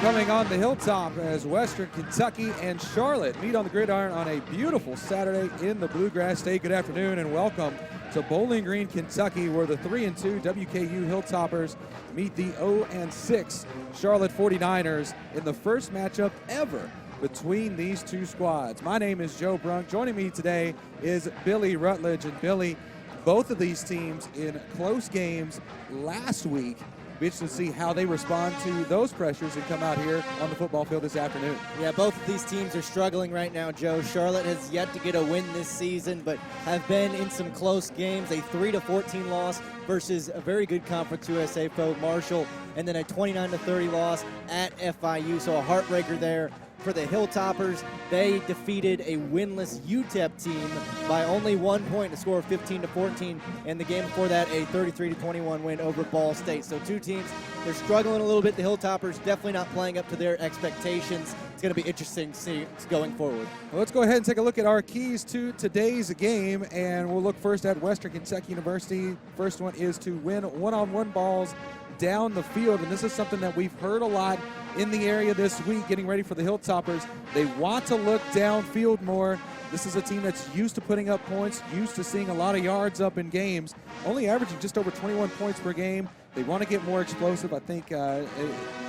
coming on the hilltop as Western Kentucky and Charlotte meet on the gridiron on a beautiful Saturday in the Bluegrass State. Good afternoon and welcome to Bowling Green, Kentucky, where the 3-2 WKU Hilltoppers meet the 0-6 Charlotte 49ers in the first matchup ever between these two squads. My name is Joe Brunk. Joining me today is Billy Rutledge. And Billy, both of these teams in close games last week. Be interested to see how they respond to those pressures and come out here on the football field this afternoon. Yeah, both of these teams are struggling right now, Joe. Charlotte has yet to get a win this season, but have been in some close games. A 3-14 loss versus a very good Conference USA foe, Marshall, and then a 29-30 loss at FIU. So a heartbreaker there for the Hilltoppers. They defeated a winless UTEP team by only 1 point, a score of 15-14, and the game before that a 33-21 win over Ball State. So two teams, they're struggling a little bit. The Hilltoppers definitely not playing up to their expectations. It's going to be interesting to see going forward. Well, let's go ahead and take a look at our keys to today's game, and we'll look first at Western Kentucky University. First one is to win one-on-one balls down the field, and this is something that we've heard a lot in the area this week, getting ready for the Hilltoppers. They want to look downfield more. This is a team that's used to putting up points, used to seeing a lot of yards up in games, only averaging just over 21 points per game. They want to get more explosive. I think they're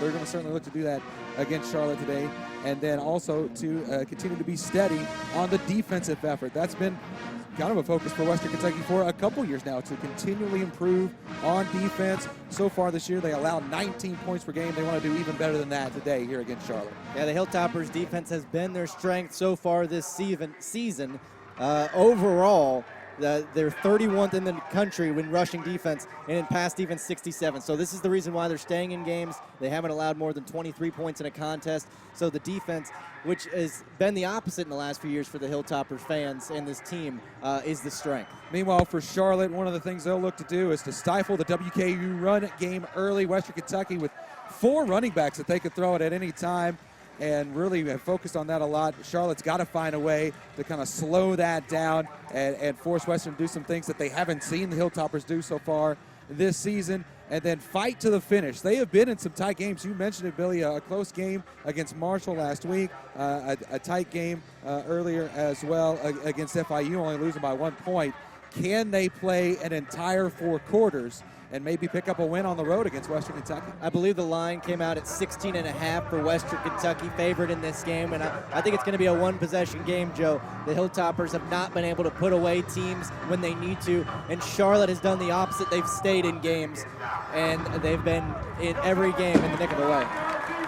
going to certainly look to do that against Charlotte today, and then also to continue to be steady on the defensive effort. That's been kind of a focus for Western Kentucky for a couple years now, to continually improve on defense. So far this year, they allowed 19 points per game. They want to do even better than that today here against Charlotte. Yeah, the Hilltoppers defense has been their strength so far this season. Overall, they're 31th in the country when rushing defense, and in pass defense 67. So this is the reason why they're staying in games. They haven't allowed more than 23 points in a contest. So the defense, which has been the opposite in the last few years for the Hilltoppers fans and this team, is the strength. Meanwhile, for Charlotte, one of the things they'll look to do is to stifle the WKU run game early. Western Kentucky with 4 running backs that they could throw it at any time, and really have focused on that a lot. Charlotte's got to find a way to kind of slow that down and force Western to do some things that they haven't seen the Hilltoppers do so far this season, and then fight to the finish. They have been in some tight games. You mentioned it, Billy, a close game against Marshall last week, a tight game earlier as well against FIU, only losing by 1 point. Can they play an entire 4 quarters and maybe pick up a win on the road against Western Kentucky? I believe the line came out at 16.5 for Western Kentucky, favored in this game, and I think it's going to be a one-possession game, Joe. The Hilltoppers have not been able to put away teams when they need to, and Charlotte has done the opposite. They've stayed in games, and they've been in every game in the nick of the way.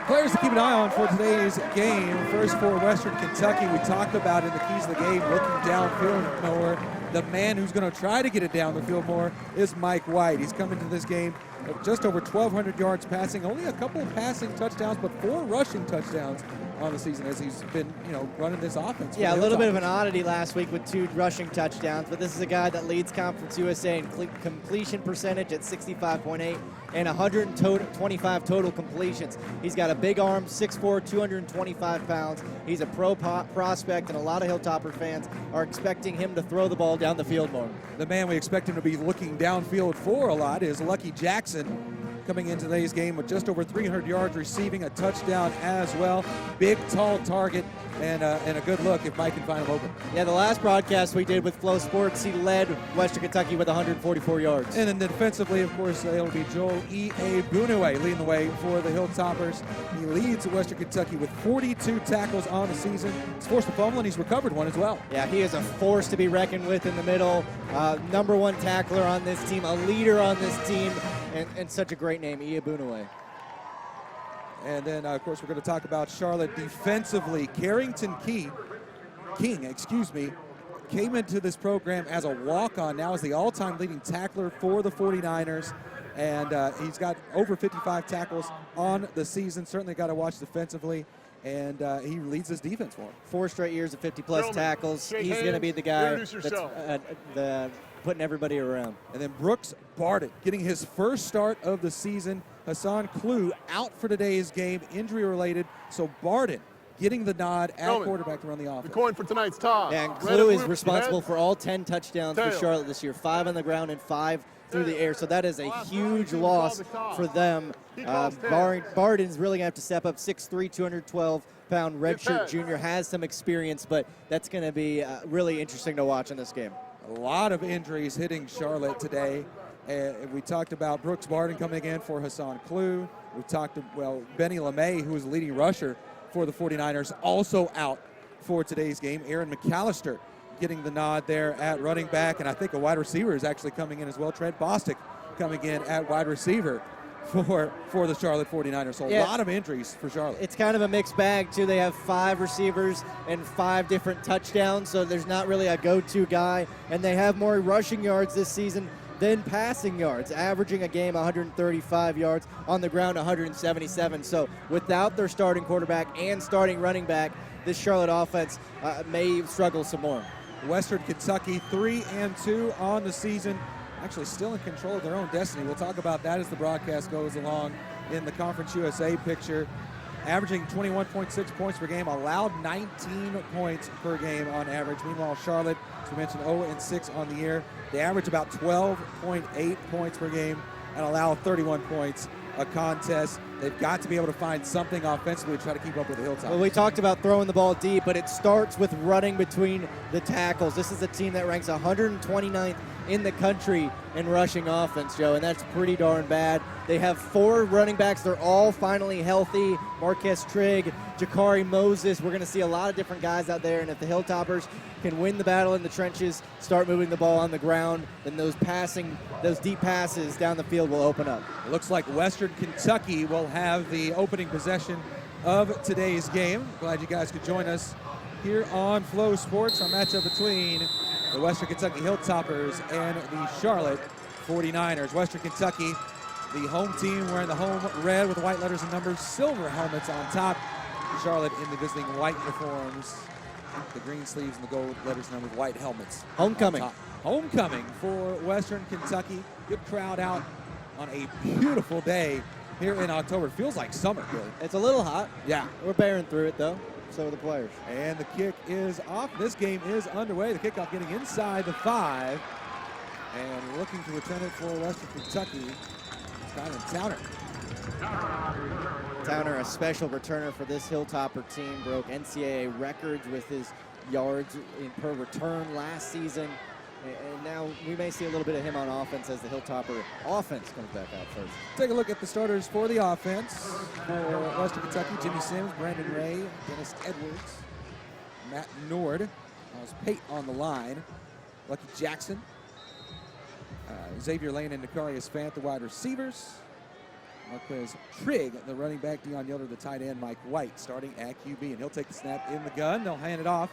Players to keep an eye on for today's game. First for Western Kentucky, we talked about in the keys of the game, looking downfield more. The man who's going to try to get it down the field more is Mike White. He's come into this game just over 1,200 yards passing, only a couple of passing touchdowns, but 4 rushing touchdowns on the season as he's been, running this offense. Yeah, a little bit of an oddity last week with 2 rushing touchdowns, but this is a guy that leads Conference USA in completion percentage at 65.8 and 125 total completions. He's got a big arm, 6'4", 225 pounds. He's a pro prospect, and a lot of Hilltopper fans are expecting him to throw the ball down the field more. The man we expect him to be looking downfield for a lot is Lucky Jackson, coming into today's game with just over 300 yards, receiving a touchdown as well. Big, tall target, and a good look if Mike can find him open. Yeah, the last broadcast we did with Flow Sports, he led Western Kentucky with 144 yards. And then defensively, of course, it'll be Joel E.A. Bunue leading the way for the Hilltoppers. He leads Western Kentucky with 42 tackles on the season. He's forced a fumble, and he's recovered one as well. Yeah, he is a force to be reckoned with in the middle. Number 1 tackler on this team, a leader on this team, and such a great name, E.A. Bunue. And then, of course, we're going to talk about Charlotte defensively. Carrington King, came into this program as a walk-on. Now is the all-time leading tackler for the 49ers. And he's got over 55 tackles on the season. Certainly got to watch defensively. And he leads his defense for him. 4 straight years of 50-plus tackles. He's going to be the guy that's putting everybody around. And then Brooks Barden getting his first start of the season. Hassan Klue out for today's game, injury-related. So Barden getting the nod at quarterback to run the offense. The coin for tonight's toss. Yeah, and Klue is responsible for all 10 touchdowns for Charlotte this year, 5 on the ground and 5 through the air. So that is a huge loss for them. Barden's really going to have to step up. 6'3", 212-pound redshirt junior, has some experience, but that's going to be really interesting to watch in this game. A lot of injuries hitting Charlotte today. We talked about Brooks Barden coming in for Hassan Klue. We talked, Benny LeMay, who was the leading rusher for the 49ers, also out for today's game. Aaron McAllister getting the nod there at running back, and I think a wide receiver is actually coming in as well. Trent Bostic coming in at wide receiver for the Charlotte 49ers. So a lot of injuries for Charlotte. It's kind of a mixed bag, too. They have 5 receivers and 5 different touchdowns, so there's not really a go-to guy. And they have more rushing yards this season than passing yards, averaging a game 135 yards, on the ground 177. So without their starting quarterback and starting running back, this Charlotte offense may struggle some more. Western Kentucky 3-2 on the season, actually still in control of their own destiny. We'll talk about that as the broadcast goes along in the Conference USA picture. Averaging 21.6 points per game, allowed 19 points per game on average. Meanwhile, Charlotte, as we mentioned, 0-6 on the year. They average about 12.8 points per game and allow 31 points a contest. They've got to be able to find something offensively to try to keep up with the Hilltops. Well, we talked about throwing the ball deep, but it starts with running between the tackles. This is a team that ranks 129th in the country in rushing offense, Joe, and that's pretty darn bad. They have 4 running backs. They're all finally healthy. Marquez Trigg, Jakari Moses. We're going to see a lot of different guys out there, and if the Hilltoppers can win the battle in the trenches, start moving the ball on the ground, then those deep passes down the field will open up. It looks like Western Kentucky will have the opening possession of today's game. Glad you guys could join us here on Flow Sports, our matchup between the Western Kentucky Hilltoppers and the Charlotte 49ers. Western Kentucky, the home team, wearing the home red with the white letters and numbers, silver helmets on top. Charlotte in the visiting white uniforms, the green sleeves and the gold letters and numbers, white helmets. Homecoming. Homecoming for Western Kentucky. Good crowd out on a beautiful day here in October. It feels like summer, Billy. It's a little hot. Yeah. We're bearing through it, though. So are the players. And the kick is off. This game is underway. The kickoff getting inside the 5. And looking to return it for Western Kentucky. Skyland Towner. Towner, a special returner for this Hilltopper team, broke NCAA records with his yards per return last season. And now we may see a little bit of him on offense as the Hilltopper offense comes back out first. Take a look at the starters for the offense. For Western Kentucky, Jimmy Sims, Brandon Ray, Dennis Edwards, Matt Nord, Miles Pate on the line, Lucky Jackson, Xavier Lane and Nicarius Fant, the wide receivers. Marquez Trigg, the running back, Deion Yelder, the tight end, Mike White starting at QB. And he'll take the snap in the gun. They'll hand it off.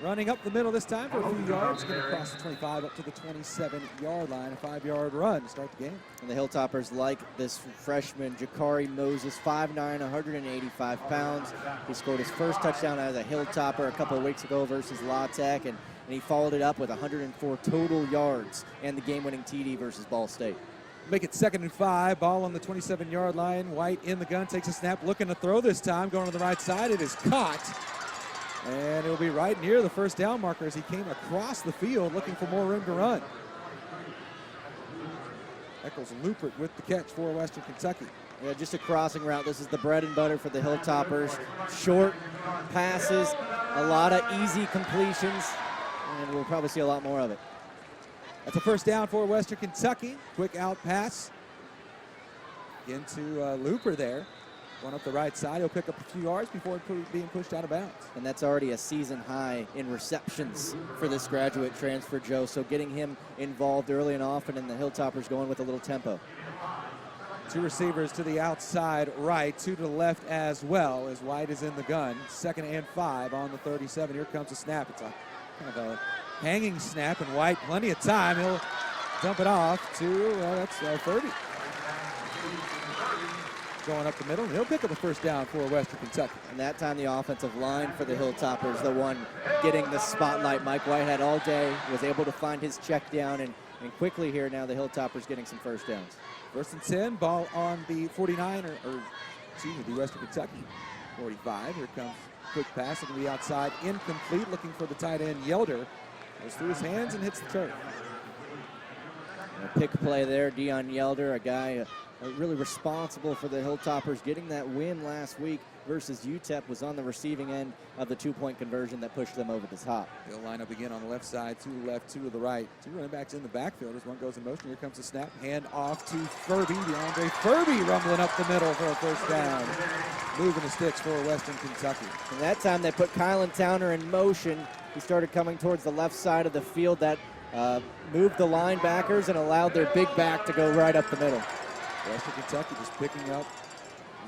Running up the middle this time for a few yards, getting across the 25 up to the 27-yard line. A 5-yard run to start the game. And the Hilltoppers like this freshman, Jakari Moses, 5'9", 185 pounds. He scored his first touchdown as a Hilltopper a couple of weeks ago versus La Tech, and he followed it up with 104 total yards and the game-winning TD versus Ball State. Make it 2nd and 5. Ball on the 27-yard line. White in the gun, takes a snap, looking to throw this time. Going to the right side. It is caught. And it'll be right near the first down marker as he came across the field looking for more room to run. Eccles Lupert with the catch for Western Kentucky. Yeah, just a crossing route. This is the bread and butter for the Hilltoppers. Short passes, a lot of easy completions, and we'll probably see a lot more of it. That's a first down for Western Kentucky. Quick out pass into Looper there. One up the right side. He'll pick up a few yards before being pushed out of bounds. And that's already a season high in receptions for this graduate transfer, Joe. So getting him involved early and often, and the Hilltoppers going with a little tempo. 2 receivers to the outside right, 2 to the left as well as White is in the gun. 2nd and 5 on the 37. Here comes the snap. It's a kind of a hanging snap, and White plenty of time. He'll dump it off to, that's 30. Going up the middle, and he'll pick up a first down for Western Kentucky. And that time the offensive line for the Hilltoppers, the one getting the spotlight. Mike Whitehead all day was able to find his check down, and quickly here now the Hilltoppers getting some first downs. 1st and 10, ball on the 49, the Western Kentucky 45. Here comes quick pass into the outside, incomplete, looking for the tight end Yelder. Goes through his hands and hits the turf. A pick play there, Dion Yelder, a guy really responsible for the Hilltoppers getting that win last week versus UTEP, was on the receiving end of the two-point conversion that pushed them over the top. They'll line up again on the left side, 2 to the left, 2 to the right. 2 running backs in the backfield as one goes in motion. Here comes the snap, hand off to Furby. DeAndre Furby rumbling up the middle for a first down. Moving the sticks for Western Kentucky. And that time they put Kylan Towner in motion. He started coming towards the left side of the field. That moved the linebackers and allowed their big back to go right up the middle. Western Kentucky just picking up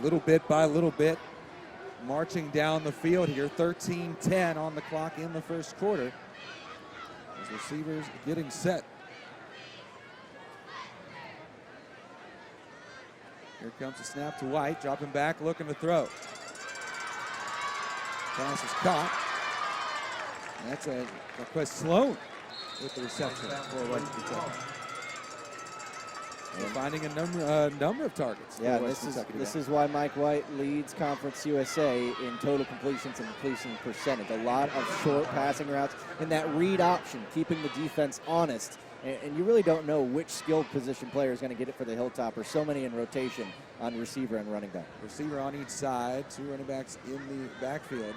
little bit by little bit, marching down the field here. 13-10 on the clock in the first quarter. As receivers getting set. Here comes the snap to White, dropping back, looking to throw. Pass is caught. And that's a Quest Sloan with the reception for Western Kentucky. We're finding a number of targets. Yeah, this is why Mike White leads Conference USA in total completions and completion percentage. A lot of short passing routes and that read option, keeping the defense honest. And you really don't know which skilled position player is going to get it for the Hilltoppers. So many in rotation on receiver and running back. Receiver on each side, 2 running backs in the backfield.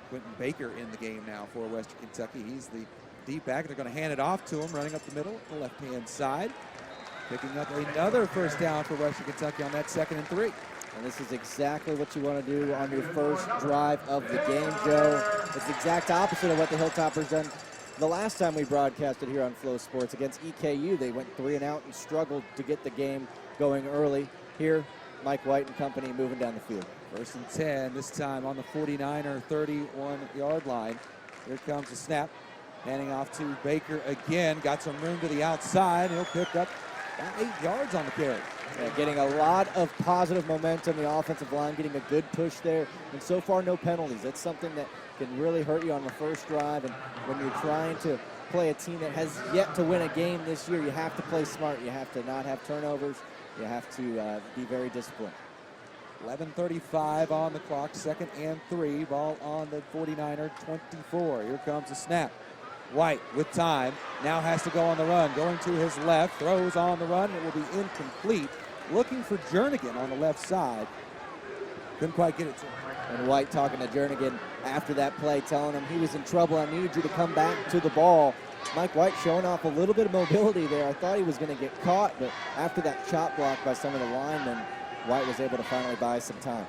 Quentin Baker in the game now for Western Kentucky. He's the deep back. They're going to hand it off to him, running up the middle, the left-hand side. Picking up another first down for Western Kentucky on that 2nd and 3. And this is exactly what you want to do on your first drive of the game, Joe. It's the exact opposite of what the Hilltoppers done the last time we broadcasted here on Flow Sports against EKU. They went 3 and out and struggled to get the game going early. Here, Mike White and company moving down the field. 1st and 10, this time on the 49er 31-yard line. Here comes the snap. Handing off to Baker again. Got some room to the outside. He'll pick up about 8 yards on the carry. Yeah, getting a lot of positive momentum. The offensive line getting a good push there. And so far, no penalties. That's something that can really hurt you on the first drive. And when you're trying to play a team that has yet to win a game this year, you have to play smart. You have to not have turnovers. You have to be very disciplined. 11:35 on the clock. 2nd and 3. Ball on the 49er 24. Here comes the snap. White with time, now has to go on the run, going to his left, throws on the run, it will be incomplete. Looking for Jernigan on the left side. Couldn't quite get it to him. And White talking to Jernigan after that play, telling him he was in trouble. I needed you to come back to the ball. Mike White showing off a little bit of mobility there. I thought he was going to get caught, but after that chop block by some of the linemen, White was able to finally buy some time.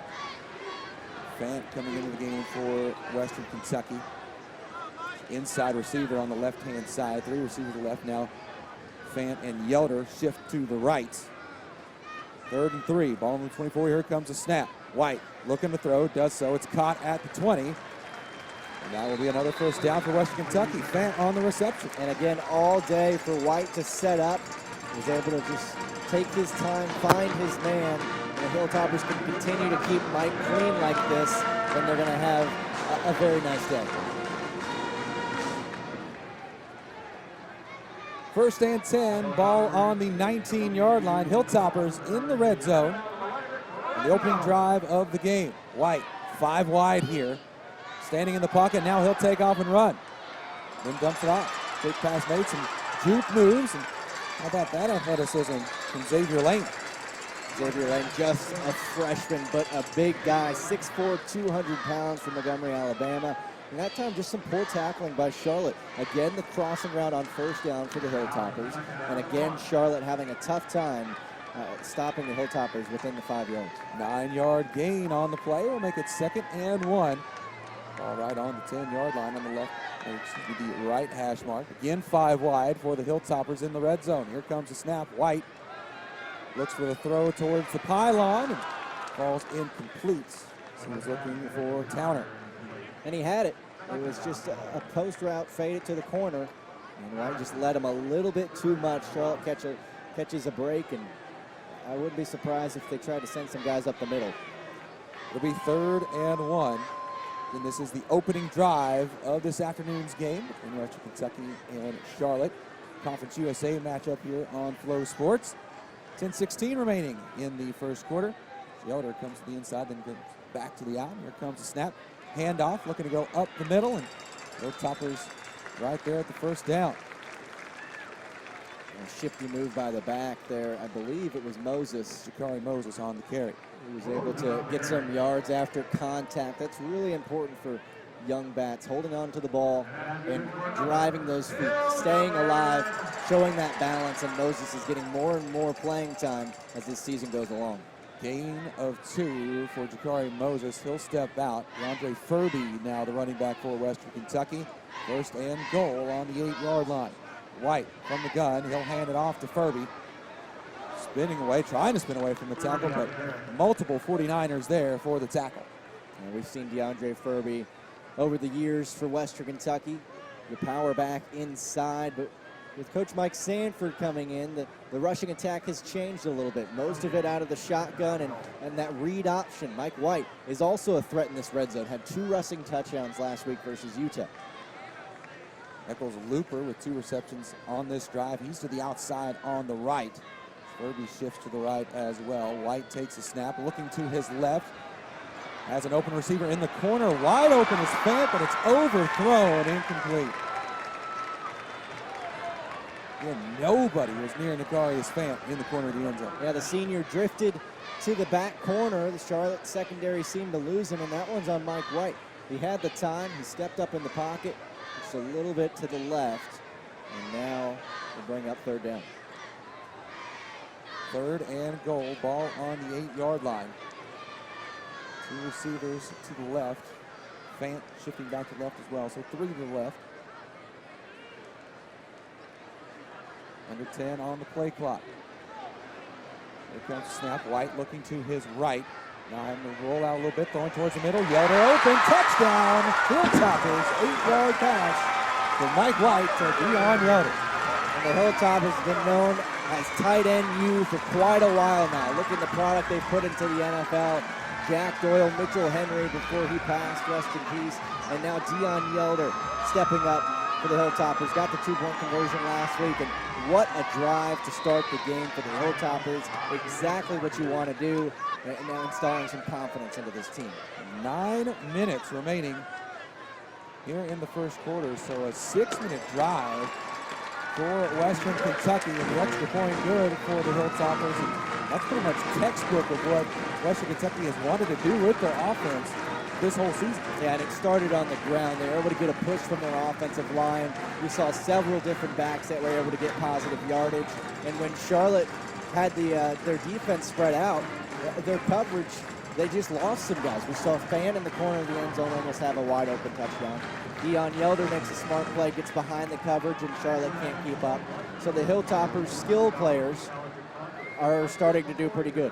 Fant coming into the game for Western Kentucky. Inside receiver on the left-hand side. 3 receivers to the left now. Fant and Yelder shift to the right. 3rd and 3. Ball on the 24. Here comes a snap. White looking to throw. Does so. It's caught at the 20. And that will be another first down for Western Kentucky. Fant on the reception. And again, all day for White to set up. He was able to just take his time, find his man. And the Hilltoppers can continue to keep Mike clean like this, then they're going to have a very nice day. 1st and 10, ball on the 19-yard line. Hilltoppers in the red zone. The opening drive of the game. White, 5 wide here. Standing in the pocket, now he'll take off and run. Then dumps it off. Quick pass made, some juke moves. And how about that athleticism from Xavier Lane? Xavier Lane, just a freshman, but a big guy. 6'4", 200 pounds from Montgomery, Alabama. And that time, just some poor tackling by Charlotte. Again, the crossing route on first down for the Hilltoppers. And again, Charlotte having a tough time stopping the Hilltoppers within the 5 yards. 9-yard gain on the play will make it 2nd and 1. All right on the 10-yard line on the left, the right hash mark. Again, 5 wide for the Hilltoppers in the red zone. Here comes the snap. White looks for the throw towards the pylon and falls incomplete. So he's looking for Towner. And he had it. It was just a post route, faded to the corner. And White just let him a little bit too much. Charlotte catches a break, and I wouldn't be surprised if they tried to send some guys up the middle. It'll be 3rd and 1. And this is the opening drive of this afternoon's game between Western Kentucky and Charlotte. Conference USA matchup here on Flow Sports. 10:16 remaining in the first quarter. Yelder comes to the inside, then goes back to the out. Here comes the snap. Handoff, looking to go up the middle, and Hilltoppers right there at the first down. A shifty move by the back there. I believe it was Moses. Jakari Moses on the carry. He was able to get some yards after contact. That's really important for young bats, holding on to the ball and driving those feet, staying alive, showing that balance, and Moses is getting more and more playing time as this season goes along. Gain of 2 for Jakari Moses. He'll step out. DeAndre Furby now the running back for Western Kentucky. First and goal on the 8-yard line. White from the gun. He'll hand it off to Furby. Spinning away, trying to spin away from the tackle, but multiple 49ers there for the tackle. And we've seen DeAndre Furby over the years for Western Kentucky. The power back inside, but with Coach Mike Sanford coming in, the rushing attack has changed a little bit. Most of it out of the shotgun and that read option. Mike White is also a threat in this red zone. Had 2 rushing touchdowns last week versus Utah. Eccles Looper with 2 receptions on this drive. He's to the outside on the right. Furby shifts to the right as well. White takes a snap, looking to his left. Has an open receiver in the corner. Wide open is Fant, but it's overthrown, incomplete. And nobody was near Necarius Fant in the corner of the end zone. Yeah, the senior drifted to the back corner. The Charlotte secondary seemed to lose him, and that one's on Mike White. He had the time. He stepped up in the pocket, just a little bit to the left, and now they bring up 3rd down. 3rd and goal, ball on the 8-yard line. 2 receivers to the left. Fant shifting back to the left as well, so 3 to the left. Under 10 on the play clock. Here comes the snap. White looking to his right. Now having to roll out a little bit, throwing towards the middle. Yelder open, touchdown. Hilltoppers, 8-yard pass from Mike White to Dion Yelder. And the Hilltoppers have been known as tight end U for quite a while now. Look at the product they've put into the NFL. Jack Doyle, Mitchell Henry before he passed, rest in peace. And now Dion Yelder stepping up for the Hilltoppers. Got the 2-point conversion last week, and what a drive to start the game for the Hilltoppers. Exactly what you want to do, and now installing some confidence into this team. 9 minutes remaining here in the first quarter, so a 6-minute drive for Western Kentucky, and the extra point good for the Hilltoppers. And that's pretty much textbook of what Western Kentucky has wanted to do with their offense this whole season. Yeah, and it started on the ground. They were able to get a push from their offensive line. We saw several different backs that were able to get positive yardage. And when Charlotte had their defense spread out, their coverage, they just lost some guys. We saw Fan in the corner of the end zone almost have a wide open touchdown. Dion Yelder makes a smart play, gets behind the coverage, and Charlotte can't keep up. So the Hilltoppers' skill players are starting to do pretty good.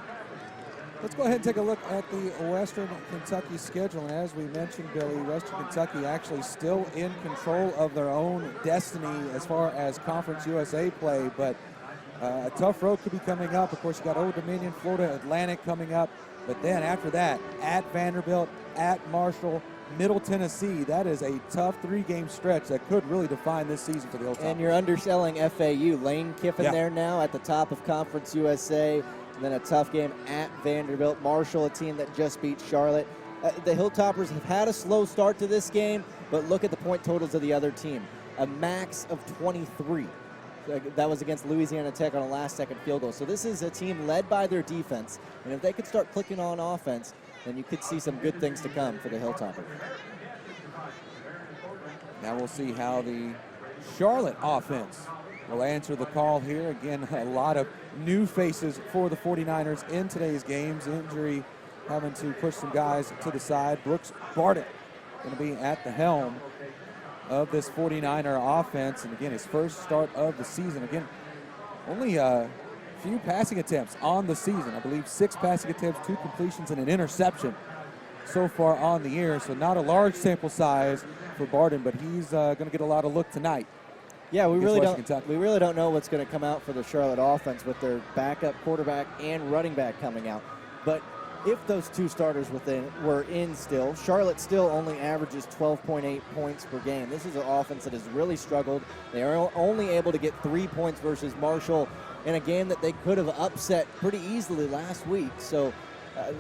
Let's go ahead and take a look at the Western Kentucky schedule. And as we mentioned, Billy, Western Kentucky actually still in control of their own destiny as far as Conference USA play, but a tough road could be coming up. Of course, you got Old Dominion, Florida Atlantic coming up, but then after that, at Vanderbilt, at Marshall, Middle Tennessee. That is a tough 3-game stretch that could really define this season for the Hilltoppers. And you're underselling FAU. Lane Kiffin there now at the top of Conference USA. And then a tough game at Vanderbilt. Marshall, a team that just beat Charlotte. The Hilltoppers have had a slow start to this game, but look at the point totals of the other team. A max of 23. That was against Louisiana Tech on a last-second field goal. So this is a team led by their defense. And if they could start clicking on offense, then you could see some good things to come for the Hilltoppers. Now we'll see how the Charlotte offense will answer the call here. Again, a lot of new faces for the 49ers in today's games. Injury having to push some guys to the side. Brooks Barton going to be at the helm of this 49er offense. And again, his first start of the season. Again, only a few passing attempts on the season. I believe 6 passing attempts, 2 completions, and an interception so far on the year. So not a large sample size for Barton, but he's going to get a lot of look tonight. Yeah, we really don't know what's going to come out for the Charlotte offense with their backup quarterback and running back coming out. But if those 2 starters were in still, Charlotte still only averages 12.8 points per game. This is an offense that has really struggled. They are only able to get 3 points versus Marshall in a game that they could have upset pretty easily last week. So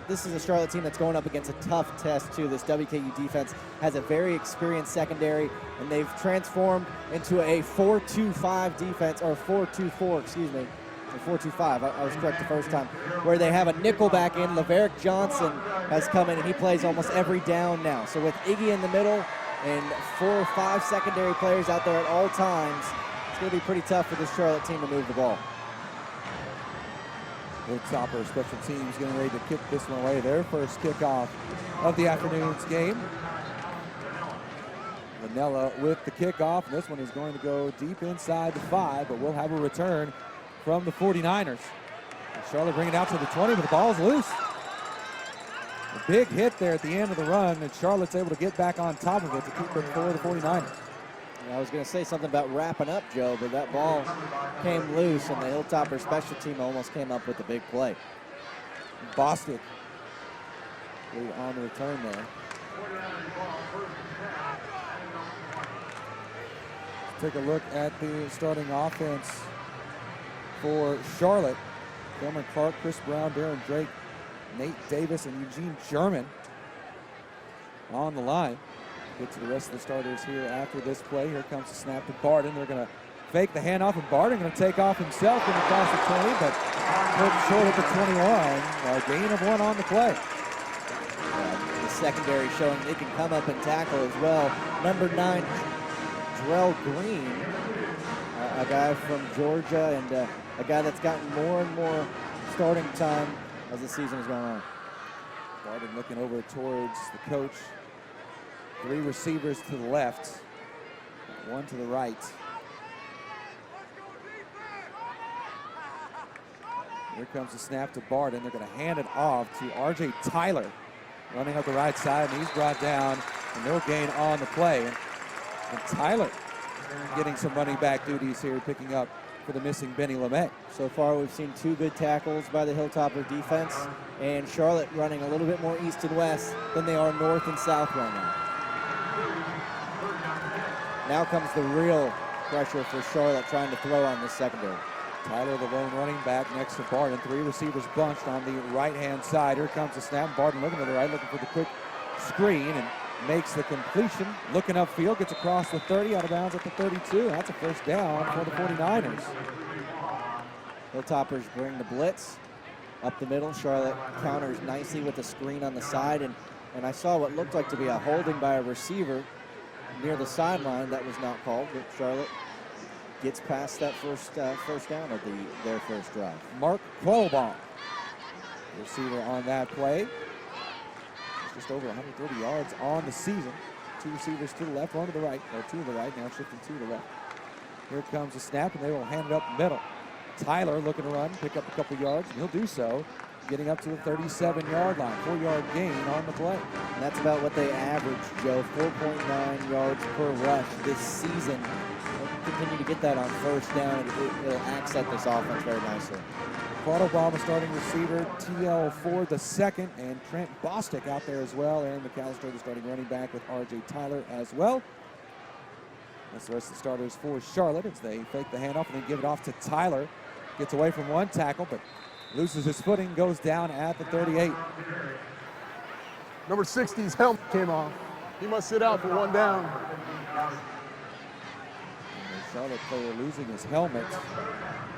this is a Charlotte team that's going up against a tough test, too. This WKU defense has a very experienced secondary, and they've transformed into a 4-2-5 defense, or 4-2-4, excuse me. 4-2-5, I was correct the first time, where they have a nickel back in. Laverick Johnson has come in, and he plays almost every down now. So with Iggy in the middle and 4 or 5 secondary players out there at all times, it's going to be pretty tough for this Charlotte team to move the ball. Hilltopper special teams getting ready to kick this one away. Their first kickoff of the afternoon's game. Vanilla with the kickoff. This one is going to go deep inside the 5, but we'll have a return from the 49ers. And Charlotte bring it out to the 20, but the ball's loose. A big hit there at the end of the run, and Charlotte's able to get back on top of it to keep it for the 49ers. I was going to say something about wrapping up, Joe, but that ball came loose, and the Hilltopper special team almost came up with a big play. Bostic on the return there. Take a look at the starting offense for Charlotte. Cameron Clark, Chris Brown, Darren Drake, Nate Davis, and Eugene German on the line. Get to the rest of the starters here after this play. Here comes the snap to Barden. They're going to fake the handoff, and Barden going to take off himself and across the 20, but put short at the 21. A gain of 1 on the play. The secondary showing they can come up and tackle as well. Number 9, Drell Green, a guy from Georgia, and a guy that's gotten more and more starting time as the season has gone on. Barden looking over towards the coach. 3 receivers to the left, 1 to the right. Here comes the snap to Barden. They're going to hand it off to R.J. Tyler, running up the right side, and he's brought down, and no gain on the play. And Tyler getting some running back duties here, picking up for the missing Benny LeMay. So far, we've seen 2 good tackles by the Hilltopper defense, and Charlotte running a little bit more east and west than they are north and south right now. Now comes the real pressure for Charlotte trying to throw on this secondary. Tyler, the lone running back next to Barden. 3 receivers bunched on the right-hand side. Here comes the snap. Barden looking to the right, looking for the quick screen, and makes the completion. Looking upfield, gets across the 30, out of bounds at the 32. That's a first down for the 49ers. Hilltoppers bring the blitz up the middle. Charlotte counters nicely with a screen on the side, and I saw what looked like to be a holding by a receiver near the sideline. That was not called, but Charlotte gets past that first down of their first drive. Mark Quattlebaum, receiver on that play. Just over 130 yards on the season. 2 receivers to the left, 1 to the right, or 2 to the right, now shifting to the left. Here comes the snap, and they will hand it up the middle. Tyler looking to run, pick up a couple yards, and he'll do so, getting up to the 37-yard line. 4-yard gain on the play. And that's about what they average, Joe, 4.9 yards per rush this season. They'll continue to get that on first down, and it'll accent this offense very nicely. Quattlebaum, starting receiver, TL Ford the second, and Trent Bostic out there as well. Aaron McAllister, the starting running back, with R.J. Tyler as well. That's the rest of the starters for Charlotte as they fake the handoff and then give it off to Tyler. Gets away from 1 tackle, but loses his footing, goes down at the 38. Number 60's helmet came off. He must sit out for 1 down. The Charlotte player losing his helmet.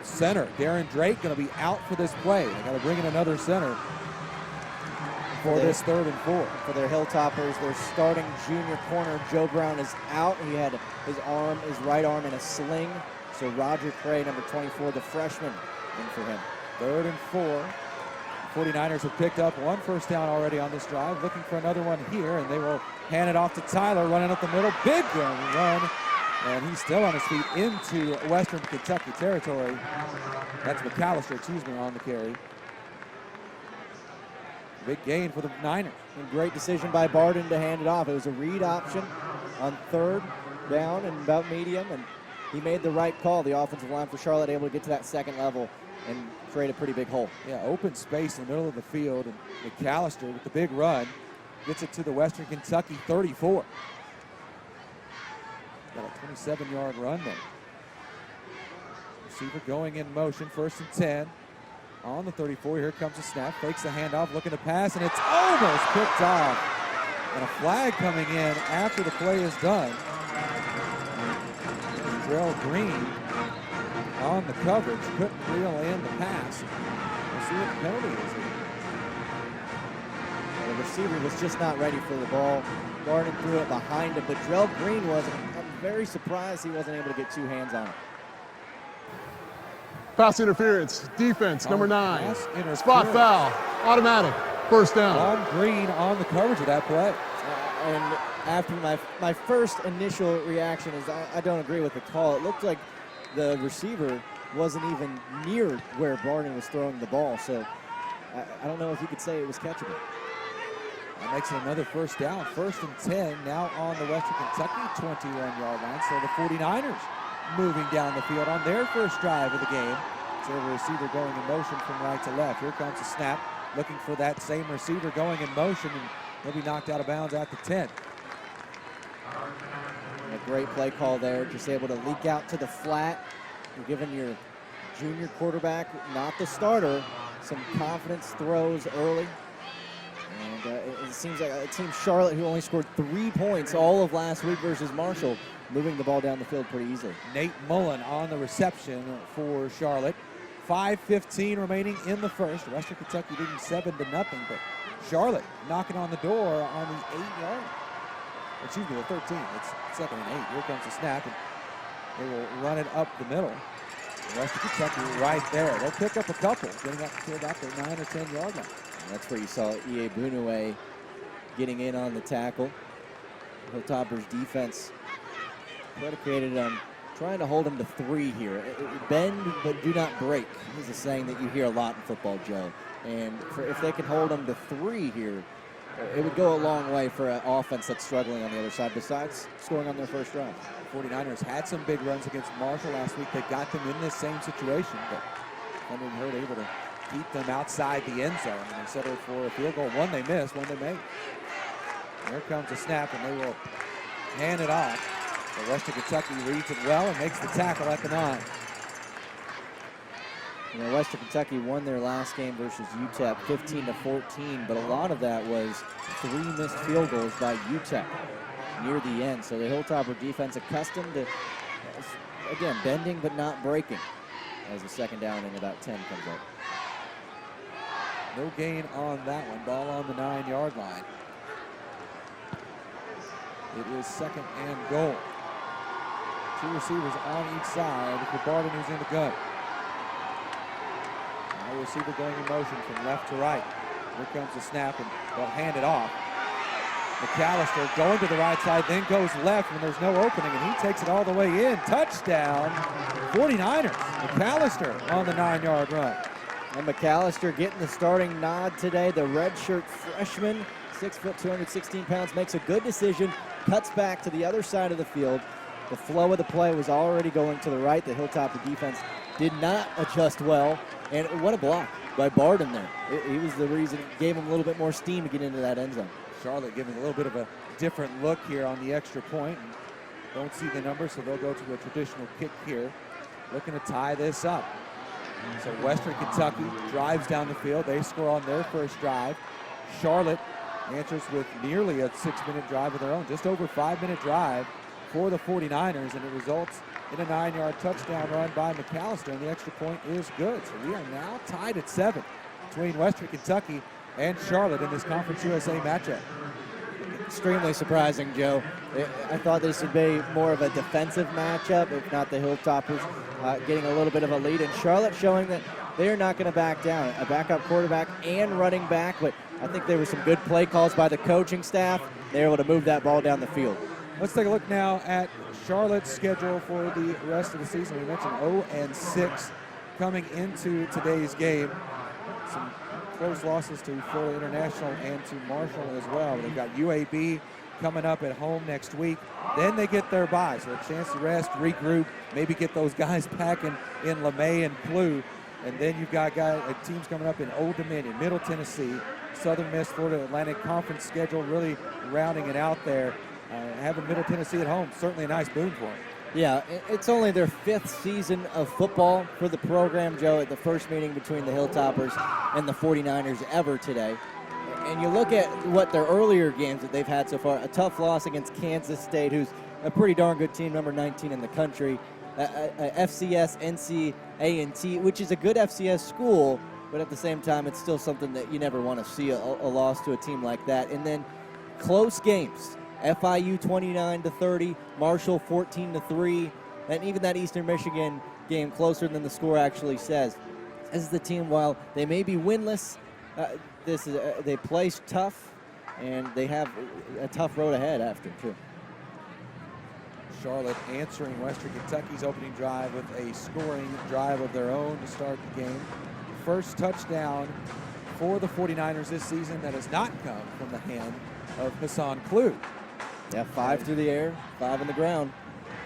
Center, Darren Drake, going to be out for this play. They got to bring in another center for this 3rd and 4. For their Hilltoppers, their starting junior corner, Joe Brown, is out. He had his right arm in a sling. So Roger Cray, number 24, the freshman, in for him. 3rd and 4. 49ers have picked up 1 first down already on this drive, looking for another one here, and they will hand it off to Tyler, running up the middle. Big run, and he's still on his feet into Western Kentucky territory. That's McAllister, on the carry. Big gain for the Niners. And great decision by Barden to hand it off. It was a read option on 3rd down and about medium, and he made the right call. The offensive line for Charlotte able to get to that 2nd level and create a pretty big hole. Yeah, open space in the middle of the field, and McAllister with the big run gets it to the Western Kentucky 34. Got a 27-yard run there. Receiver going in motion, 1st and 10. on the 34. Here comes the snap, fakes the handoff, looking to pass, and it's almost picked off. And a flag coming in after the play is done. Drell Green on the coverage, couldn't reel in the pass. We'll see what the penalty is here. The receiver was just not ready for the ball. Barden threw it behind him, but Drell Green wasn't. I'm very surprised he wasn't able to get 2 hands on it. Pass interference, defense, number 9. Pass interference. Spot foul, automatic, first down. On Green on the coverage of that play. And after my first initial reaction is I don't agree with the call. It looked like the receiver wasn't even near where Barden was throwing the ball, so I don't know if you could say it was catchable. That makes it another first down. 1st and 10 now on the Western Kentucky 21-yard line. So the 49ers moving down the field on their first drive of the game. So the receiver going in motion from right to left. Here comes the snap, looking for that same receiver going in motion, and he'll be knocked out of bounds at the 10. And a great play call there, just able to leak out to the flat. You're giving your junior quarterback, not the starter, some confidence throws early. And it seems like Team Charlotte, who only scored 3 points all of last week versus Marshall, moving the ball down the field pretty easily. Nate Mullen on the reception for Charlotte. 5:15 remaining in the first. Western Kentucky leading 7-0, but Charlotte knocking on the door on the 8-yard. Excuse me, the 13. It's 2nd and 8. Here comes the snap, and they will run it up the middle. Western Kentucky right there. They'll pick up a couple, getting up to about their 9 or 10-yard line. And that's where you saw E.A. Bunue getting in on the tackle. Hilltopper's defense predicated on trying to hold him to 3 here. Bend, but do not break is a saying that you hear a lot in football, Joe. And if they can hold him to 3 here, it would go a long way for an offense that's struggling on the other side, besides scoring on their first drive. The 49ers had some big runs against Marshall last week. They got them in this same situation, but Henry Hurd able to keep them outside the end zone, and they settled for a field goal. One they missed, one they made. Here comes a snap, and they will hand it off. But Western Kentucky reads it well and makes the tackle at the 9. You know, Western Kentucky won their last game versus UTEP 15-14, but a lot of that was 3 missed field goals by UTEP near the end. So the Hilltopper defense accustomed to, again, bending but not breaking as the 2nd down and about 10 comes up. No gain on that one. Ball on the 9-yard line. It is 2nd and goal. 2 receivers on each side for Barden, who's in the gun. Now receiver going in motion from left to right. Here comes the snap, and they'll hand it off. McAllister going to the right side, then goes left when there's no opening, and he takes it all the way in. Touchdown, 49ers. McAllister on the 9-yard run. And McAllister getting the starting nod today. The redshirt freshman, 6 foot, 216 pounds, makes a good decision, cuts back to the other side of the field. The flow of the play was already going to the right. The Hilltopper defense did not adjust well. And what a block by Barden there. He was the reason, gave him a little bit more steam to get into that end zone. Charlotte giving a little bit of a different look here on the extra point. Don't see the number, so they'll go to the traditional kick here. Looking to tie this up. So Western Kentucky drives down the field. They score on their first drive. Charlotte answers with nearly a 6-minute drive of their own. Just over 5-minute drive for the 49ers, and it results in a 9-yard touchdown run by McAllister, and the extra point is good. So we are now tied at 7 between Western Kentucky and Charlotte in this Conference USA matchup. Extremely surprising, Joe. I thought this would be more of a defensive matchup, if not the Hilltoppers getting a little bit of a lead. And Charlotte showing that they're not going to back down. A backup quarterback and running back, but I think there were some good play calls by the coaching staff. They were able to move that ball down the field. Let's take a look now at Charlotte's schedule for the rest of the season. We mentioned 0-6 coming into today's game. Some close losses to Florida International and to Marshall as well. They've got UAB coming up at home next week. Then they get their bye, so a chance to rest, regroup, maybe get those guys back in LeMay and Clue. And then you've got teams coming up in Old Dominion, Middle Tennessee, Southern Miss, Florida Atlantic Conference schedule really rounding it out there. Having Middle Tennessee at home, certainly a nice boon for them. Yeah, it's only their 5th season of football for the program, Joe, at the first meeting between the Hilltoppers and the 49ers ever today. And you look at what their earlier games that they've had so far, a tough loss against Kansas State, who's a pretty darn good team, number 19 in the country, a FCS NCAA, which is a good FCS school, but at the same time, it's still something that you never want to see a loss to a team like that. And then close games. FIU 29-30, Marshall 14-3, and even that Eastern Michigan game closer than the score actually says. This is the team, while they may be winless, they play tough, and they have a tough road ahead after too. Charlotte answering Western Kentucky's opening drive with a scoring drive of their own to start the game. First touchdown for the 49ers this season that has not come from the hand of Hassan Klug. Yeah, 5 through the air, 5 on the ground.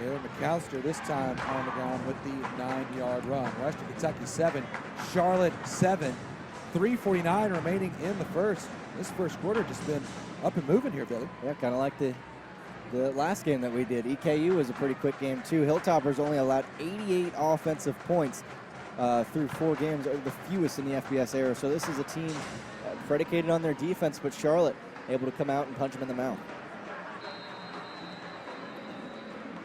Aaron McAllister this time on the ground with the 9-yard run. Western Kentucky 7, Charlotte 7. 3:49 remaining in the first. This first quarter just been up and moving here, Billy. Yeah, kind of like the last game that we did. EKU was a pretty quick game too. Hilltoppers only allowed 88 offensive points through 4 games, the fewest in the FBS era. So this is a team predicated on their defense, but Charlotte able to come out and punch them in the mouth.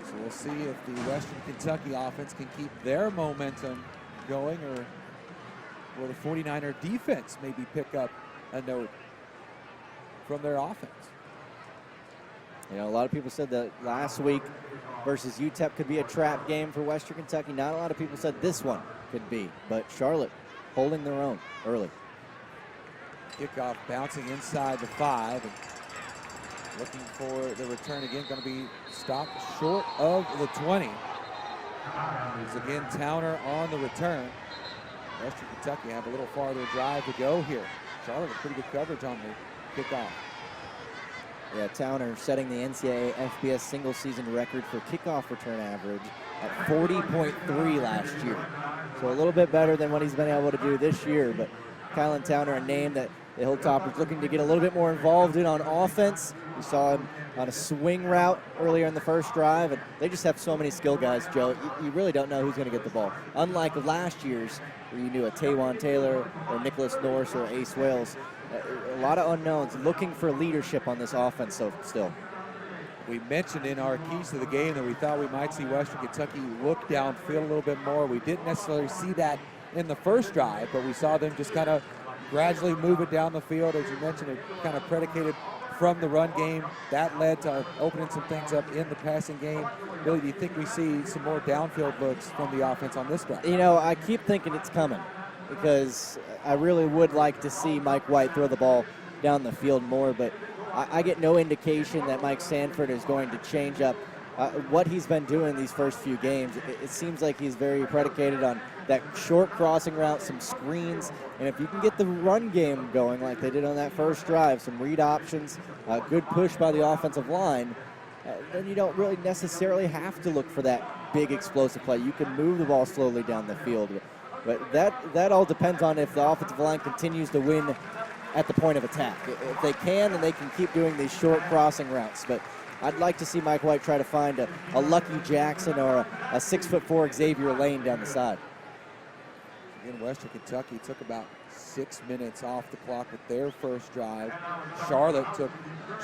So we'll see if the Western Kentucky offense can keep their momentum going, or will the 49er defense maybe pick up a note from their offense. You know, a lot of people said that last week versus UTEP could be a trap game for Western Kentucky. Not a lot of people said this one could be, but Charlotte holding their own early. Kickoff bouncing inside the 5 and looking for the return again. Going to be stopped short of the 20. It's again Towner on the return. Western Kentucky have a little farther drive to go here. Charlotte with pretty good coverage on the kickoff. Yeah, Towner setting the NCAA FBS single season record for kickoff return average at 40.3 last year. So a little bit better than what he's been able to do this year, but Kylan Towner, a name that the Hilltoppers looking to get a little bit more involved in on offense. We saw him on a swing route earlier in the first drive, and they just have so many skill guys, Joe. You really don't know who's going to get the ball. Unlike last year's, where you knew a Taywan Taylor or Nicholas Norris or Ace Wales. A lot of unknowns, looking for leadership on this offense still. We mentioned in our keys to the game that we thought we might see Western Kentucky look downfield a little bit more. We didn't necessarily see that in the first drive, but we saw them just kind of gradually move it down the field. As you mentioned, it kind of predicated from the run game. That led to opening some things up in the passing game. Billy, do you think we see some more downfield looks from the offense on this drive? You know, I keep thinking it's coming, because I really would like to see Mike White throw the ball down the field more, but I get no indication that Mike Sanford is going to change up what he's been doing these first few games. It seems like he's very predicated on that short crossing route, some screens, and if you can get the run game going like they did on that first drive, some read options, good push by the offensive line, then you don't really necessarily have to look for that big explosive play. You can move the ball slowly down the field. But that all depends on if the offensive line continues to win at the point of attack. If they can, then they can keep doing these short crossing routes. But I'd like to see Mike White try to find a Lucky Jackson or a 6'4" Xavier Lane down the side. Again, Western Kentucky took about 6 minutes off the clock with their first drive. Charlotte took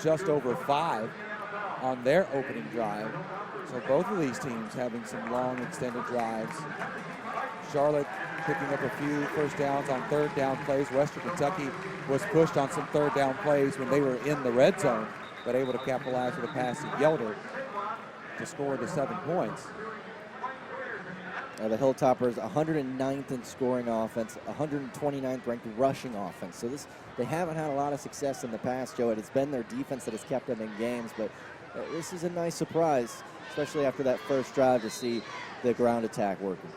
just over 5 on their opening drive. So both of these teams having some long extended drives. Charlotte picking up a few first downs on third down plays. Western Kentucky was pushed on some third down plays when they were in the red zone, but able to capitalize with a pass to Yelder to score the 7 points. The Hilltoppers 109th in scoring offense, 129th ranked rushing offense. So they haven't had a lot of success in the past, Joe. It's been their defense that has kept them in games, but this is a nice surprise, especially after that first drive, to see the ground attack working.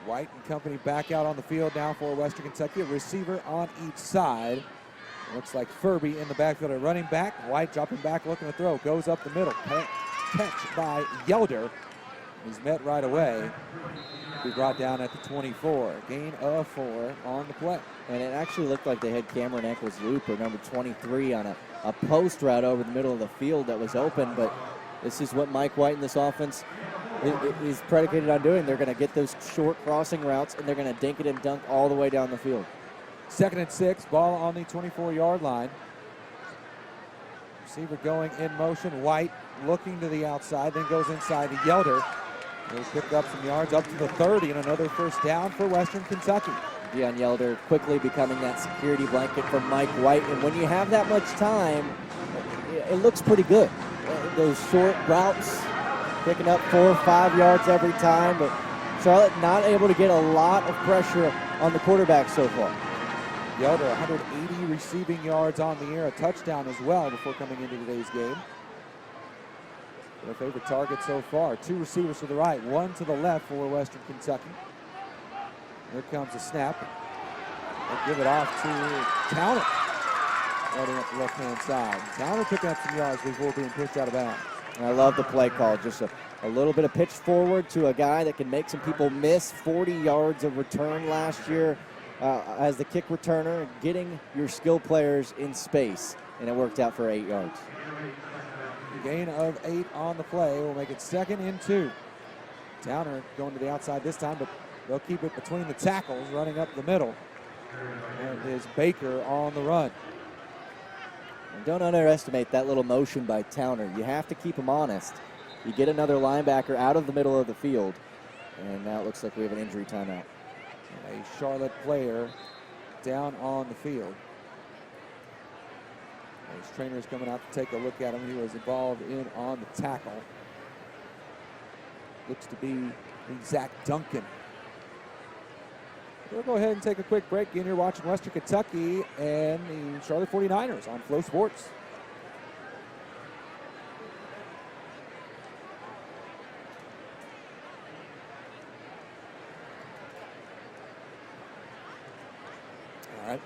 White and company back out on the field now for Western Kentucky. A receiver on each side. Looks like Furby in the backfield at running back. White dropping back, looking to throw. Goes up the middle. Catch by Yelder. He's met right away. Be brought down at the 24. Gain of 4 on the play. And it actually looked like they had Cameron Eccles Looper, number 23, on a post route over the middle of the field that was open, but This is what Mike White and this offense is predicated on doing. They're going to get those short crossing routes, and they're going to dink it and dunk all the way down the field. 2nd and 6, ball on the 24-yard line. Receiver going in motion. White looking to the outside, then goes inside to Yelder. He'll pick up some yards up to the 30 and another first down for Western Kentucky. Deion Yelder quickly becoming that security blanket for Mike White. And when you have that much time, it looks pretty good. Those short routes, picking up 4 or 5 yards every time, but Charlotte not able to get a lot of pressure on the quarterback so far. Yelder, 180 receiving yards on the air, a touchdown as well before coming into today's game. Their favorite target so far. 2 receivers to the right, 1 to the left for Western Kentucky. Here comes the snap. They'll give it off to Towner, running up the left-hand side. Towner picking up some yards before being pushed out of bounds. And I love the play call. Just a little bit of pitch forward to a guy that can make some people miss. 40 yards of return last year as the kick returner, getting your skill players in space, and it worked out for 8 yards. Gain of 8 on the play will make it 2nd and 2. Towner going to the outside this time, but they'll keep it between the tackles, running up the middle. And is Baker on the run. And don't underestimate that little motion by Towner. You have to keep him honest. You get another linebacker out of the middle of the field, and now it looks like we have an injury timeout. A Charlotte player down on the field. His trainer is coming out to take a look at him. He was involved in on the tackle. Looks to be Zach Duncan. We'll go ahead and take a quick break. Again, you're watching Western Kentucky and the Charlotte 49ers on Flow Sports. All right.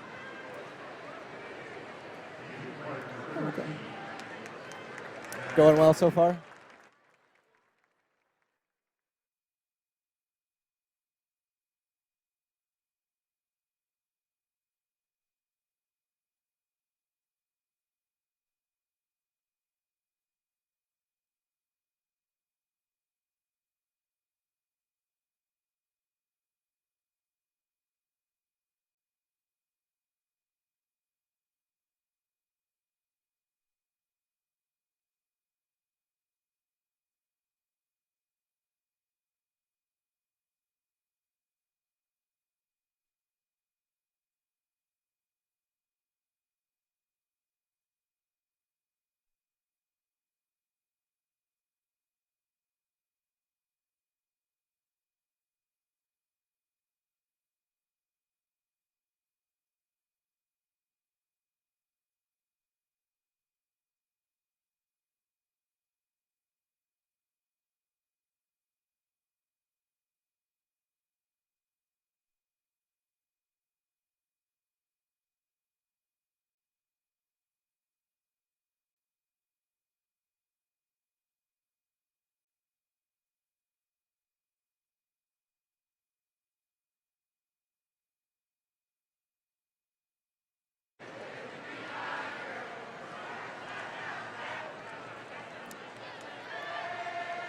Okay. Going well so far?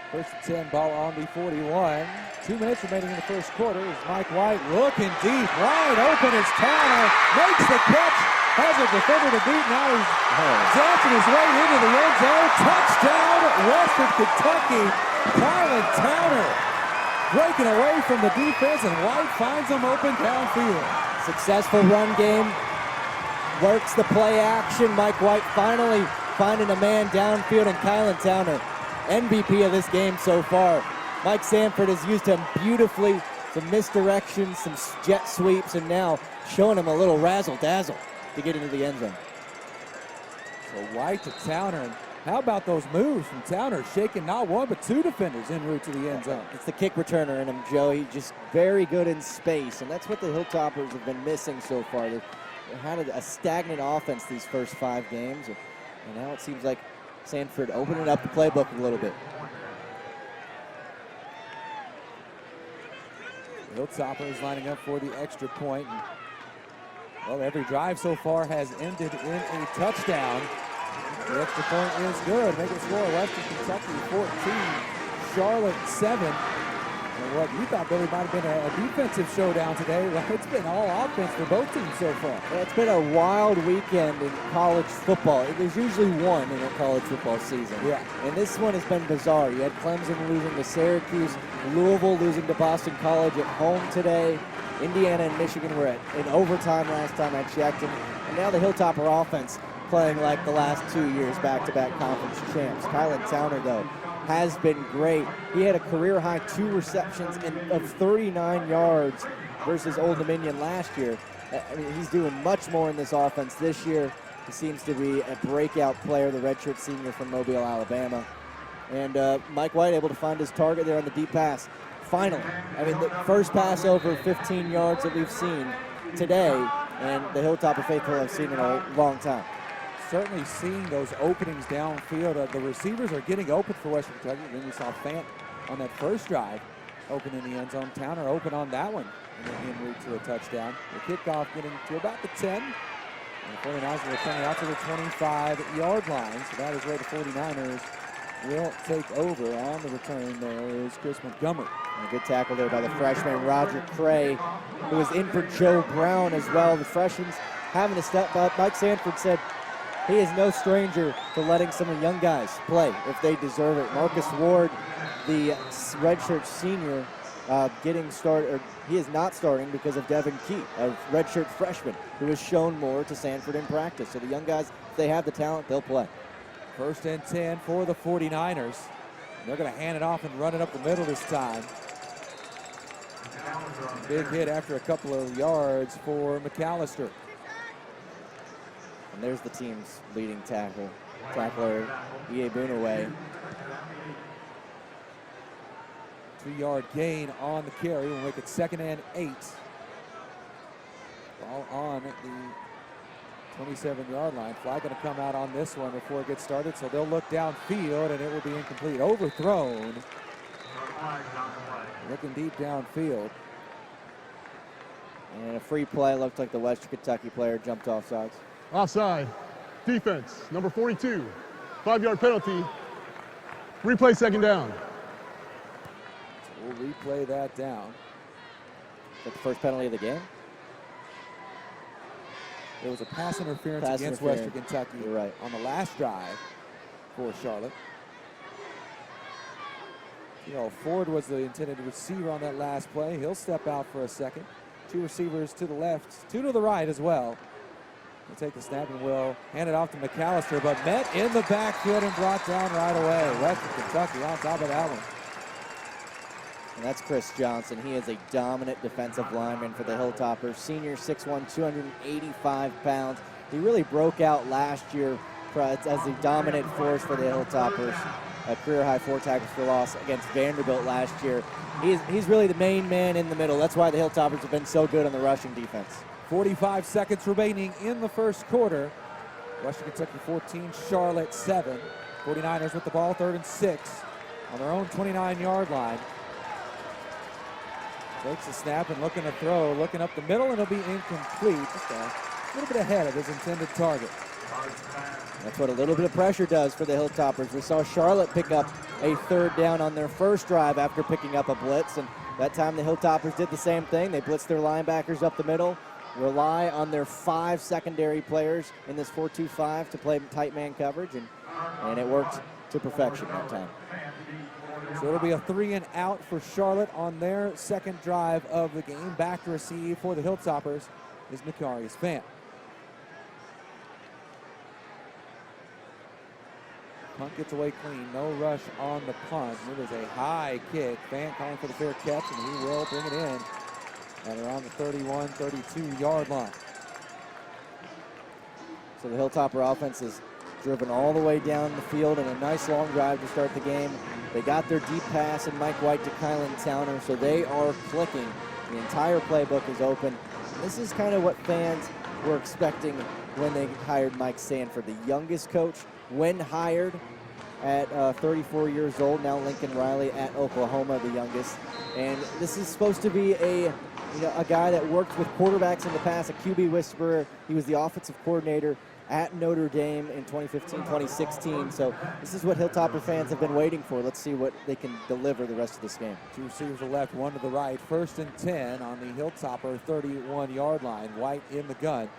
First and 10, ball on the 41. 2 minutes remaining in the first quarter as Mike White looking deep, wide open as Towner makes the catch, has a defender to beat. Now he's dancing his way into the end zone. Touchdown, Western Kentucky. Kylan Towner breaking away from the defense, and White finds him open downfield. Successful run game, works the play action. Mike White finally finding a man downfield, and Kylan Towner, MVP of this game so far. Mike Sanford has used him beautifully, some misdirections, some jet sweeps, and now showing him a little razzle-dazzle to get into the end zone. So White to Towner, and how about those moves from Towner, shaking not one but 2 defenders en route to the end zone. It's the kick returner in him, Joe. He's just very good in space, and that's what the Hilltoppers have been missing so far. They've had a stagnant offense these first 5 games, and now it seems like Sanford opening up the playbook a little bit. Hilltoppers lining up for the extra point. Well, every drive so far has ended in a touchdown. The extra point is good. Make it score Western Kentucky 14, Charlotte 7. And what you thought, Billy, might have been a defensive showdown today. Well, it's been all offense for both teams so far. Yeah, it's been a wild weekend in college football. There's usually one in a college football season. Yeah. And this one has been bizarre. You had Clemson losing to Syracuse, Louisville losing to Boston College at home today. Indiana and Michigan were in overtime last time I checked. And now the Hilltopper offense playing like the last 2 years, back-to-back conference champs. Kylan Towner, though, has been great. He had a career-high 2 receptions of 39 yards versus Old Dominion last year. I mean, he's doing much more in this offense this year. He seems to be a breakout player, the redshirt senior from Mobile, Alabama. And Mike White able to find his target there on the deep pass. Finally, I mean, the first pass over 15 yards that we've seen today, and the Hilltopper faithful have seen in a long time. Certainly seeing those openings downfield. The receivers are getting open for Western Kentucky. Then we saw Fant on that first drive open in the end zone. Towner open on that one and then en route to a touchdown. The kickoff getting to about the 10. And the 49ers are coming out to the 25-yard line. So that is where the 49ers will take over. On the return there is Chris Montgomery. And a good tackle there by the freshman Roger Cray, who was in for Joe Brown as well. The freshman's having to step up. Mike Sanford said he is no stranger to letting some of the young guys play if they deserve it. Marcus Ward, the redshirt senior, getting started, or he is not starting because of Devin Key, a redshirt freshman who has shown more to Sanford in practice. So the young guys, if they have the talent, they'll play. 1st and 10 for the 49ers. They're going to hand it off and run it up the middle this time. Big hit after a couple of yards for McAllister. And there's the team's leading tackler, E.A. Boonaway. 2-yard gain on the carry. We'll make it 2nd and 8. Ball on the 27-yard line. Flag going to come out on this one before it gets started, so they'll look downfield, and it will be incomplete. Overthrown. Looking deep downfield. And a free play. Looked like the Western Kentucky player jumped off sides. Offside. Defense, number 42. 5-yard penalty. Replay 2nd down. So we'll replay that down. Is that the first penalty of the game? There was a pass interference against Western Kentucky. You're right. On the last drive for Charlotte. You know, Ford was the intended receiver on that last play. He'll step out for a second. 2 receivers to the left, 2 to the right as well. We'll take the snap and we'll hand it off to McAllister, but met in the backfield and brought down right away. Western Kentucky on top of that one. And that's Chris Johnson. He is a dominant defensive lineman for the Hilltoppers. Senior, 6'1", 285 pounds. He really broke out last year as a dominant force for the Hilltoppers. A career-high 4 tackles for loss against Vanderbilt last year. He's really the main man in the middle. That's why the Hilltoppers have been so good on the rushing defense. 45 seconds remaining in the first quarter. Western Kentucky 14, Charlotte 7. 49ers with the ball, 3rd and 6 on their own 29-yard line. Takes a snap and looking to throw, looking up the middle, and it'll be incomplete. Just a little bit ahead of his intended target. That's what a little bit of pressure does for the Hilltoppers. We saw Charlotte pick up a 3rd down on their first drive after picking up a blitz, and that time the Hilltoppers did the same thing. They blitzed their linebackers up the middle, rely on their 5 secondary players in this 4-2-5 to play tight man coverage, and it worked to perfection that time. So it'll be a 3 and out for Charlotte on their 2nd drive of the game. Back to receive for the Hilltoppers is Macarius Fant. Punt gets away clean. No rush on the punt. It is a high kick. Fant calling for the fair catch, and he will bring it in at around the 31, 32-yard line. So the Hilltopper offense is driven all the way down the field, and a nice long drive to start the game. They got their deep pass and Mike White to Kylan Towner, so they are clicking. The entire playbook is open. And this is kind of what fans were expecting when they hired Mike Sanford, the youngest coach when hired at 34 years old. Now Lincoln Riley at Oklahoma, the youngest. And this is supposed to be a guy that worked with quarterbacks in the past, a QB whisperer. He was the offensive coordinator at Notre Dame in 2015, 2016. So this is what Hilltopper fans have been waiting for. Let's see what they can deliver the rest of this game. 2 receivers to the left, 1 to the right. 1st and 10 on the Hilltopper 31-yard line. White in the gun.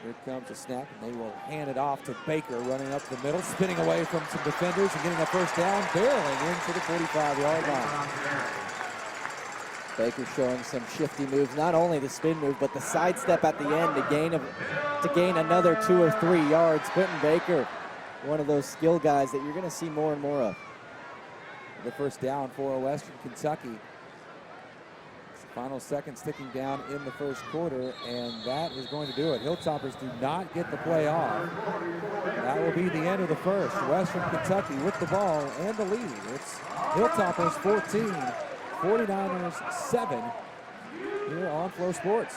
Here comes a snap, and they will hand it off to Baker, running up the middle, spinning away from some defenders and getting a first down, barreling into the 45-yard line. Baker showing some shifty moves, not only the spin move, but the sidestep at the end to gain another 2 or 3 yards. Quentin Baker, one of those skill guys that you're going to see more and more of. The first down for Western Kentucky. Final seconds ticking down in the first quarter, and that is going to do it. Hilltoppers do not get the play off. That will be the end of the first. Western Kentucky with the ball and the lead. It's Hilltoppers 14, 49ers 7 here on Flow Sports.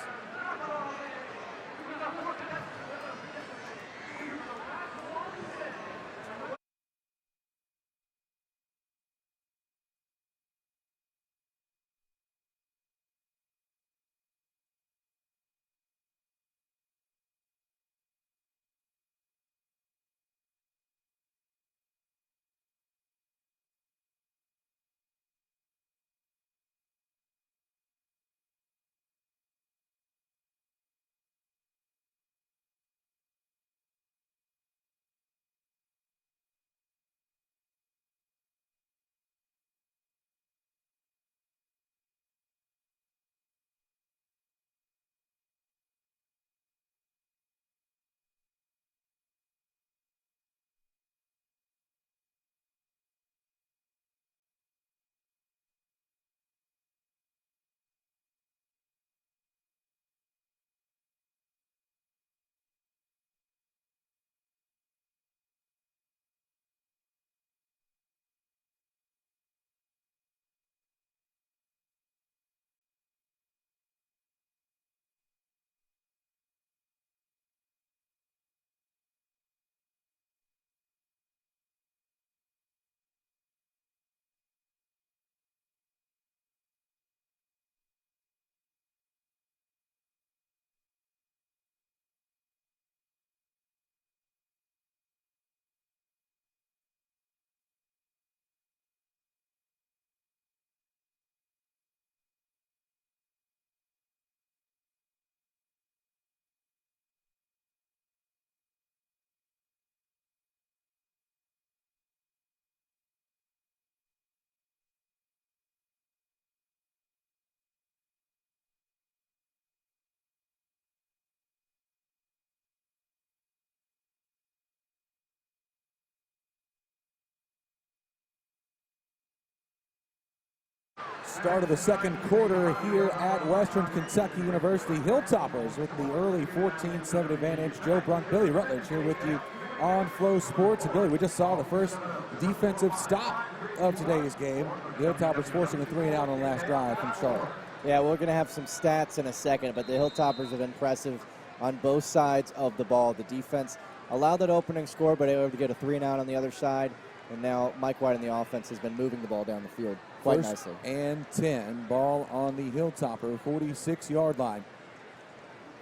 Start of the second quarter here at Western Kentucky University. Hilltoppers with the early 14-7 advantage. Joe Brunk, Billy Rutledge here with you on Flow Sports. And Billy, we just saw the first defensive stop of today's game. The Hilltoppers forcing a 3-and-out on the last drive from Charlotte. Yeah, we're going to have some stats in a second, but the Hilltoppers have been impressive on both sides of the ball. The defense allowed that opening score, but able to get a 3-and-out on the other side. And now Mike White on the offense has been moving the ball down the field quite nicely. And 10, ball on the Hilltopper 46-yard line.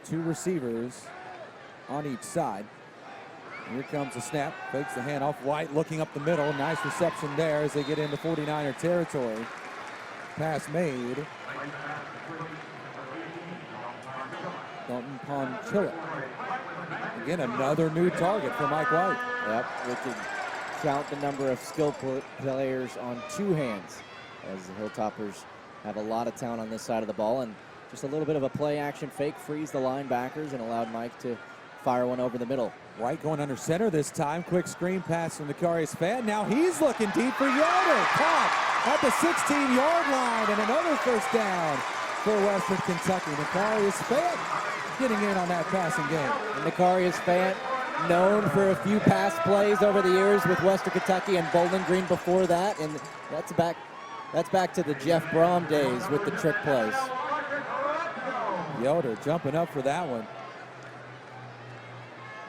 2 receivers on each side. Here comes the snap, fakes the handoff. White looking up the middle. Nice reception there as they get into 49er territory. Pass made. Dalton Ponchilla. Again, another new target for Mike White. Yep, we can count the number of skill players on 2 hands, as the Hilltoppers have a lot of talent on this side of the ball, and just a little bit of a play action fake freeze the linebackers and allowed Mike to fire one over the middle. White going under center this time. Quick screen pass from Nakarius Fan. Now he's looking deep for Yoder. Caught at the 16-yard line, and another first down for Western Kentucky. Nakarius Fan getting in on that passing game. And Nakarius Fan, known for a few pass plays over the years with Western Kentucky and Bowling Green before that, and that's back to the Jeff Brom days with the trick plays. Yoder jumping up for that one.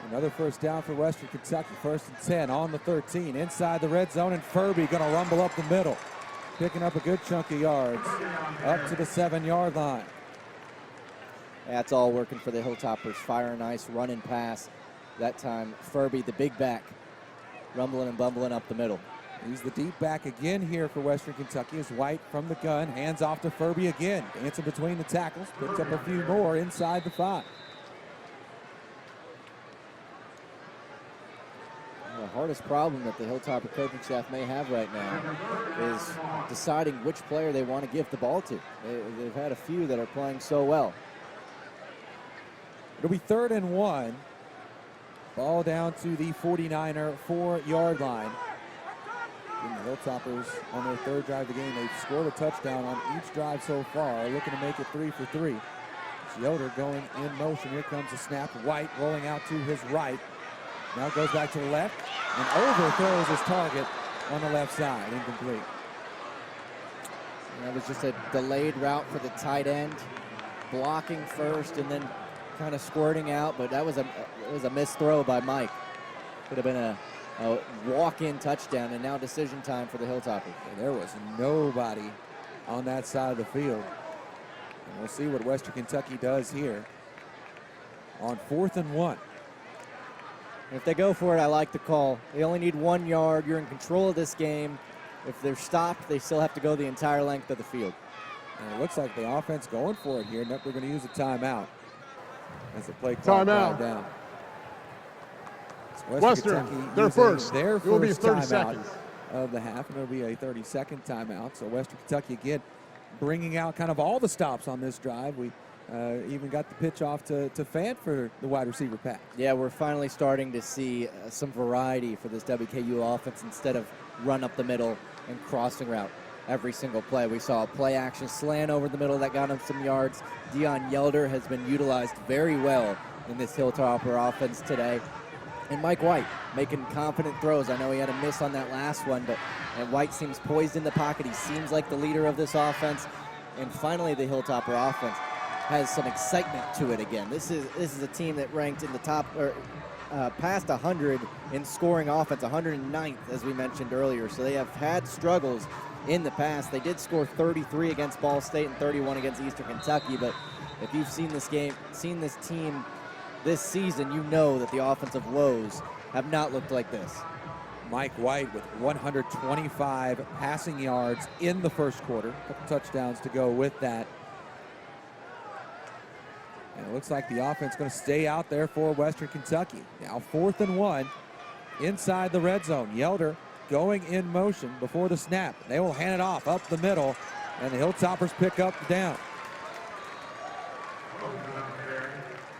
Another first down for Western Kentucky. 1st and 10 on the 13. Inside the red zone, and Furby going to rumble up the middle. Picking up a good chunk of yards up to the 7-yard line. That's all working for the Hilltoppers. Fire and ice, run and pass. That time, Furby, the big back, rumbling and bumbling up the middle. He's the deep back again here for Western Kentucky. Is White from the gun, hands off to Furby again. Dancing between the tackles, picks up a few more inside the 5. The hardest problem that the Hilltopper coaching staff may have right now is deciding which player they want to give the ball to. They've had a few that are playing so well. It'll be 3rd and 1. Ball down to the 49er 4-yard line. And the Hilltoppers on their 3rd drive of the game, they've scored a touchdown on each drive so far, looking to make it 3 for 3. It's Yoder going in motion. Here comes the snap. White rolling out to his right. Now goes back to the left and overthrows his target on the left side. Incomplete. That was just a delayed route for the tight end, blocking first and then kind of squirting out, but it was a missed throw by Mike. Could have been a walk-in touchdown, and now decision time for the Hilltoppers. There was nobody on that side of the field. And we'll see what Western Kentucky does here on 4th and 1. If they go for it, I like the call. They only need 1 yard. You're in control of this game. If they're stopped, they still have to go the entire length of the field. And it looks like the offense going for it here. They're going to use a timeout as the play clock died down. So Western, they're first. Their it will be first 30 timeout seconds of the half, and it'll be a 30-second timeout. So Western Kentucky again bringing out kind of all the stops on this drive. We even got the pitch off to Fant for the wide receiver pass. Yeah, we're finally starting to see some variety for this WKU offense instead of run up the middle and crossing route every single play. We saw a play action slant over the middle that got him some yards. Dion Yelder has been utilized very well in this Hilltopper offense today. And Mike White making confident throws. I know he had a miss on that last one, but White seems poised in the pocket. He seems like the leader of this offense. And finally, the Hilltopper offense has some excitement to it again. This is a team that ranked in the top, or past 100 in scoring offense, 109th, as we mentioned earlier. So they have had struggles in the past. They did score 33 against Ball State and 31 against Eastern Kentucky, but if you've seen this game, seen this team this season, you know that the offensive woes have not looked like this. Mike White with 125 passing yards in the first quarter. A couple touchdowns to go with that. And it looks like the offense is going to stay out there for Western Kentucky. Now 4th and 1 inside the red zone. Yelder going in motion before the snap. They will hand it off up the middle, and the Hilltoppers pick up the down.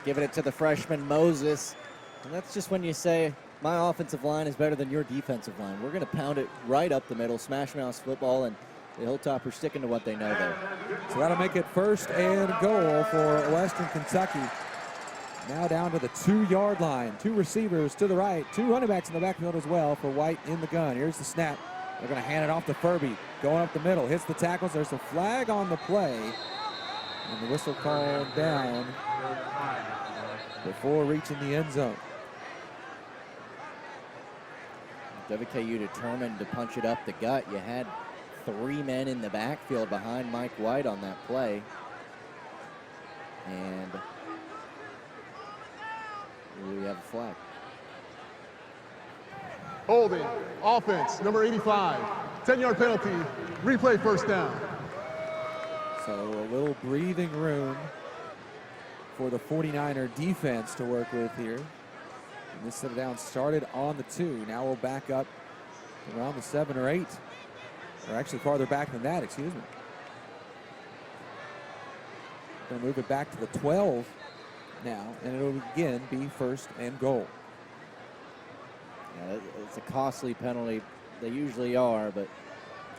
Giving it to the freshman Moses. And that's just when you say, my offensive line is better than your defensive line. We're going to pound it right up the middle, smash mouse football, and the Hilltoppers sticking to what they know there. So that'll make it 1st and goal for Western Kentucky. Now down to the 2-yard line. 2 receivers to the right, 2 running backs in the backfield as well for White in the gun. Here's the snap. They're going to hand it off to Furby. Going up the middle, hits the tackles. There's a flag on the play. And the whistle called down before reaching the end zone. WKU determined to punch it up the gut. You had 3 men in the backfield behind Mike White on that play. And we have a flag. Holding, offense, number 85. 10-yard penalty, replay first down. So a little breathing room for the 49er defense to work with here. And this set down started on the 2. Now we'll back up around the 7 or 8. Or actually farther back than that, excuse me. Going to move it back to the 12 now, and it'll again be 1st and goal. Yeah, it's a costly penalty. They usually are, but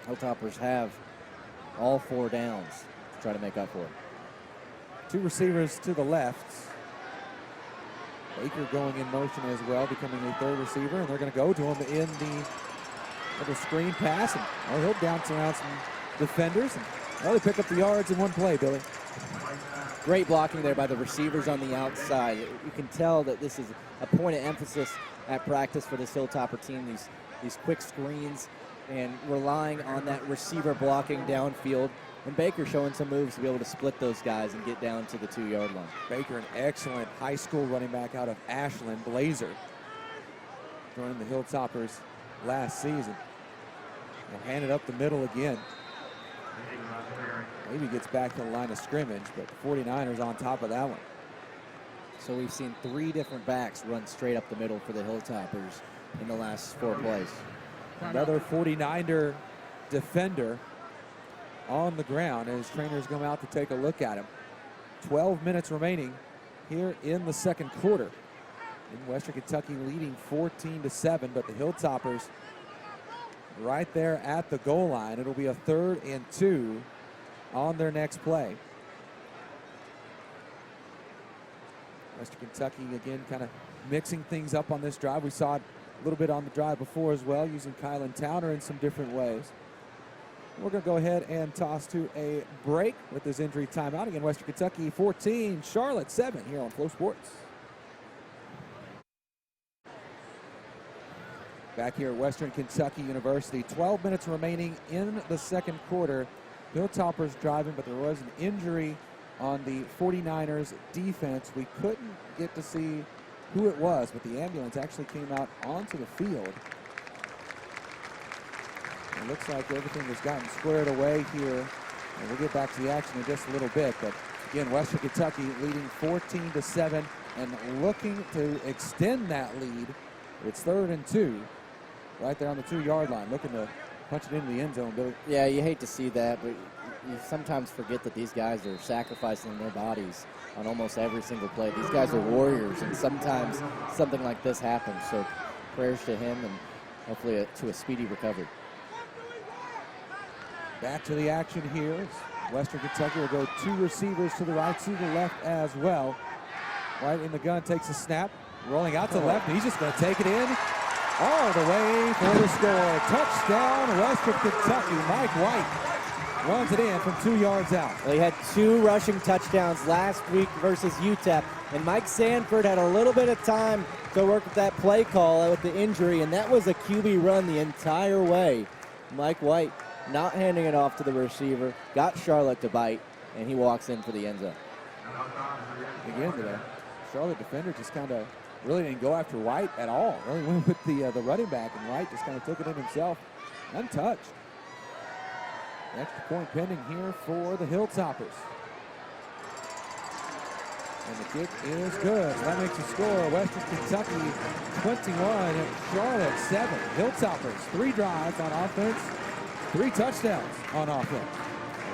Hilltoppers have all 4 downs to try to make up for it. 2 receivers to the left. Baker going in motion as well, becoming a 3rd receiver, and they're going to go to him in the little screen pass, and he'll bounce around some defenders, and they pick up the yards in one play, Billy. Great blocking there by the receivers on the outside. You can tell that this is a point of emphasis at practice for this Hilltopper team, these quick screens and relying on that receiver blocking downfield. And Baker showing some moves to be able to split those guys and get down to the 2-yard line. Baker, an excellent high school running back out of Ashland, Blazer, joining the Hilltoppers last season. He'll hand it up the middle again. Maybe gets back to the line of scrimmage, but the 49ers on top of that one. So we've seen 3 different backs run straight up the middle for the Hilltoppers in the last 4 plays. Another 49er defender on the ground as trainers come out to take a look at him. 12 minutes remaining here in the second quarter. In Western Kentucky leading 14-7, but the Hilltoppers right there at the goal line. It'll be a 3rd and 2 on their next play. Western Kentucky again kind of mixing things up on this drive. We saw it a little bit on the drive before as well, using Kylan Towner in some different ways. We're going to go ahead and toss to a break with this injury timeout. Again, Western Kentucky 14, Charlotte 7 here on Flow Sports. Back here at Western Kentucky University, 12 minutes remaining in the second quarter. Hilltoppers driving, but there was an injury on the 49ers defense. We couldn't get to see who it was, but the ambulance actually came out onto the field. It looks like everything has gotten squared away here, and we'll get back to the action in just a little bit. But again, Western Kentucky leading 14-7 and looking to extend that lead. It's 3rd and 2 right there on the 2-yard line, looking to punch it into the end zone, Billy. Yeah, you hate to see that, but you sometimes forget that these guys are sacrificing their bodies on almost every single play. These guys are warriors, and sometimes something like this happens. So prayers to him and hopefully to a speedy recovery. Back to the action here. Western Kentucky will go 2 receivers to the right, to the left as well. Right in the gun, takes a snap, rolling out to the left, and he's just going to take it in all the way for the score. Touchdown, Western Kentucky. Mike White runs it in from 2 yards out. Well, he had 2 rushing touchdowns last week versus UTEP, and Mike Sanford had a little bit of time to work with that play call with the injury, and that was a QB run the entire way. Mike White not handing it off to the receiver, got Charlotte to bite, and he walks in for the end zone. Again, the Charlotte defender just kind of really didn't go after White at all. Really went with the running back, and White just kind of took it in himself, untouched. Extra point pending here for the Hilltoppers. And the kick is good. So that makes the score Western Kentucky 21, Charlotte 7. Hilltoppers 3 drives on offense, 3 touchdowns on offense.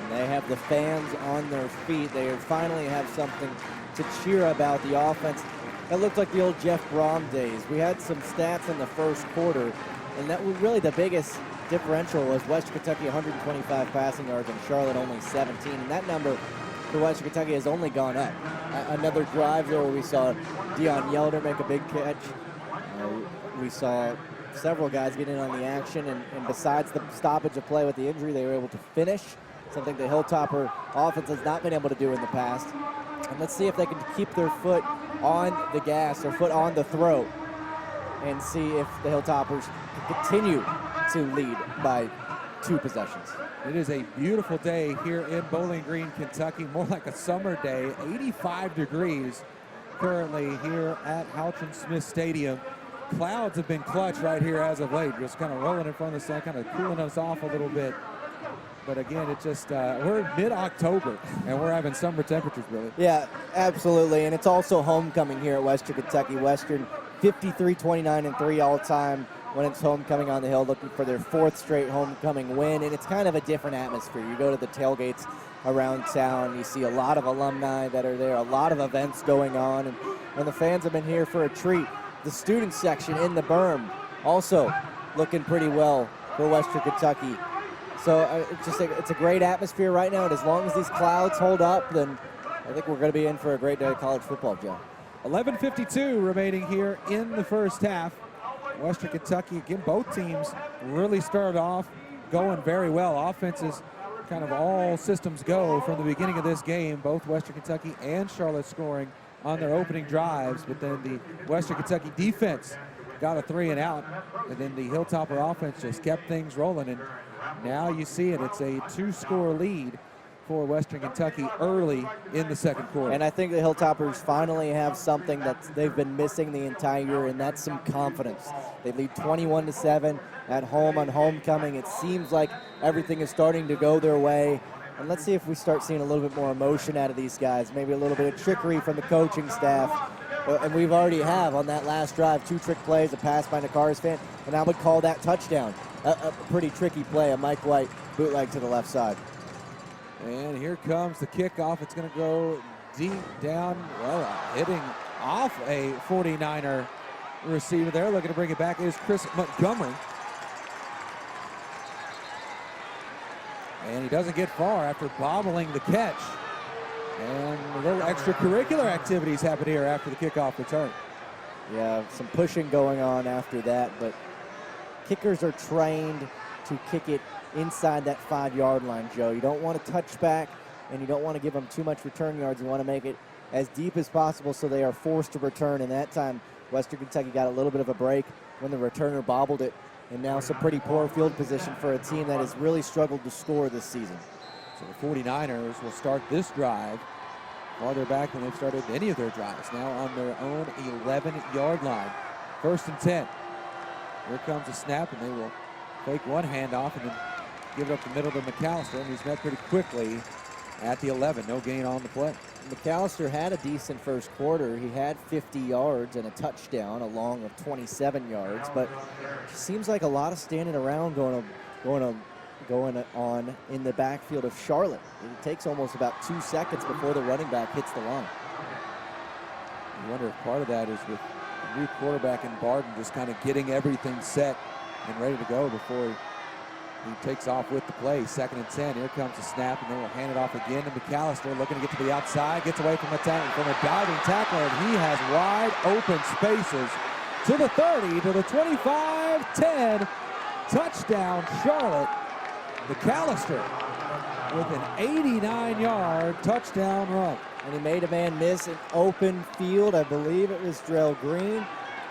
And they have the fans on their feet. They finally have something to cheer about. The offense, that looked like the old Jeff Brom days. We had some stats in the first quarter, and that was really the biggest differential was Western Kentucky 125 passing yards and Charlotte only 17. And that number for Western Kentucky has only gone up. Another drive there where we saw Deion Yelder make a big catch. We saw several guys get in on the action, and besides the stoppage of play with the injury, they were able to finish, something the Hilltopper offense has not been able to do in the past. And let's see if they can keep their foot on the gas, their foot on the throat, and see if the Hilltoppers can continue to lead by 2 possessions. It is a beautiful day here in Bowling Green, Kentucky, more like a summer day, 85 degrees currently here at Haltron Smith Stadium. Clouds have been clutch right here as of late, just kind of rolling in front of the sun, kind of cooling us off a little bit. But again, it just, we're mid-October, and we're having summer temperatures, really. Yeah, absolutely, and it's also homecoming here at Western Kentucky. Western 53-29-3 all-time when it's homecoming on the hill, looking for their 4th straight homecoming win, and it's kind of a different atmosphere. You go to the tailgates around town, you see a lot of alumni that are there, a lot of events going on, and the fans have been here for a treat. The student section in the berm also looking pretty well for Western Kentucky. So it's a great atmosphere right now, and as long as these clouds hold up, then I think we're going to be in for a great day of college football, Joe. 11:52 remaining here in the first half. Western Kentucky, again, both teams really started off going very well. Offenses kind of all systems go from the beginning of this game. Both Western Kentucky and Charlotte scoring on their opening drives, but then the Western Kentucky defense got a 3 and out, and then the Hilltopper offense just kept things rolling, and now you see it. It's a 2-score lead for Western Kentucky early in the second quarter. And I think the Hilltoppers finally have something that they've been missing the entire year, and that's some confidence. They lead 21-7 at home on homecoming. It seems like everything is starting to go their way. And let's see if we start seeing a little bit more emotion out of these guys, maybe a little bit of trickery from the coaching staff. And we've already have on that last drive 2 trick plays, a pass by Nakara's fan, and I would call that touchdown. A pretty tricky play, a Mike White bootleg to the left side. And here comes the kickoff. It's going to go deep down, well, hitting off a 49er receiver there. Looking to bring it back is Chris Montgomery. And he doesn't get far after bobbling the catch. And a little extracurricular activities happen here after the kickoff return. Yeah, some pushing going on after that, but kickers are trained to kick it inside that 5-yard line, Joe. You don't want to touch back, and you don't want to give them too much return yards. You want to make it as deep as possible so they are forced to return. And that time, Western Kentucky got a little bit of a break when the returner bobbled it. And now some pretty poor field position for a team that has really struggled to score this season. So the 49ers will start this drive farther back than they've started any of their drives. Now on their own 11-yard line. 1st and 10. Here comes a snap, and they will fake one handoff and then give it up the middle to McAllister, and he's met pretty quickly at the 11. No gain on the play. McAllister had a decent first quarter. He had 50 yards and a touchdown, a long of 27 yards, but it seems like a lot of standing around going on in the backfield of Charlotte. It takes almost about 2 seconds before the running back hits the line. I wonder if part of that is with the new quarterback in Barden just kind of getting everything set and ready to go before he takes off with the play. 2nd and 10. Here comes the snap, and then we'll hand it off again to McAllister, looking to get to the outside. Gets away from a diving tackler, and he has wide open spaces to the 30, to the 25, 10. Touchdown, Charlotte. McAllister with an 89-yard touchdown run. And he made a man miss an open field. I believe it was Drell Green.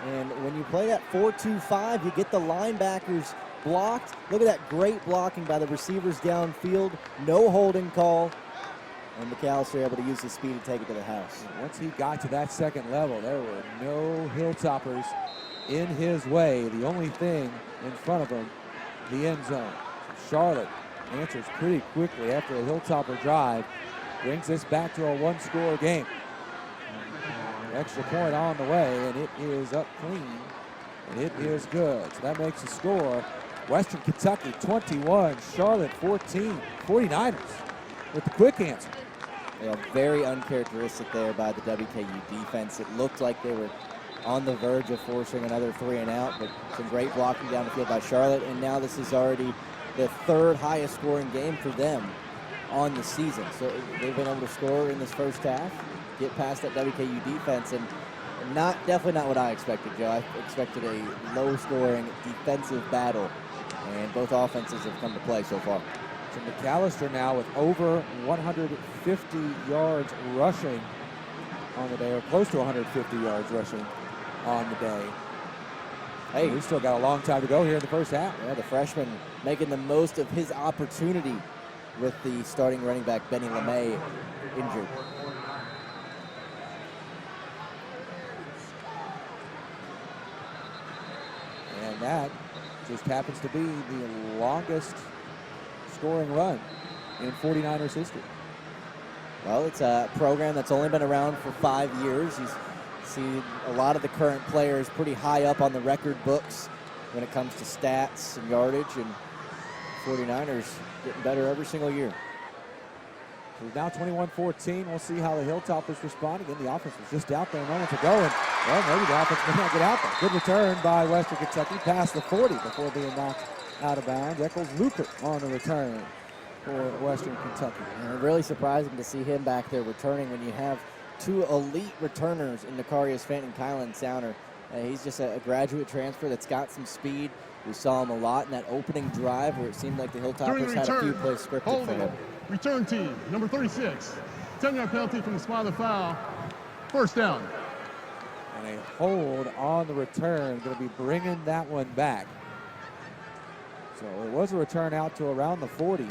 And when you play that 4-2-5, you get the linebackers blocked. Look at that great blocking by the receivers downfield. No holding call. And McAllister able to use his speed to take it to the house. Once he got to that second level, there were no Hilltoppers in his way. The only thing in front of him, the end zone. Charlotte answers pretty quickly after a Hilltopper drive. Brings this back to a 1-score game. Extra point on the way, and it is up clean, and it is good. So that makes the score Western Kentucky 21, Charlotte 14. 49ers with the quick answer. Yeah, very uncharacteristic there by the WKU defense. It looked like they were on the verge of forcing another 3 and out, but some great blocking down the field by Charlotte, and now this is already the 3rd highest scoring game for them on the season. So they've been able to score in this first half, get past that WKU defense, and definitely not what I expected, Joe. I expected a low-scoring defensive battle, and both offenses have come to play so far. So McAllister now with over 150 yards rushing on the day, or close to 150 yards rushing on the day. Hey, we still got a long time to go here in the first half. Yeah, the freshman making the most of his opportunity with the starting running back, Benny LeMay, injured. And that just happens to be the longest scoring run in 49ers history. Well, it's a program that's only been around for 5 years. You see a lot of the current players pretty high up on the record books when it comes to stats and yardage, and 49ers getting better every single year. So now 21-14. We'll see how the Hilltoppers respond. Again, the offense was just out there a moment ago, and well, maybe the offense may not get out there. Good return by Western Kentucky past the 40 before being knocked out of bounds. Eccles Luker on the return for Western Kentucky. And really surprising to see him back there returning when you have 2 elite returners in Nakarius Fenton and Kylan Sauner. He's just a graduate transfer that's got some speed. We saw him a lot in that opening drive where it seemed like the Hilltoppers had a few plays scripted for him. Return team, number 36. 10-yard penalty from the spot of the foul. First down. And a hold on the return, going to be bringing that one back. So it was a return out to around the 40.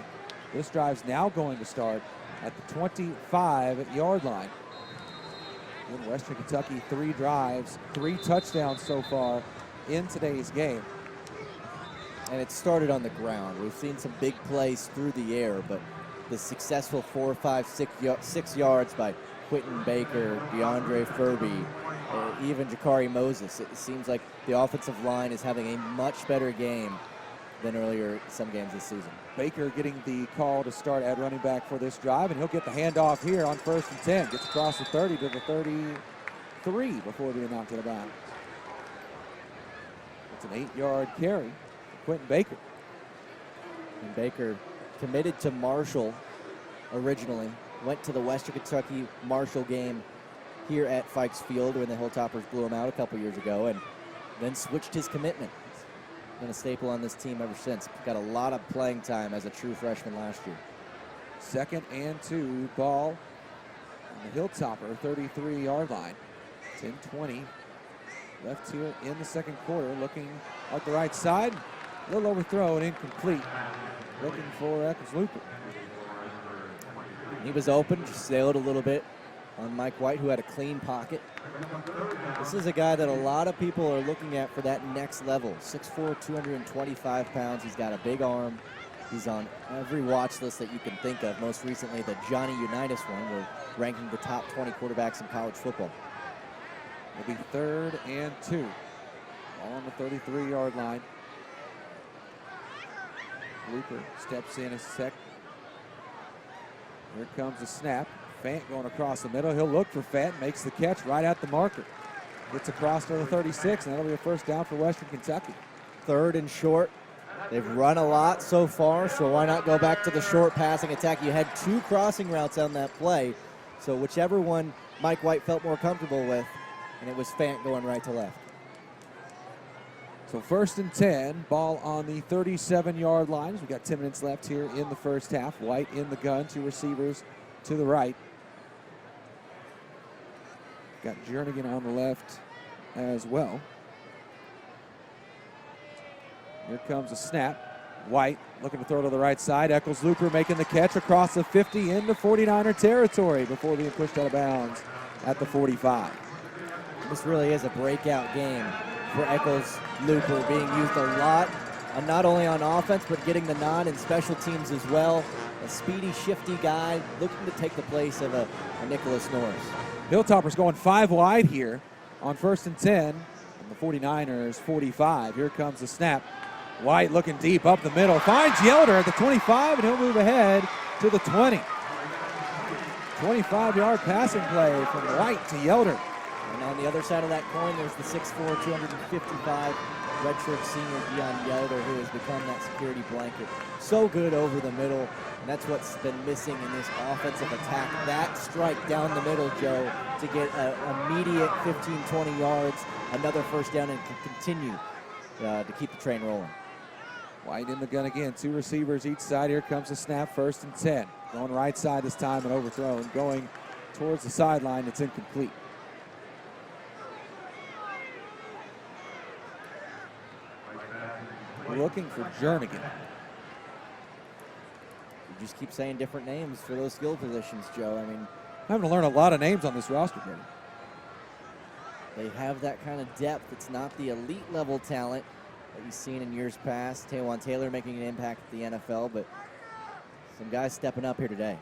This drive's now going to start at the 25-yard line. In Western Kentucky, 3 drives, 3 touchdowns so far in today's game. And it started on the ground. We've seen some big plays through the air, but the successful 4, 5, 6 yards by Quentin Baker, DeAndre Furby, even Jakari Moses. It seems like the offensive line is having a much better game than earlier some games this season. Baker getting the call to start at running back for this drive, and he'll get the handoff here on 1st and 10. Gets across the 30 to the 33 before being knocked out of bounds. It's an 8-yard carry for Quentin Baker. And Baker committed to Marshall originally, went to the Western Kentucky Marshall game here at Fikes Field when the Hilltoppers blew him out a couple years ago, and then switched his commitment. Been a staple on this team ever since. Got a lot of playing time as a true freshman last year. 2nd and 2, ball on the Hilltopper 33-yard line. 10:20 left here in the second quarter. Looking out the right side. A little overthrow and incomplete. Looking for Eccles Looper. He was open, just sailed a little bit on Mike White, who had a clean pocket. This is a guy that a lot of people are looking at for that next level. 6'4", 225 pounds. He's got a big arm. He's on every watch list that you can think of. Most recently, the Johnny Unitas one. We're ranking the top 20 quarterbacks in college football. It'll be 3rd and 2. All on the 33-yard line. Looper steps in a sec. Here comes the snap. Fant going across the middle. He'll look for Fant, makes the catch right at the marker. Gets across to the 36, and that'll be a first down for Western Kentucky. 3rd and short. They've run a lot so far, so why not go back to the short passing attack? You had 2 crossing routes on that play, so whichever one Mike White felt more comfortable with, and it was Fant going right to left. So 1st and 10, ball on the 37-yard line. We've got 10 minutes left here in the first half. White in the gun, 2 receivers to the right. Got Jernigan on the left as well. Here comes a snap. White looking to throw to the right side. Eccles Looper making the catch across the 50 into 49er territory before being pushed out of bounds at the 45. This really is a breakout game for Eccles Looper, being used a lot, not only on offense, but getting the nod in special teams as well. A speedy, shifty guy looking to take the place of a Nicholas Norris. Hilltoppers going 5 wide here on 1st and 10 from the 49ers 45. Here comes the snap. White looking deep up the middle. Finds Yelder at the 25, and he'll move ahead to the 20. 25-yard passing play from White to Yelder. And on the other side of that coin, there's the 6'4", 255 redshirt senior Deion Yelder, who has become that security blanket. So good over the middle, and that's what's been missing in this offensive attack. That strike down the middle, Joe, to get an immediate 15, 20 yards, another first down, and continue to keep the train rolling. White in the gun again, 2 receivers each side. Here comes the snap, 1st and 10. Going right side this time and overthrown. Going towards the sideline, it's incomplete. Looking for Jernigan. You just keep saying different names for those skill positions, Joe. I mean, I'm having to learn a lot of names on this roster, buddy. They have that kind of depth. It's not the elite level talent that you've seen in years past. Taywon Taylor making an impact at the NFL, but some guys stepping up here today.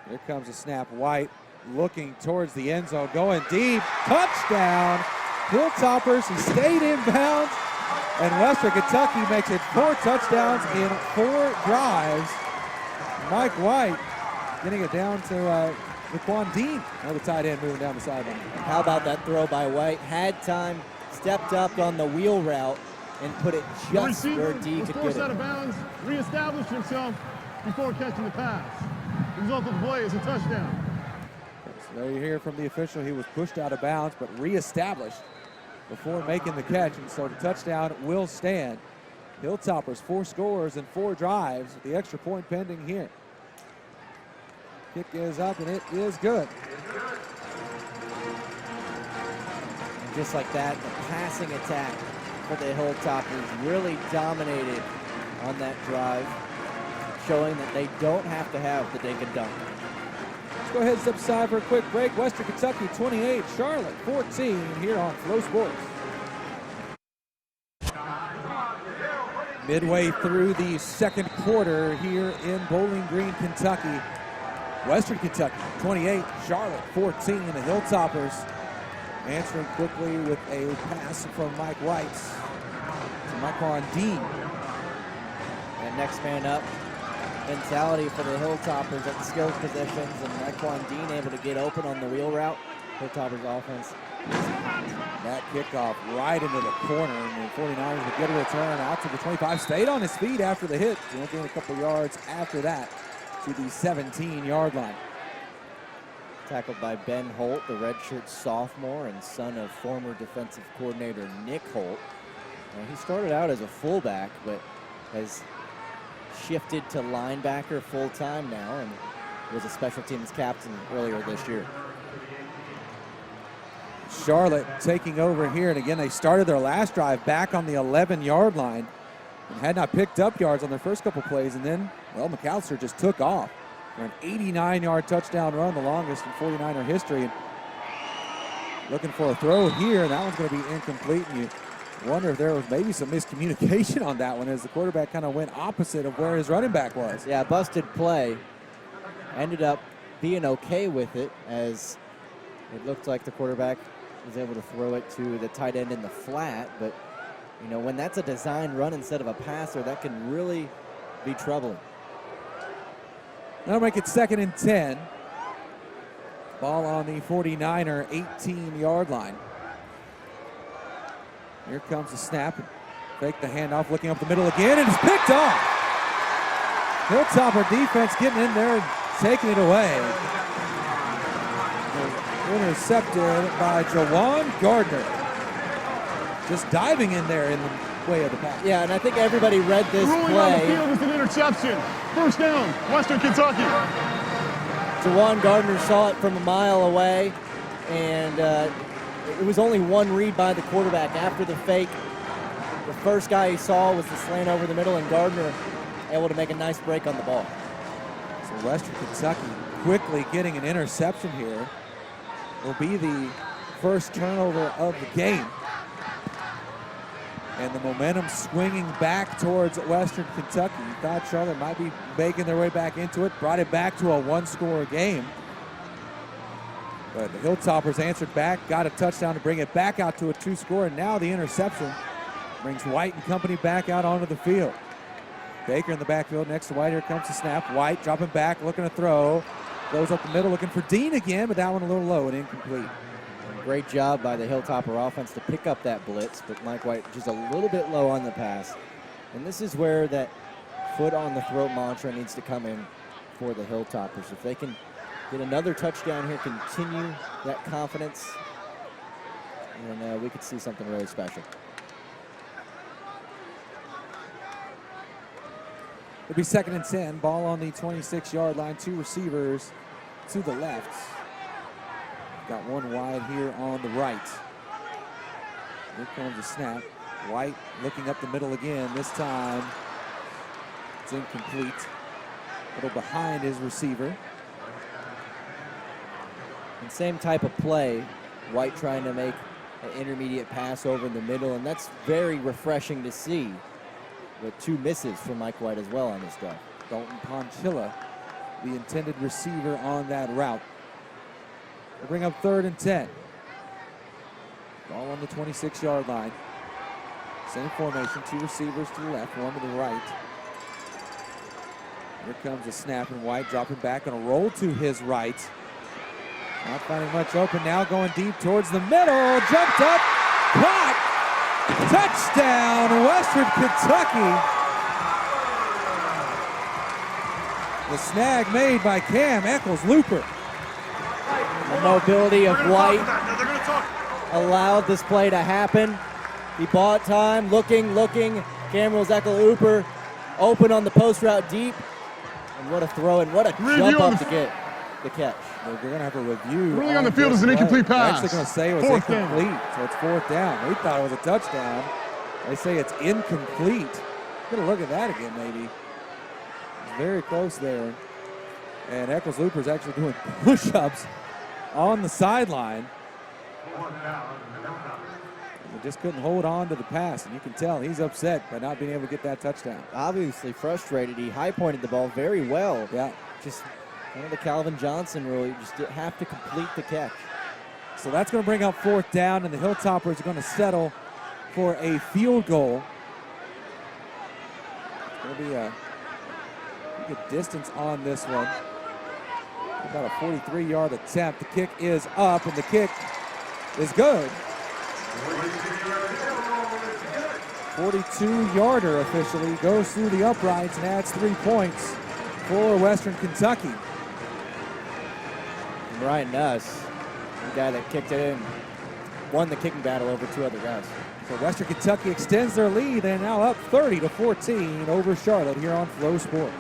Here comes a snap. White looking towards the end zone, going deep. Touchdown. Hilltoppers. He stayed in bounds. And Western Kentucky makes it 4 touchdowns in 4 drives. Mike White getting it down to Raquan Dean, another tight end moving down the sideline. How about that throw by White? Had time, stepped up on the wheel route, and put it just where D could get forced it. out of bounds, reestablished himself before catching the pass. The result of the play is a touchdown. So there you hear from the official, he was pushed out of bounds, but reestablished before making the catch, and so the touchdown will stand. Hilltoppers 4 scores and 4 drives with the extra point pending here. Kick is up and it is good. just like that, the passing attack for the Hilltoppers really dominated on that drive, showing that they don't have to have the dink and dunk. Let's go ahead and step aside for a quick break. Western Kentucky 28, Charlotte 14 here on Flow Sports. Midway through the second quarter here in Bowling Green, Kentucky. Western Kentucky 28, Charlotte 14. The Hilltoppers answering quickly with a pass from Mike White to Myquan Dean. And next man up mentality for the Hilltoppers at the skills positions, and Myquan Dean able to get open on the wheel route. Hilltoppers offense. That kickoff right into the corner, and the 49ers would get a return out to the 25. Stayed on his feet after the hit. He'll gain a couple yards after that to the 17-yard line. Tackled by Ben Holt, the redshirt sophomore and son of former defensive coordinator Nick Holt. He started out as a fullback, but has shifted to linebacker full-time now and was a special teams captain earlier this year. Charlotte taking over here, and again, they started their last drive back on the 11-yard line and had not picked up yards on their first couple plays, and then, well, McAllister just took off for an 89-yard touchdown run, the longest in 49er history. And looking for a throw here, and that one's going to be incomplete, and you wonder if there was maybe some miscommunication on that one as the quarterback kind of went opposite of where his running back was. Yeah, busted play. Ended up being okay with it, as it looked like the quarterback was able to throw it to the tight end in the flat, but you know, when that's a design run instead of a passer, that can really be troubling. That'll make it 2nd and 10. Ball on the 49er 18-yard line. Here comes the snap. Fake the handoff, looking up the middle again, and it's picked off. Hilltopper defense getting in there and taking it away. Intercepted by Jawan Gardner. Just diving in there in the way of the pass. Yeah, and I think everybody read this Ruling play. on the field is an interception. First down, Western Kentucky. Jawan Gardner saw it from a mile away, and it was only one read by the quarterback after the fake. The first guy he saw was the slant over the middle, and Gardner able to make a nice break on the ball. So Western Kentucky quickly getting an interception here. Will be the first turnover of the game. And the momentum swinging back towards Western Kentucky. You thought Charlotte might be making their way back into it, brought it back to a one-score game. But the Hilltoppers answered back, got a touchdown to bring it back out to a two-score, and now the interception brings White and company back out onto the field. Baker in the backfield next to White. Here comes the snap. White dropping back, looking to throw. Goes up the middle, looking for Dean again, but that one a little low and incomplete. Great job by the Hilltopper offense to pick up that blitz, but Mike White just a little bit low on the pass. And this is where that foot on the throat mantra needs to come in for the Hilltoppers. If they can get another touchdown here, continue that confidence, and we could see something really special. It'll be 2nd and 10. Ball on the 26-yard line. Two receivers to the left. Got one wide here on the right. Here comes the snap. White looking up the middle again. This time it's incomplete. A little behind his receiver. And same type of play. White trying to make an intermediate pass over in the middle, and that's very refreshing to see. With two misses from Mike White as well on this drive. Dalton Ponchilla, the intended receiver on that route. We'll bring up 3rd and 10. Ball on the 26-yard line. Same formation, two receivers to the left, one to the right. Here comes the snap, and White dropping back on a roll to his right. Not finding much open now, going deep towards the middle. Jumped up, caught. Touchdown, Western Kentucky. The snag made by Cam Eccles-Looper. The mobility of White allowed this play to happen. He bought time, looking. Cameron Eccles-Looper open on the post route deep. And what a throw and what a jump up to get. the catch. They're going to have a review. Ruling on the field is an incomplete They're pass. actually going to say it was Fourth incomplete, down. so it's fourth down. We thought it was a touchdown. They say it's incomplete. Going to look at that again, maybe. It's very close there. And Eccles Looper's actually doing push-ups on the sideline. They just couldn't hold on to the pass, and you can tell he's upset by not being able to get that touchdown. Obviously frustrated. He high-pointed the ball very well. Yeah. Just kind of the Calvin Johnson rule. You just have to complete the catch. So that's going to bring up fourth down, and the Hilltoppers are going to settle for a field goal. It's going to be a good distance on this one. About a 43-yard attempt. The kick is up, and the kick is good. 42-yarder officially goes through the uprights and adds 3 points for Western Kentucky. And Ryan Nuss, the guy that kicked it in, won the kicking battle over 2 other guys. So Western Kentucky extends their lead. They're now up 30-14 over Charlotte here on Flow Sports.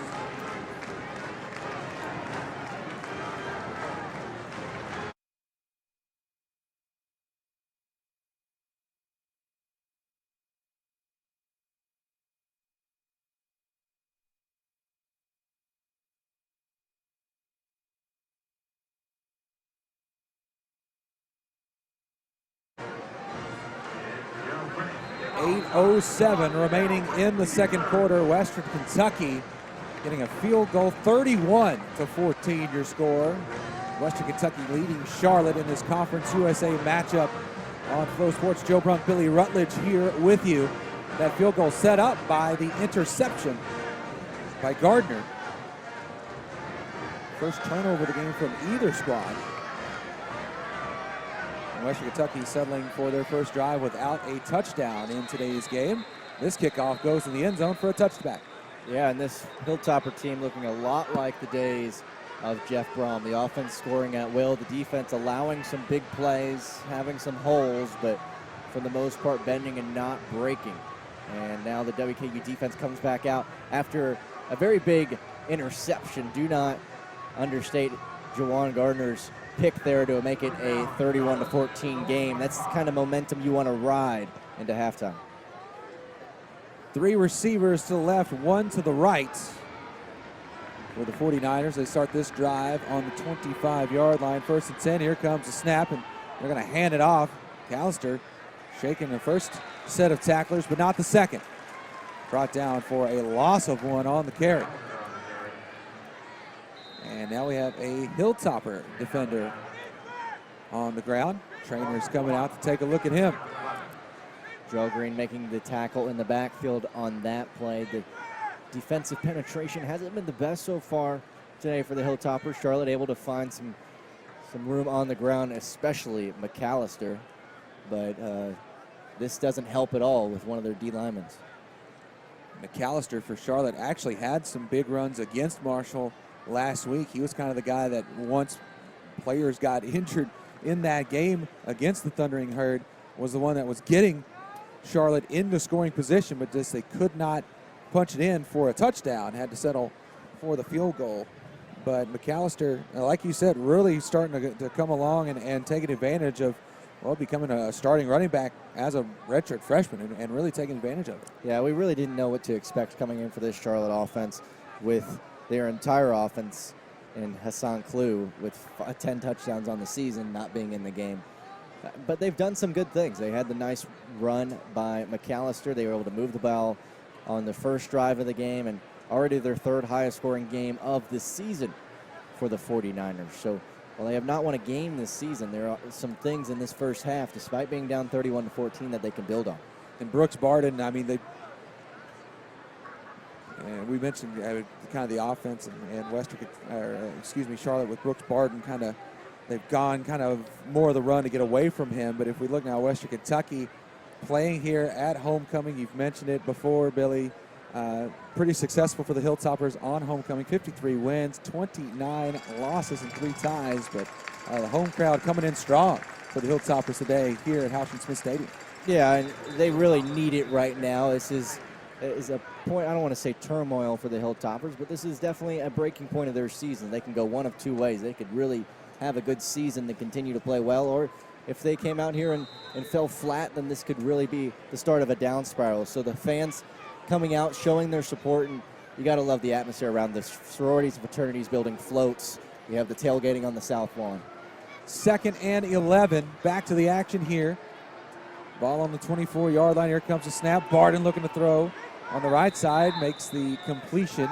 .07 remaining in the second quarter. Western Kentucky getting a field goal, 31-14 your score. Western Kentucky leading Charlotte in this Conference USA matchup on Flow Sports. Joe Brunk, Billy Rutledge here with you. That field goal set up by the interception by Gardner. First turnover of the game from either squad. Western Kentucky settling for their first drive without a touchdown in today's game. This kickoff goes in the end zone for a touchback. Yeah, and this Hilltopper team looking a lot like the days of Jeff Brom. The offense scoring at will, the defense allowing some big plays, having some holes, but for the most part bending and not breaking. And now the WKU defense comes back out after a very big interception. Do not understate Jawan Gardner's pick there to make it a 31-14 game. That's the kind of momentum you want to ride into halftime. 3 receivers to the left, 1 to the right. For the 49ers, they start this drive on the 25-yard line. First and 10, here comes the snap, and they're going to hand it off. McAllister shaking the first set of tacklers, but not the second. Brought down for a loss of 1 on the carry. And now we have a Hilltopper defender on the ground. Trainer's coming out to take a look at him. Joe Green making the tackle in the backfield on that play. The defensive penetration hasn't been the best so far today for the Hilltoppers. Charlotte able to find some room on the ground, especially McAllister. But this doesn't help at all with one of their D linemen. McAllister for Charlotte actually had some big runs against Marshall last week. He was kind of the guy that once players got injured in that game against the Thundering Herd was the one that was getting Charlotte into scoring position, but just they could not punch it in for a touchdown, had to settle for the field goal. But McAllister, like you said, really starting to come along and taking advantage of, well, becoming a starting running back as a redshirt freshman and really taking advantage of it. Yeah, we really didn't know what to expect coming in for this Charlotte offense with their entire offense in Hassan Klue with 10 touchdowns on the season, not being in the game. But they've done some good things. They had the nice run by McAllister. They were able to move the ball on the first drive of the game, and already their 3rd highest scoring game of the season for the 49ers. So while they have not won a game this season, there are some things in this first half, despite being down 31-14, that they can build on. And Brooks Barden, I mean, and we mentioned kind of the offense and Charlotte with Brooks Barden they've gone kind of more of the run to get away from him. But if we look now, Western Kentucky playing here at homecoming, you've mentioned it before, Billy, pretty successful for the Hilltoppers on homecoming, 53 wins, 29 losses and 3 ties, but the home crowd coming in strong for the Hilltoppers today here at Houshman Smith Stadium. Yeah, and they really need it right now. This is is a point, I don't want to say turmoil for the Hilltoppers, but this is definitely a breaking point of their season. They can go one of two ways. They could really have a good season to continue to play well, or if they came out here and fell flat, then this could really be the start of a down spiral. So the fans coming out, showing their support, and you got to love the atmosphere around the sororities and fraternities building floats. You have the tailgating on the south lawn. 2nd and 11. Back to the action here. Ball on the 24-yard line. Here comes the snap. Barden looking to throw on the right side. Makes the completion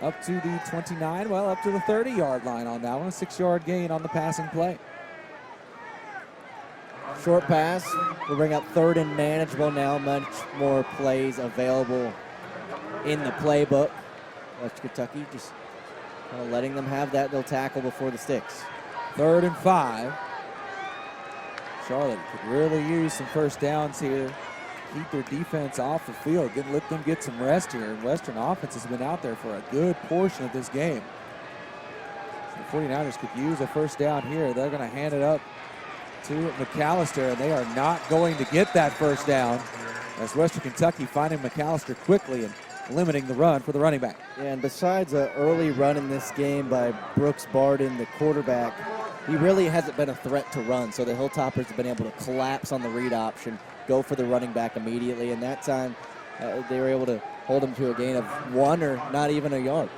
up to the 29, well, up to the 30-yard line on that one. A 6-yard gain on the passing play. Short pass will bring up 3rd and manageable now. Much more plays available in the playbook. West Kentucky just kind of letting them have that. They'll tackle before the sticks. 3rd and 5. Charlotte could really use some first downs here. Keep their defense off the field. Let them get some rest here. And Western offense has been out there for a good portion of this game. So the 49ers could use a first down here. They're going to hand it up to McAllister, and they are not going to get that first down as Western Kentucky finding McAllister quickly and limiting the run for the running back. Yeah, and besides an early run in this game by Brooks Barden, the quarterback, he really hasn't been a threat to run. So the Hilltoppers have been able to collapse on the read option, go for the running back immediately, and that time they were able to hold him to a gain of 1 or not even a yard.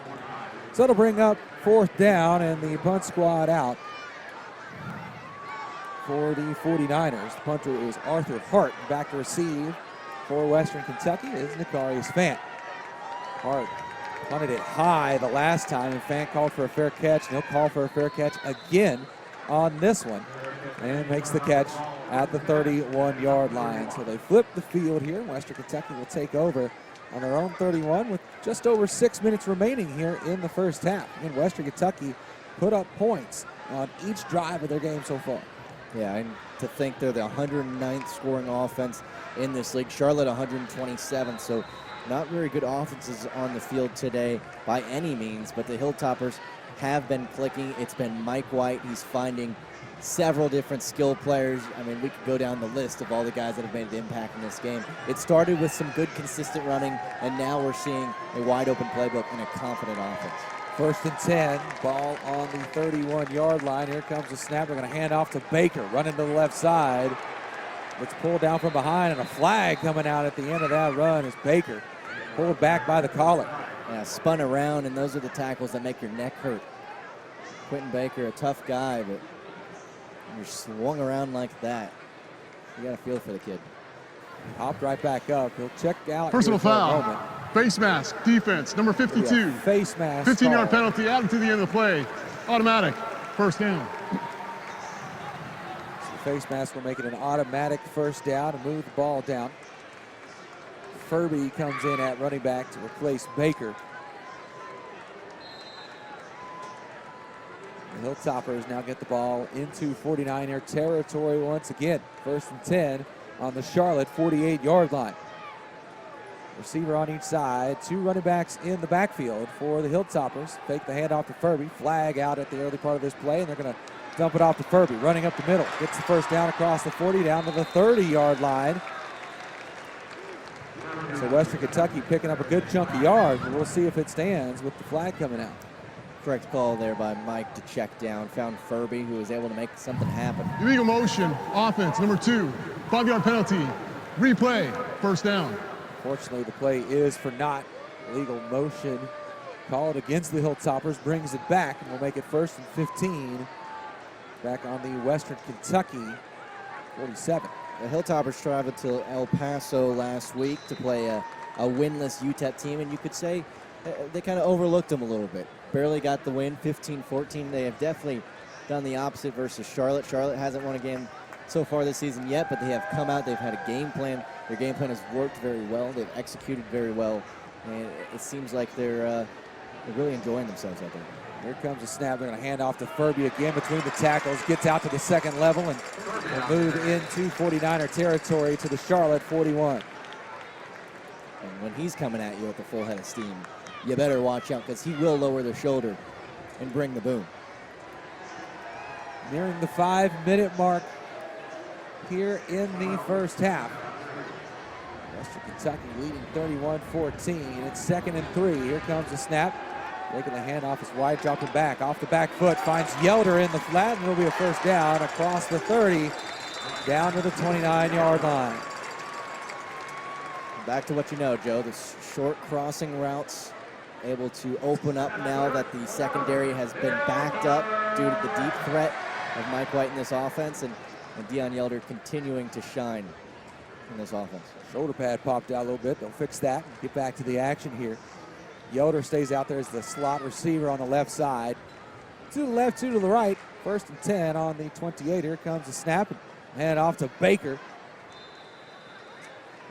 So it'll bring up 4th down and the punt squad out for the 49ers. The punter is Arthur Hart. Back to receive for Western Kentucky is Nicarius Fant. Hart punted it high the last time, and Fant called for a fair catch, and he'll call for a fair catch again on this one, and makes the catch at the 31-yard line. So they flip the field here. Western Kentucky will take over on their own 31 with just over 6 minutes remaining here in the first half. And Western Kentucky put up points on each drive of their game so far. Yeah, and to think they're the 109th scoring offense in this league. Charlotte 127th, so not very good offenses on the field today by any means, but the Hilltoppers have been clicking. It's been Mike White. He's finding several different skill players. I mean, we could go down the list of all the guys that have made an impact in this game. It started with some good, consistent running, and now we're seeing a wide-open playbook and a confident offense. 1st and 10, ball on the 31-yard line. Here comes the snap. We're going to hand off to Baker, running to the left side. It's pulled down from behind, and a flag coming out at the end of that run is Baker pulled back by the collar. Yeah, spun around, and those are the tackles that make your neck hurt. Quentin Baker, a tough guy, but when you're swung around like that, you got to feel for the kid. Hopped right back up. He'll check out. Personal foul. Face mask, defense, number 52. Face mask. 15-yard penalty, added to the end of the play. Automatic, first down. So face mask will make it an automatic first down and move the ball down. Furby comes in at running back to replace Baker. The Hilltoppers now get the ball into 49er territory once again. 1st and 10 on the Charlotte 48-yard line. Receiver on each side, 2 running backs in the backfield for the Hilltoppers. Fake the handoff to Furby. Flag out at the early part of this play, and they're going to dump it off to Furby. Running up the middle. Gets the first down across the 40 down to the 30-yard line. So Western Kentucky picking up a good chunk of yards, but we'll see if it stands with the flag coming out. Correct call there by Mike to check down. Found Furby, who was able to make something happen. Illegal motion, offense, number 2. 5-yard penalty, replay, first down. Fortunately, the play is for naught. Illegal motion called against the Hilltoppers, brings it back, and will make it 1st and 15. Back on the Western Kentucky 47. The Hilltoppers traveled to El Paso last week to play a winless UTEP team, and you could say they kind of overlooked them a little bit. Barely got the win, 15-14. They have definitely done the opposite versus Charlotte. Charlotte hasn't won a game so far this season yet, but they have come out. They've had a game plan. Their game plan has worked very well. They've executed very well, and it seems like they're really enjoying themselves out there. Here comes the snap. They're going to hand off to Furby again between the tackles. Gets out to the second level and will move into 49er territory to the Charlotte 41. And when he's coming at you with a full head of steam, you better watch out because he will lower the shoulder and bring the boom. Nearing the 5-minute mark here in the first half. Western Kentucky leading 31-14. It's 2nd and 3. Here comes the snap. Taking the handoff is White, dropping back. Off the back foot, finds Yelder in the flat, and it'll be a first down across the 30, down to the 29-yard line. Back to what you know, Joe, the short crossing routes able to open up now that the secondary has been backed up due to the deep threat of Mike White in this offense, and Deion Yelder continuing to shine in this offense. Shoulder pad popped out a little bit. They'll fix that and get back to the action here. Yelder stays out there as the slot receiver on the left side. 2 to the left, 2 to the right. 1st and 10 on the 28. Here comes the snap and hand off to Baker.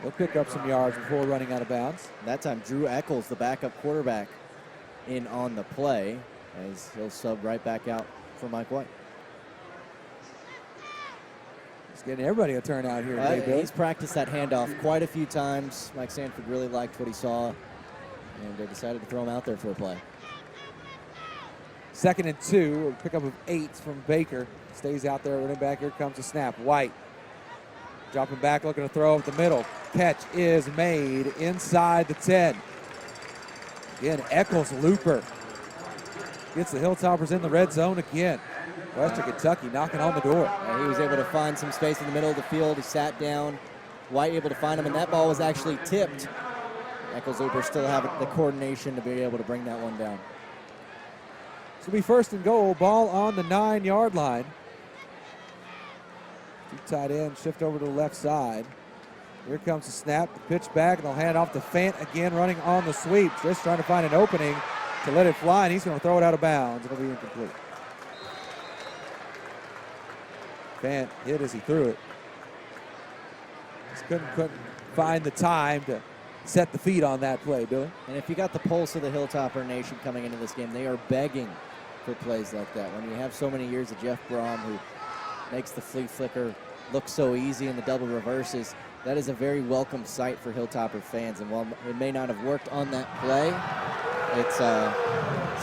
He'll pick up some yards before running out of bounds. That time, Drew Eccles, the backup quarterback, in on the play as he'll sub right back out for Mike White. He's getting everybody a turn out here today, He's practiced that handoff quite a few times. Mike Sanford really liked what he saw, and they decided to throw him out there for a play. 2nd and 2, pickup of 8 from Baker. Stays out there, running back. Here comes the snap. White dropping back, looking to throw up the middle. Catch is made inside the 10. Again, Eccles looper. Gets the Hilltoppers in the red zone again. Western Kentucky knocking on the door. He was able to find some space in the middle of the field. He sat down. White able to find him, and that ball was actually tipped. Eccles looper still have the coordination to be able to bring that one down. This will be 1st and goal. Ball on the 9-yard line. Two tight ends shift over to the left side. Here comes the snap, the pitch back, and they'll hand off to Fant again, running on the sweep. Just trying to find an opening to let it fly, and he's going to throw it out of bounds. It'll be incomplete. Fant hit as he threw it. Just couldn't find the time to set the feet on that play, Billy. And if you got the pulse of the Hilltopper Nation coming into this game, they are begging for plays like that. When you have so many years of Jeff Brom, who makes the flea flicker look so easy in the double reverses, that is a very welcome sight for Hilltopper fans. And while it may not have worked on that play, it's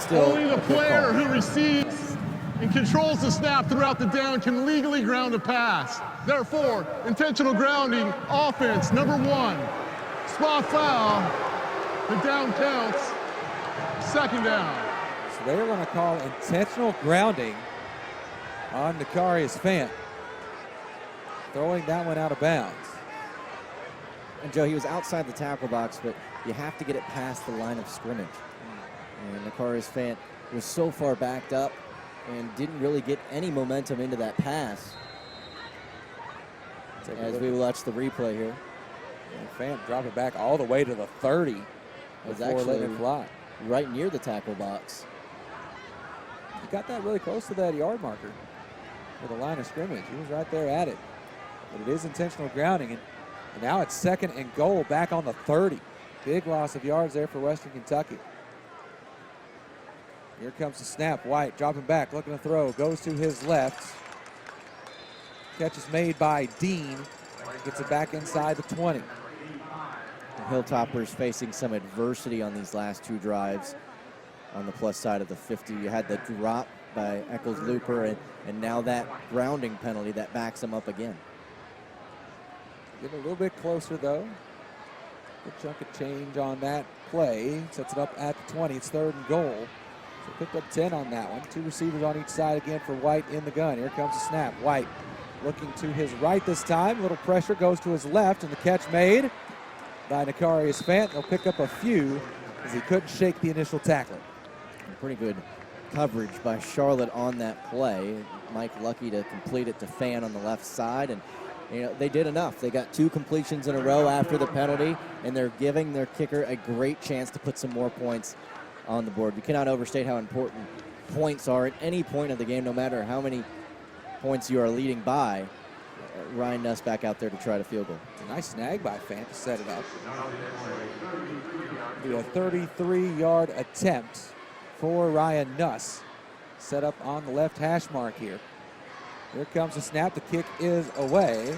still only the player who receives and controls the snap throughout the down can legally ground a pass. Therefore, intentional grounding, offense, number 1. Spot foul, the down counts, 2nd down. So they're going to call intentional grounding on Nakarius Fant. Throwing that one out of bounds. And Joe, he was outside the tackle box, but you have to get it past the line of scrimmage. And Nakarius Fant was so far backed up and didn't really get any momentum into that pass. As we watch the replay here. And Fant dropped it back all the way to the 30 before letting it fly. Right near the tackle box. He got that really close to that yard marker for the line of scrimmage. He was right there at it. But it is intentional grounding. And now it's 2nd and goal back on the 30. Big loss of yards there for Western Kentucky. Here comes the snap. White dropping back, looking to throw. Goes to his left. Catch is made by Dean. Gets it back inside the 20. The Hilltoppers facing some adversity on these last 2 drives. On the plus side of the 50, you had the drop by Eccles Looper, and now that grounding penalty that backs him up again. Getting a little bit closer, though. Good chunk of change on that play. Sets it up at the 20. It's 3rd and goal. So picked up 10 on that one. 2 receivers on each side again for White in the gun. Here comes the snap. White looking to his right this time. A little pressure goes to his left, and the catch made by Nakarius Fant. They'll pick up a few as he couldn't shake the initial tackler. Pretty good coverage by Charlotte on that play. Mike lucky to complete it to Fan on the left side, and they did enough. They got 2 completions in a row after the penalty, and they're giving their kicker a great chance to put some more points on the board. We cannot overstate how important points are at any point of the game, no matter how many points you are leading by. Ryan Nuss back out there to try to field goal. Nice snag by Fant to set it up. Do a 33-yard attempt for Ryan Nuss. Set up on the left hash mark here. Here comes the snap. The kick is away.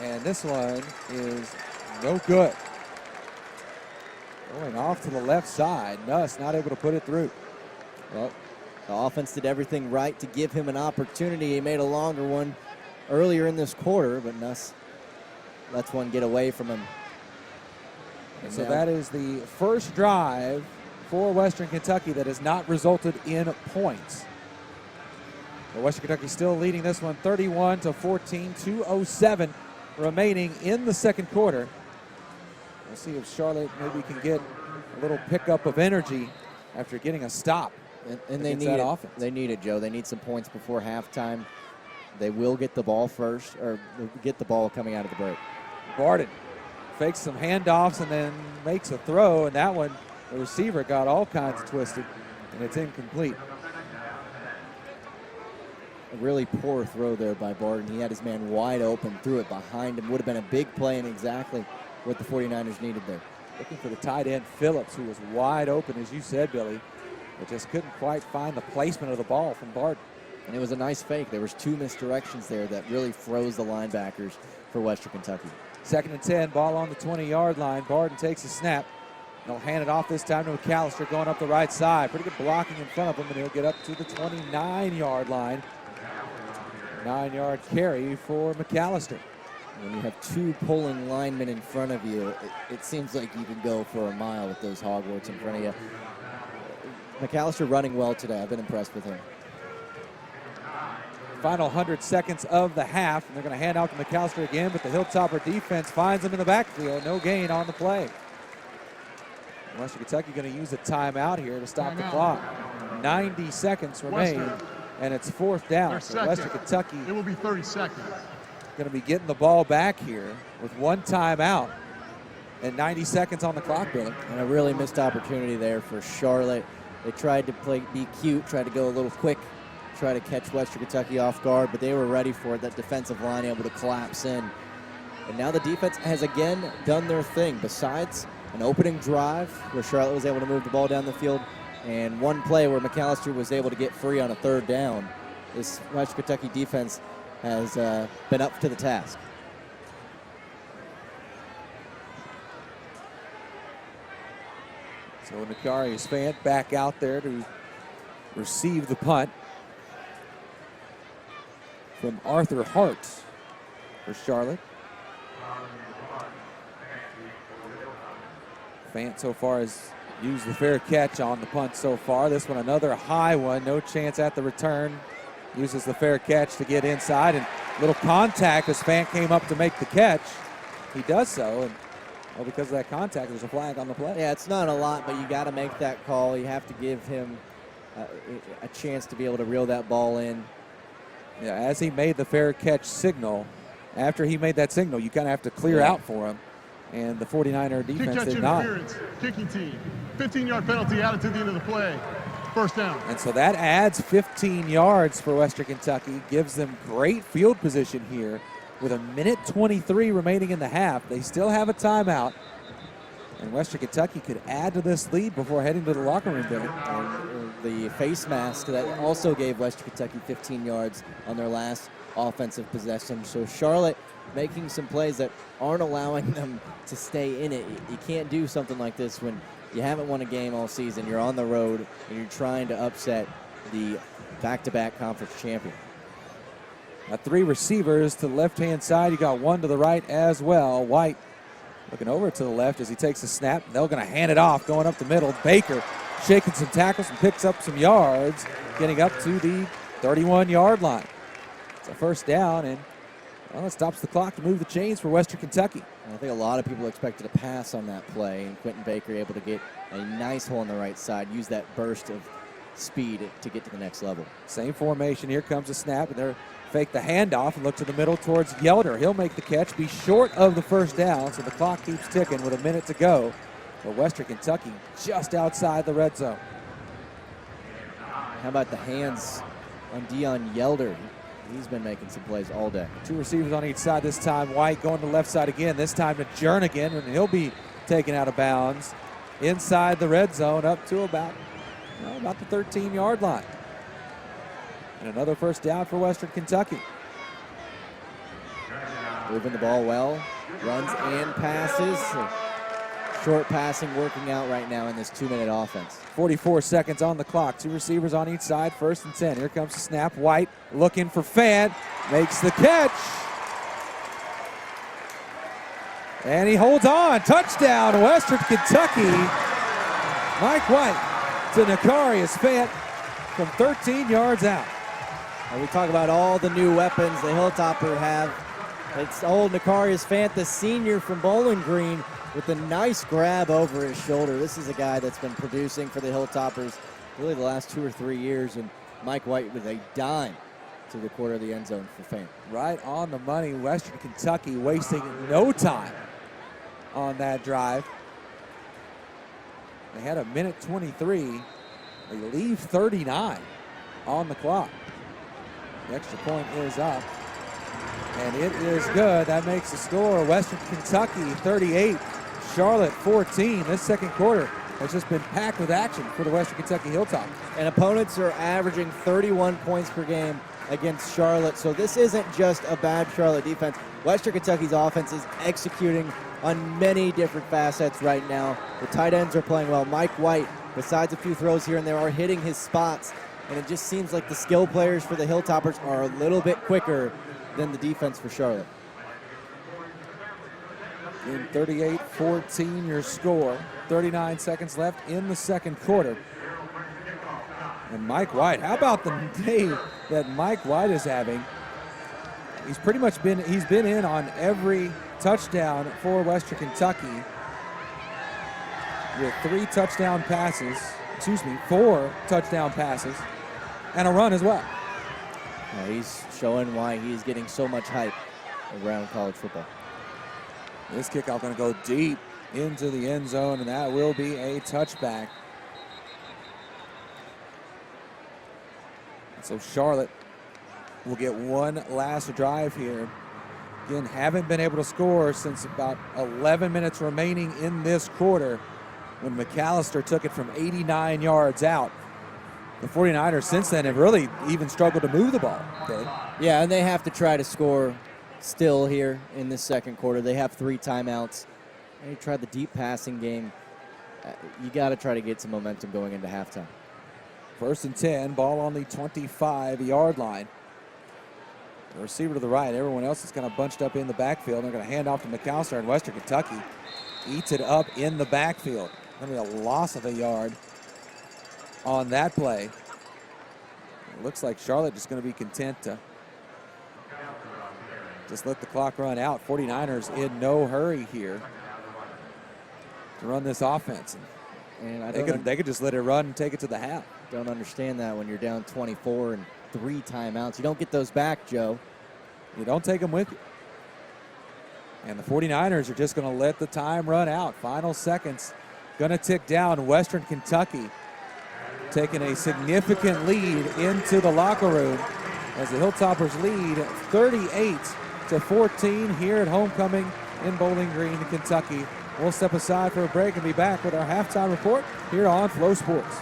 And this one is no good. Going off to the left side. Nuss not able to put it through. Well, the offense did everything right to give him an opportunity. He made a longer one earlier in this quarter, but Nuss lets one get away from him And so that is the first drive for Western Kentucky that has not resulted in points. But Western Kentucky still leading this one 31-14, 2:07 remaining in the second quarter. We'll see if Charlotte maybe can get a little pickup of energy after getting a stop. And they need it. They need it, Joe. They need some points before halftime. They will get the ball first, or get the ball coming out of the break. Barden fakes some handoffs and then makes a throw, and that one, the receiver got all kinds of twisted, and it's incomplete. A really poor throw there by Barden. He had his man wide open, threw it behind him. Would have been a big play and exactly what the 49ers needed there. Looking for the tight end, Phillips, who was wide open, as you said, Billy, but just couldn't quite find the placement of the ball from Barden. And it was a nice fake. There was 2 misdirections there that really froze the linebackers for Western Kentucky. 2nd and 10, ball on the 20-yard line. Barden takes a snap. He'll hand it off this time to McAllister going up the right side. Pretty good blocking in front of him, and he'll get up to the 29-yard line. 9-yard carry for McAllister. When you have 2 pulling linemen in front of you, it seems like you can go for a mile with those hogwarts in front of you. McAllister running well today. I've been impressed with him. Final 100 seconds of the half, and they're going to hand out to McAllister again, but the Hilltopper defense finds him in the backfield. No gain on the play. Western Kentucky going to use a timeout here to stop the clock. 90 seconds remain, and it's 4th down. So Western Kentucky, it will be 30 seconds. Going to be getting the ball back here with 1 timeout and 90 seconds on the clock, Billy. And a really missed opportunity there for Charlotte. They tried to be cute, tried to go a little quick, try to catch Western Kentucky off guard, but they were ready for it. That defensive line able to collapse in. And now the defense has again done their thing. Besides an opening drive where Charlotte was able to move the ball down the field, and 1 play where McAllister was able to get free on a 3rd down, this Western Kentucky defense has been up to the task. So Nakarius Fant back out there to receive the punt from Arthur Hart for Charlotte. Fant so far has used the fair catch on the punt so far. This one another high one, no chance at the return. Uses the fair catch to get inside, and little contact as Fant came up to make the catch. He does so, and well, because of that contact, there's a flag on the play. Yeah, it's not a lot, but you got to make that call. You have to give him a chance to be able to reel that ball in. Yeah, as he made the fair catch signal, after he made that signal, you kind of have to clear out for him, and the 49er defense did not. Kicking team, 15-yard penalty added to the end of the play. 1st down. And so that adds 15 yards for Western Kentucky, gives them great field position here with 1:23 remaining in the half. They still have a timeout, and Western Kentucky could add to this lead before heading to the locker room, Billy. And the face mask that also gave Western Kentucky 15 yards on their last offensive possession. So Charlotte making some plays that aren't allowing them to stay in it. You can't do something like this when you haven't won a game all season. You're on the road, and you're trying to upset the back-to-back conference champion. 3 receivers to the left-hand side. You got 1 to the right as well. White looking over to the left as he takes a snap. They're going to hand it off, going up the middle. Baker shaking some tackles and picks up some yards, getting up to the 31-yard line. It's a 1st down, and well, it stops the clock to move the chains for Western Kentucky. I think a lot of people expected a pass on that play, and Quentin Baker able to get a nice hole on the right side, use that burst of speed to get to the next level. Same formation. Here comes a snap, and they're fake the handoff and look to the middle towards Yelder. He'll make the catch, be short of the 1st down, so the clock keeps ticking with 1 minute to go. But Western Kentucky just outside the red zone. How about the hands on Dion Yelder? He's been making some plays all day. 2 receivers on each side this time. White going to the left side again, this time to Jernigan, and he'll be taken out of bounds inside the red zone up to about the 13-yard line. And another 1st down for Western Kentucky. Moving the ball well, runs and passes. Short passing working out right now in this 2-minute offense. 44 seconds on the clock. 2 receivers on each side. 1st and 10. Here comes the snap. White looking for Fant. Makes the catch. And he holds on. Touchdown, Western Kentucky. Mike White to Nakarius Fant from 13 yards out. And we talk about all the new weapons the Hilltopper have. It's old Nakarius Fant, the senior from Bowling Green, with a nice grab over his shoulder. This is a guy that's been producing for the Hilltoppers really the last 2 or 3 years, and Mike White with a dime to the quarter of the end zone for Fant. Right on the money. Western Kentucky wasting no time on that drive. They had a minute 23. They leave 39 on the clock. The extra point is up, and it is good. That makes the score Western Kentucky 38, Charlotte 14. This second quarter has just been packed with action for the Western Kentucky Hilltops. And opponents are averaging 31 points per game against Charlotte, so this isn't just a bad Charlotte defense. Western Kentucky's offense is executing on many different facets right now. The tight ends are playing well. Mike White, besides a few throws here and there, are hitting his spots, and it just seems like the skill players for the Hilltoppers are a little bit quicker than the defense for Charlotte. In 38-14 your score. 39 seconds left in the second quarter. And Mike White, how about the day that Mike White is having? He's pretty much been in on every touchdown for Western Kentucky with 4 touchdown passes, and a run as well. He's showing why he's getting so much hype around college football. This kickoff going to go deep into the end zone, and that will be a touchback. So Charlotte will get one last drive here. Again, haven't been able to score since about 11 minutes remaining in this quarter when McAllister took it from 89 yards out. The 49ers since then have really even struggled to move the ball. Okay? Yeah, and they have to try to score still here in this second quarter. They have 3 timeouts. They tried the deep passing game. You got to try to get some momentum going into halftime. 1st and 10, ball on the 25-yard line. The receiver to the right, everyone else is kind of bunched up in the backfield. They're going to hand off to McAllister, and Western Kentucky eats it up in the backfield. Going to be a loss of a yard on that play. It looks like Charlotte just going to be content to just let the clock run out. 49ers in no hurry here to run this offense. And they could just let it run and take it to the half. Don't understand that when you're down 24 and 3 timeouts. You don't get those back, Joe. You don't take them with you. And the 49ers are just going to let the time run out. Final seconds going to tick down. Western Kentucky taking a significant lead into the locker room as the Hilltoppers lead 38-14 here at homecoming in Bowling Green, Kentucky. We'll step aside for a break and be back with our halftime report here on Flow Sports.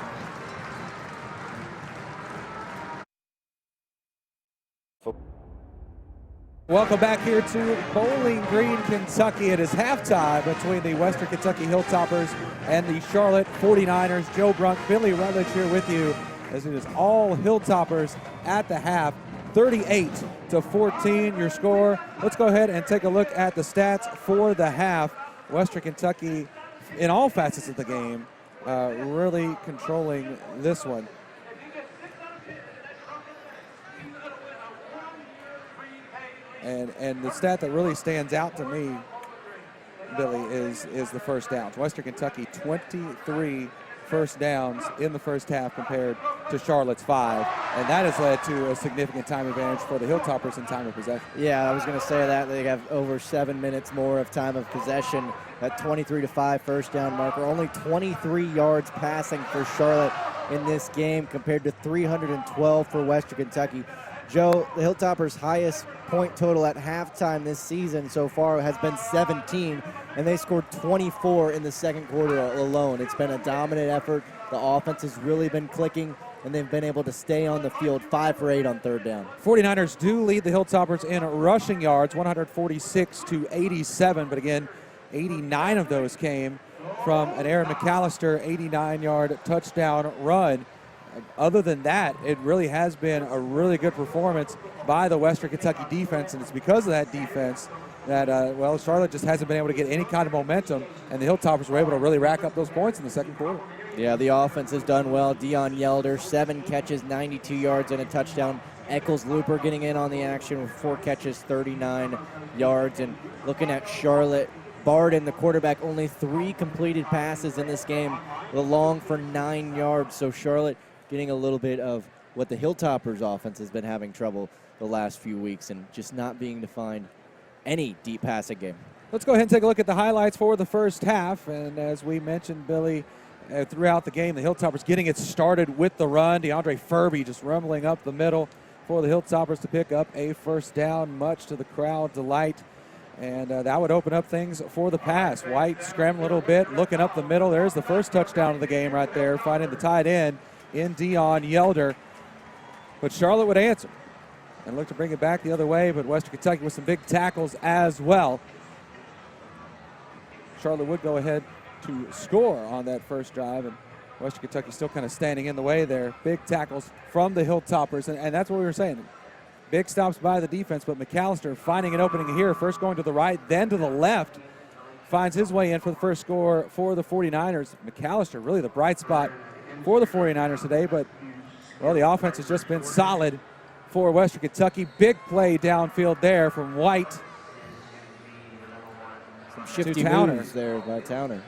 Welcome back here to Bowling Green, Kentucky. It is halftime between the Western Kentucky Hilltoppers and the Charlotte 49ers. Joe Brunk, Billy Rutledge here with you as it is all Hilltoppers at the half. 38-14 your score. Let's go ahead and take a look at the stats for the half. Western Kentucky, in all facets of the game, really controlling this one. And the stat that really stands out to me, Billy, is the first downs. Western Kentucky 23 first downs in the first half compared to Charlotte's 5, and that has led to a significant time advantage for the Hilltoppers in time of possession. Yeah, I was going to say that. They have over 7 minutes more of time of possession. That 23-5 first down marker. Only 23 yards passing for Charlotte in this game compared to 312 for Western Kentucky. Joe, the Hilltoppers' highest point total at halftime this season so far has been 17, and they scored 24 in the second quarter alone. It's been a dominant effort. The offense has really been clicking, and they've been able to stay on the field 5 for 8 on third down. 49ers do lead the Hilltoppers in rushing yards, 146-87, but again, 89 of those came from an Aaron McAllister 89-yard touchdown run. Other than that, it really has been a really good performance by the Western Kentucky defense, and it's because of that defense that, well, Charlotte just hasn't been able to get any kind of momentum, and the Hilltoppers were able to really rack up those points in the second quarter. Yeah, the offense has done well. Dion Yelder, 7 catches, 92 yards, and a touchdown. Eccles Looper getting in on the action with 4 catches, 39 yards. And looking at Charlotte, Barden, the quarterback, only 3 completed passes in this game, with a long for 9 yards. So Charlotte getting a little bit of what the Hilltoppers offense has been having trouble the last few weeks and just not being to find any deep passing game. Let's go ahead and take a look at the highlights for the first half. And as we mentioned, Billy, throughout the game, the Hilltoppers getting it started with the run. DeAndre Furby just rumbling up the middle for the Hilltoppers to pick up a first down, much to the crowd's delight. And that would open up things for the pass. White scrambling a little bit, looking up the middle. There's the first touchdown of the game right there, finding the tight end in Dion Yelder. But Charlotte would answer and look to bring it back the other way, but Western Kentucky with some big tackles as well. Charlotte would go ahead to score on that first drive, and Western Kentucky still kind of standing in the way there. Big tackles from the Hilltoppers, and that's what we were saying. Big stops by the defense, but McAllister finding an opening here, first going to the right, then to the left, finds his way in for the first score for the 49ers. McAllister really the bright spot for the 49ers today, but, well, the offense has just been solid for Western Kentucky. Big play downfield there from White. Some shifty moves there by Towner.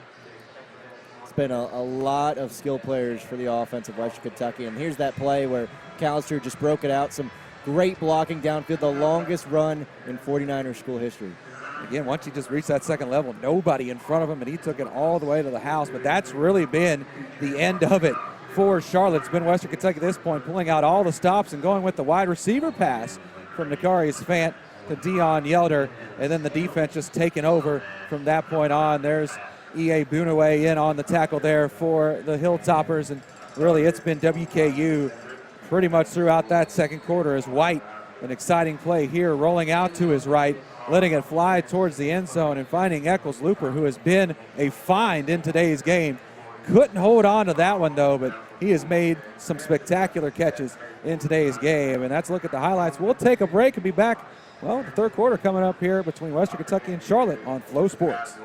It's been a lot of skill players for the offense of Western Kentucky, and here's that play where McAllister just broke it out. Some great blocking downfield, the longest run in 49er school history. Again, once he just reached that second level, nobody in front of him, and he took it all the way to the house. But that's really been the end of it for Charlotte. It's been Western Kentucky at this point, pulling out all the stops and going with the wide receiver pass from Nakarius Fant to Dion Yelder, and then the defense just taking over from that point on. There's E.A. Bunaway in on the tackle there for the Hilltoppers, and really it's been WKU pretty much throughout that second quarter as White, an exciting play here, rolling out to his right, letting it fly towards the end zone and finding Eccles Looper, who has been a find in today's game. Couldn't hold on to that one, though, but he has made some spectacular catches in today's game. And that's a look at the highlights. We'll take a break and be back, well, the third quarter coming up here between Western Kentucky and Charlotte on Flow Sports.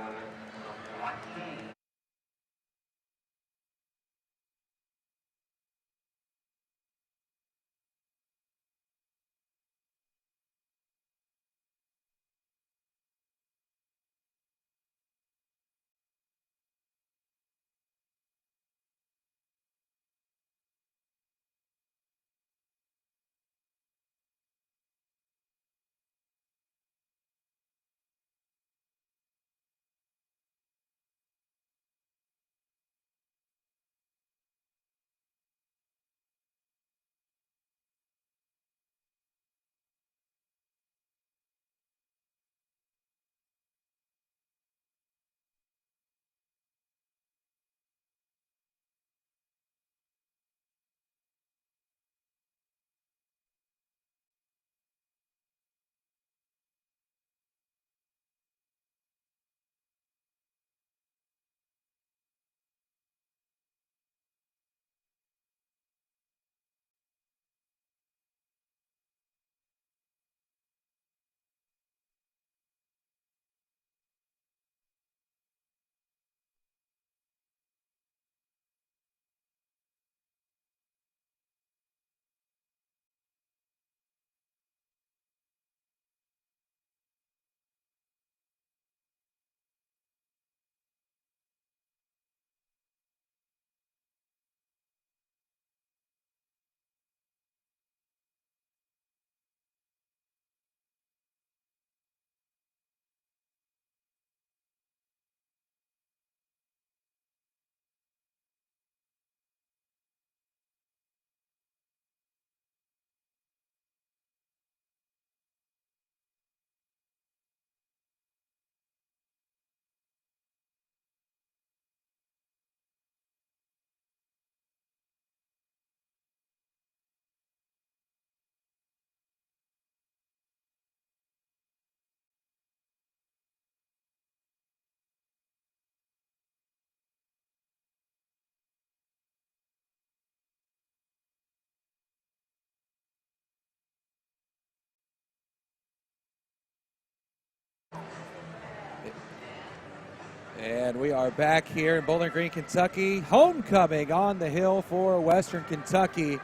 And we are back here in Bowling Green, Kentucky. Homecoming on the hill for Western Kentucky.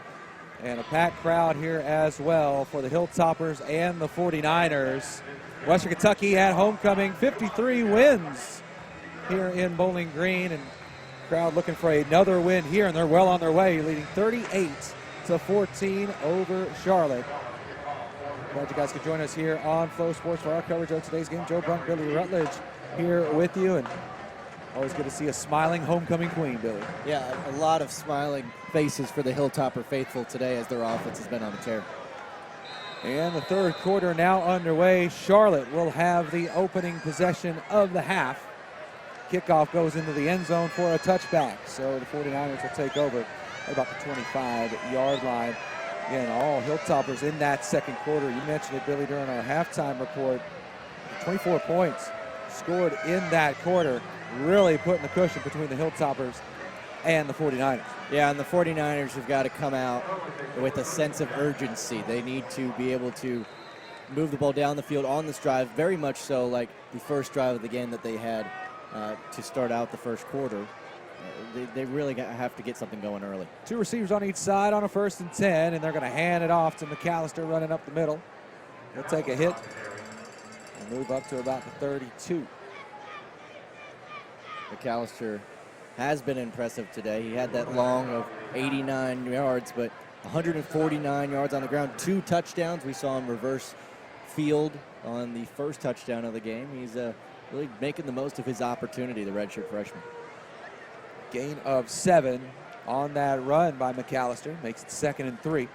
And a packed crowd here as well for the Hilltoppers and the 49ers. Western Kentucky at homecoming, 53 wins here in Bowling Green. And crowd looking for another win here, and they're well on their way, leading 38-14 over Charlotte. Glad you guys could join us here on Flow Sports for our coverage of today's game. Joe Brunk, Billy Rutledge here with you, and always good to see a smiling homecoming queen, Billy. Yeah, a lot of smiling faces for the Hilltopper faithful today as their offense has been on a tear. And the third quarter now underway. Charlotte will have the opening possession of the half. Kickoff goes into the end zone for a touchback, so the 49ers will take over at about the 25-yard line. Again, all Hilltoppers in that second quarter. You mentioned it, Billy, during our halftime report. 24 points scored in that quarter, really putting the cushion between the Hilltoppers and the 49ers. Yeah, and the 49ers have got to come out with a sense of urgency. They need to be able to move the ball down the field on this drive, very much so like the first drive of the game that they had to start out the first quarter. They really have to get something going early. Two receivers on each side on a 1st and 10, and they're going to hand it off to McAllister running up the middle. He'll take a hit and move up to about the 32. McAllister has been impressive today. He had that long of 89 yards, but 149 yards on the ground, 2 touchdowns. We saw him reverse field on the first touchdown of the game. He's really making the most of his opportunity, the redshirt freshman. Gain of 7 on that run by McAllister. Makes it 2nd and 3.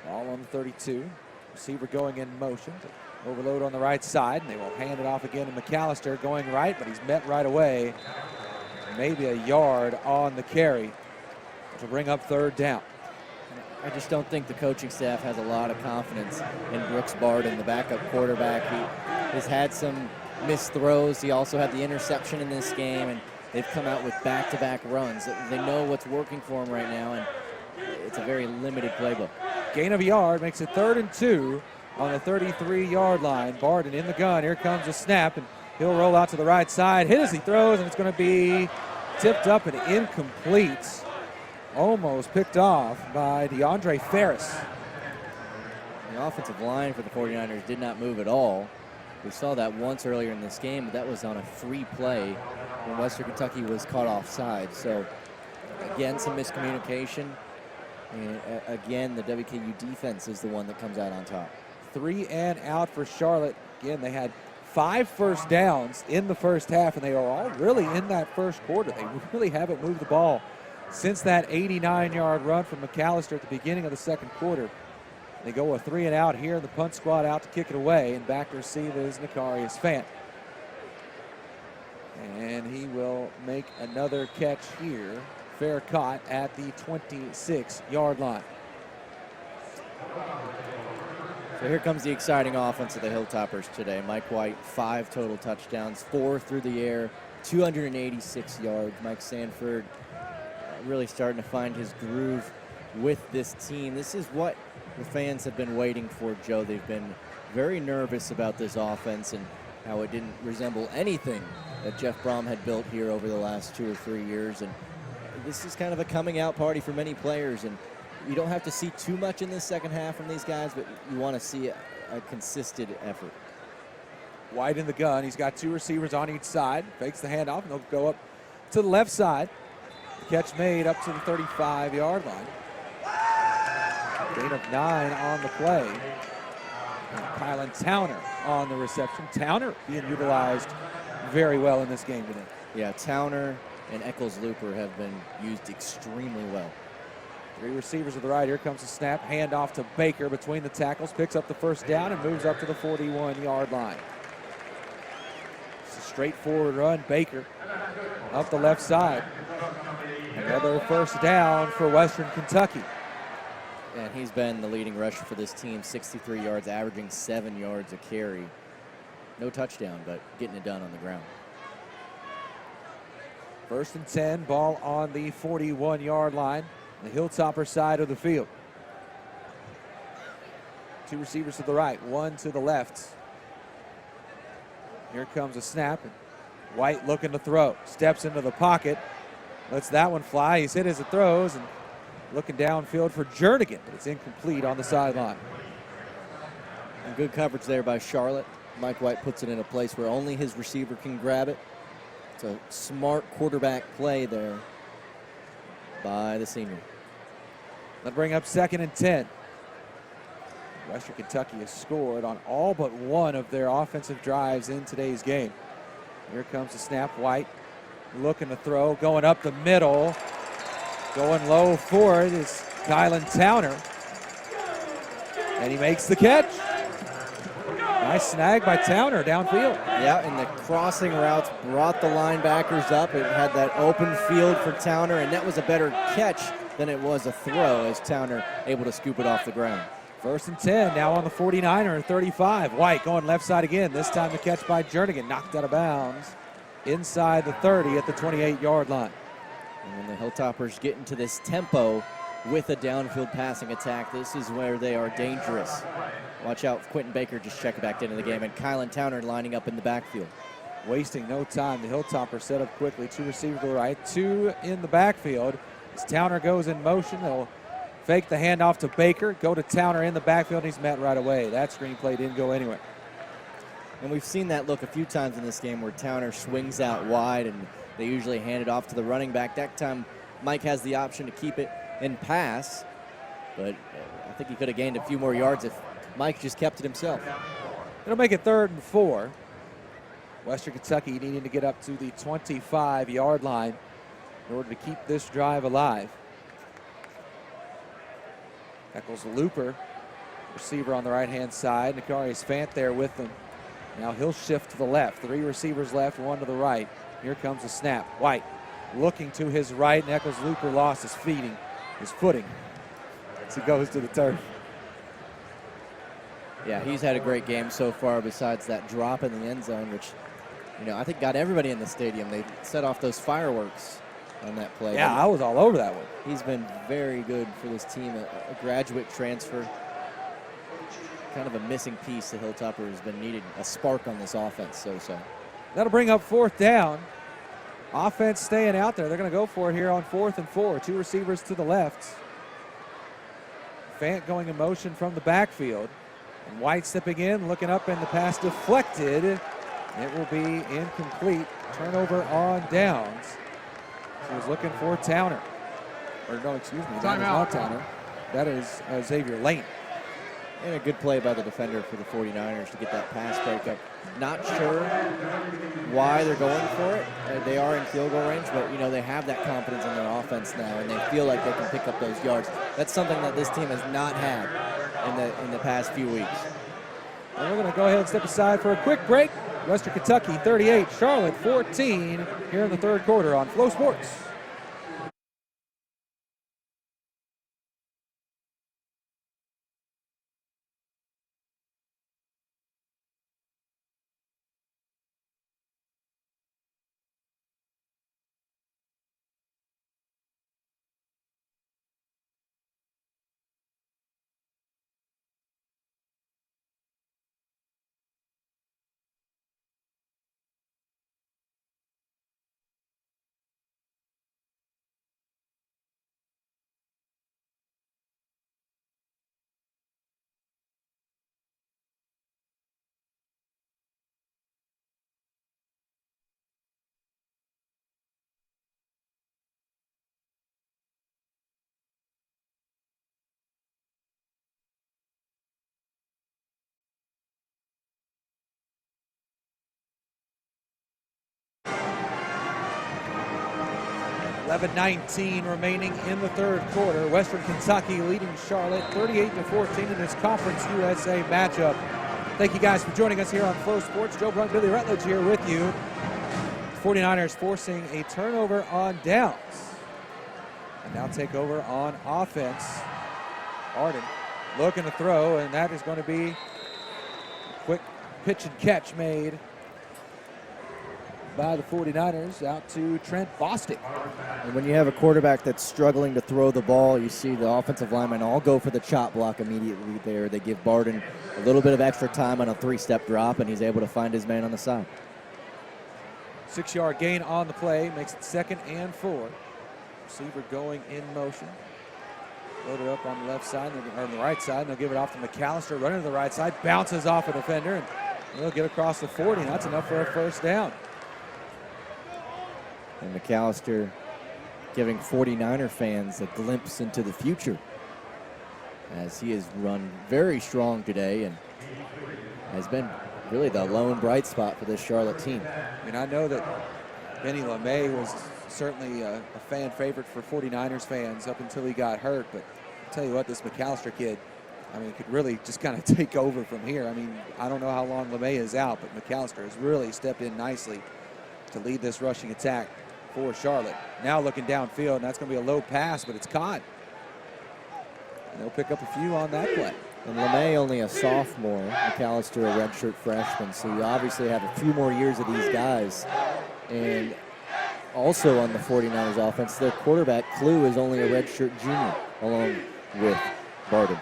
Ball on the 32. Receiver going in motion. Overload on the right side, and they will hand it off again to McAllister going right, but he's met right away. Maybe a yard on the carry to bring up 3rd down. I just don't think the coaching staff has a lot of confidence in Brooks Barden, the backup quarterback. He has had some missed throws. He also had the interception in this game, and they've come out with back-to-back runs. They know what's working for him right now, and it's a very limited playbook. Gain of a yard makes it 3rd and 2 on the 33-yard line. Barden in the gun. Here comes the snap, and he'll roll out to the right side. Hit as he throws, and it's going to be tipped up and incomplete. Almost picked off by DeAndre Ferris. The offensive line for the 49ers did not move at all. We saw that once earlier in this game, but that was on a free play when Western Kentucky was caught offside. So, again, some miscommunication. And again, the WKU defense is the one that comes out on top. 3 and out for Charlotte. Again, they had 5 first downs in the first half, and they are all really in that first quarter. They really haven't moved the ball since that 89-yard run from McAllister at the beginning of the second quarter. They go a 3 and out here, the punt squad out to kick it away, and back to receive is Nicarius Fant. And he will make another catch here. Fair caught at the 26-yard line. So here comes the exciting offense of the Hilltoppers today. Mike White, 5 total touchdowns, 4 through the air, 286 yards. Mike Sanford really starting to find his groove with this team. This is what the fans have been waiting for, Joe. They've been very nervous about this offense and how it didn't resemble anything that Jeff Brom had built here over the last 2 or 3 years. And this is kind of a coming out party for many players. And you don't have to see too much in this second half from these guys, but you want to see a consistent effort. White in the gun. He's got 2 receivers on each side. Fakes the handoff, and they'll go up to the left side. Catch made up to the 35-yard line. Gain of 9 on the play. And Kylan Towner on the reception. Towner being utilized very well in this game today. Yeah, Towner and Eccles-Looper have been used extremely well. 3 receivers to the right. Here comes the snap. Hand off to Baker between the tackles. Picks up the first down and moves up to the 41-yard line. It's a straightforward run. Baker up the left side. Another first down for Western Kentucky. And he's been the leading rusher for this team, 63 yards, averaging 7 yards a carry. No touchdown, but getting it done on the ground. 1st and 10, ball on the 41-yard line, the Hilltopper side of the field. 2 receivers to the right, 1 to the left. Here comes a snap, and White looking to throw. Steps into the pocket. Lets that one fly. He's hit as it throws and looking downfield for Jernigan, but it's incomplete on the sideline. And good coverage there by Charlotte. Mike White puts it in a place where only his receiver can grab it. It's a smart quarterback play there by the senior. That'll bring up 2nd and 10. Western Kentucky has scored on all but one of their offensive drives in today's game. Here comes the snap. White looking to throw, going up the middle. Going low for it is Kylan Towner. And he makes the catch. Nice snag by Towner downfield. Yeah, and the crossing routes brought the linebackers up. It had that open field for Towner, and that was a better catch than it was a throw as Towner able to scoop it off the ground. 1st and 10, now on the 49er, 35. White going left side again. This time the catch by Jernigan, knocked out of bounds inside the 30 at the 28-yard line. And when the Hilltoppers get into this tempo with a downfield passing attack, this is where they are dangerous. Watch out, Quentin Baker just checked back into the game, and Kylan Towner lining up in the backfield. Wasting no time, the Hilltoppers set up quickly. 2 receivers to the right, 2 in the backfield. As Towner goes in motion, they'll fake the handoff to Baker, go to Towner in the backfield, and he's met right away. That screen play didn't go anywhere. And we've seen that look a few times in this game where Towner swings out wide, and they usually hand it off to the running back. That time, Mike has the option to keep it and pass, but I think he could have gained a few more yards if Mike just kept it himself. It'll make it 3rd and 4. Western Kentucky needing to get up to the 25-yard line in order to keep this drive alive. Eccles Looper, receiver on the right-hand side. Nakarius Fant there with them. Now he'll shift to the left. 3 receivers left, 1 to the right. Here comes the snap. White looking to his right, and Eccles Looper lost his footing as he goes to the turf. Yeah, he's had a great game so far besides that drop in the end zone, which, I think got everybody in the stadium. They set off those fireworks on that play. Yeah, I was all over that one. He's been very good for this team, a graduate transfer. Kind of a missing piece the Hilltopper has been needing, a spark on this offense. So. That'll bring up 4th down. Offense staying out there. They're going to go for it here on 4th and 4. 2 receivers to the left. Fant going in motion from the backfield. And White stepping in, looking up, and the pass deflected. It will be incomplete. Turnover on downs. He was looking for Towner. Or no, excuse me, that is not Towner. That is Xavier Lane. And a good play by the defender for the 49ers to get that pass break up. Not sure why they're going for it. They are in field goal range, but they have that confidence in their offense now, and they feel like they can pick up those yards. That's something that this team has not had in the past few weeks. And we're going to go ahead and step aside for a quick break. Western Kentucky 38, Charlotte 14 here in the 3rd quarter on Flow Sports. .19 remaining in the 3rd quarter. Western Kentucky leading Charlotte 38-14 in this Conference USA matchup. Thank you guys for joining us here on Flow Sports. Joe Brunt, Billy Rutledge here with you. 49ers forcing a turnover on downs. And now take over on offense. Arden looking to throw, and that is going to be a quick pitch and catch made by the 49ers out to Trent Bostic. And when you have a quarterback that's struggling to throw the ball, you see the offensive linemen all go for the chop block immediately there. They give Barden a little bit of extra time on a 3-step drop, and he's able to find his man on the side. 6-yard gain on the play, makes it 2nd and 4. Receiver going in motion. Loaded up on the left side, or on the right side, and they'll give it off to McAllister, running to the right side, bounces off a defender, and they'll get across the 40. That's enough for a first down. And McAllister giving 49er fans a glimpse into the future, as he has run very strong today and has been really the lone bright spot for this Charlotte team. I mean, I know that Benny LeMay was certainly a fan favorite for 49ers fans up until he got hurt, but I'll tell you what, this McAllister kid, I mean, could really just kind of take over from here. I mean, I don't know how long LeMay is out, but McAllister has really stepped in nicely to lead this rushing attack for Charlotte. Now looking downfield, and that's going to be a low pass, but it's caught. And they'll pick up a few on that play. And LeMay only a sophomore, McAllister a redshirt freshman, so you obviously have a few more years of these guys. And also on the 49ers offense, their quarterback, Clue, is only a redshirt junior, along with Barden.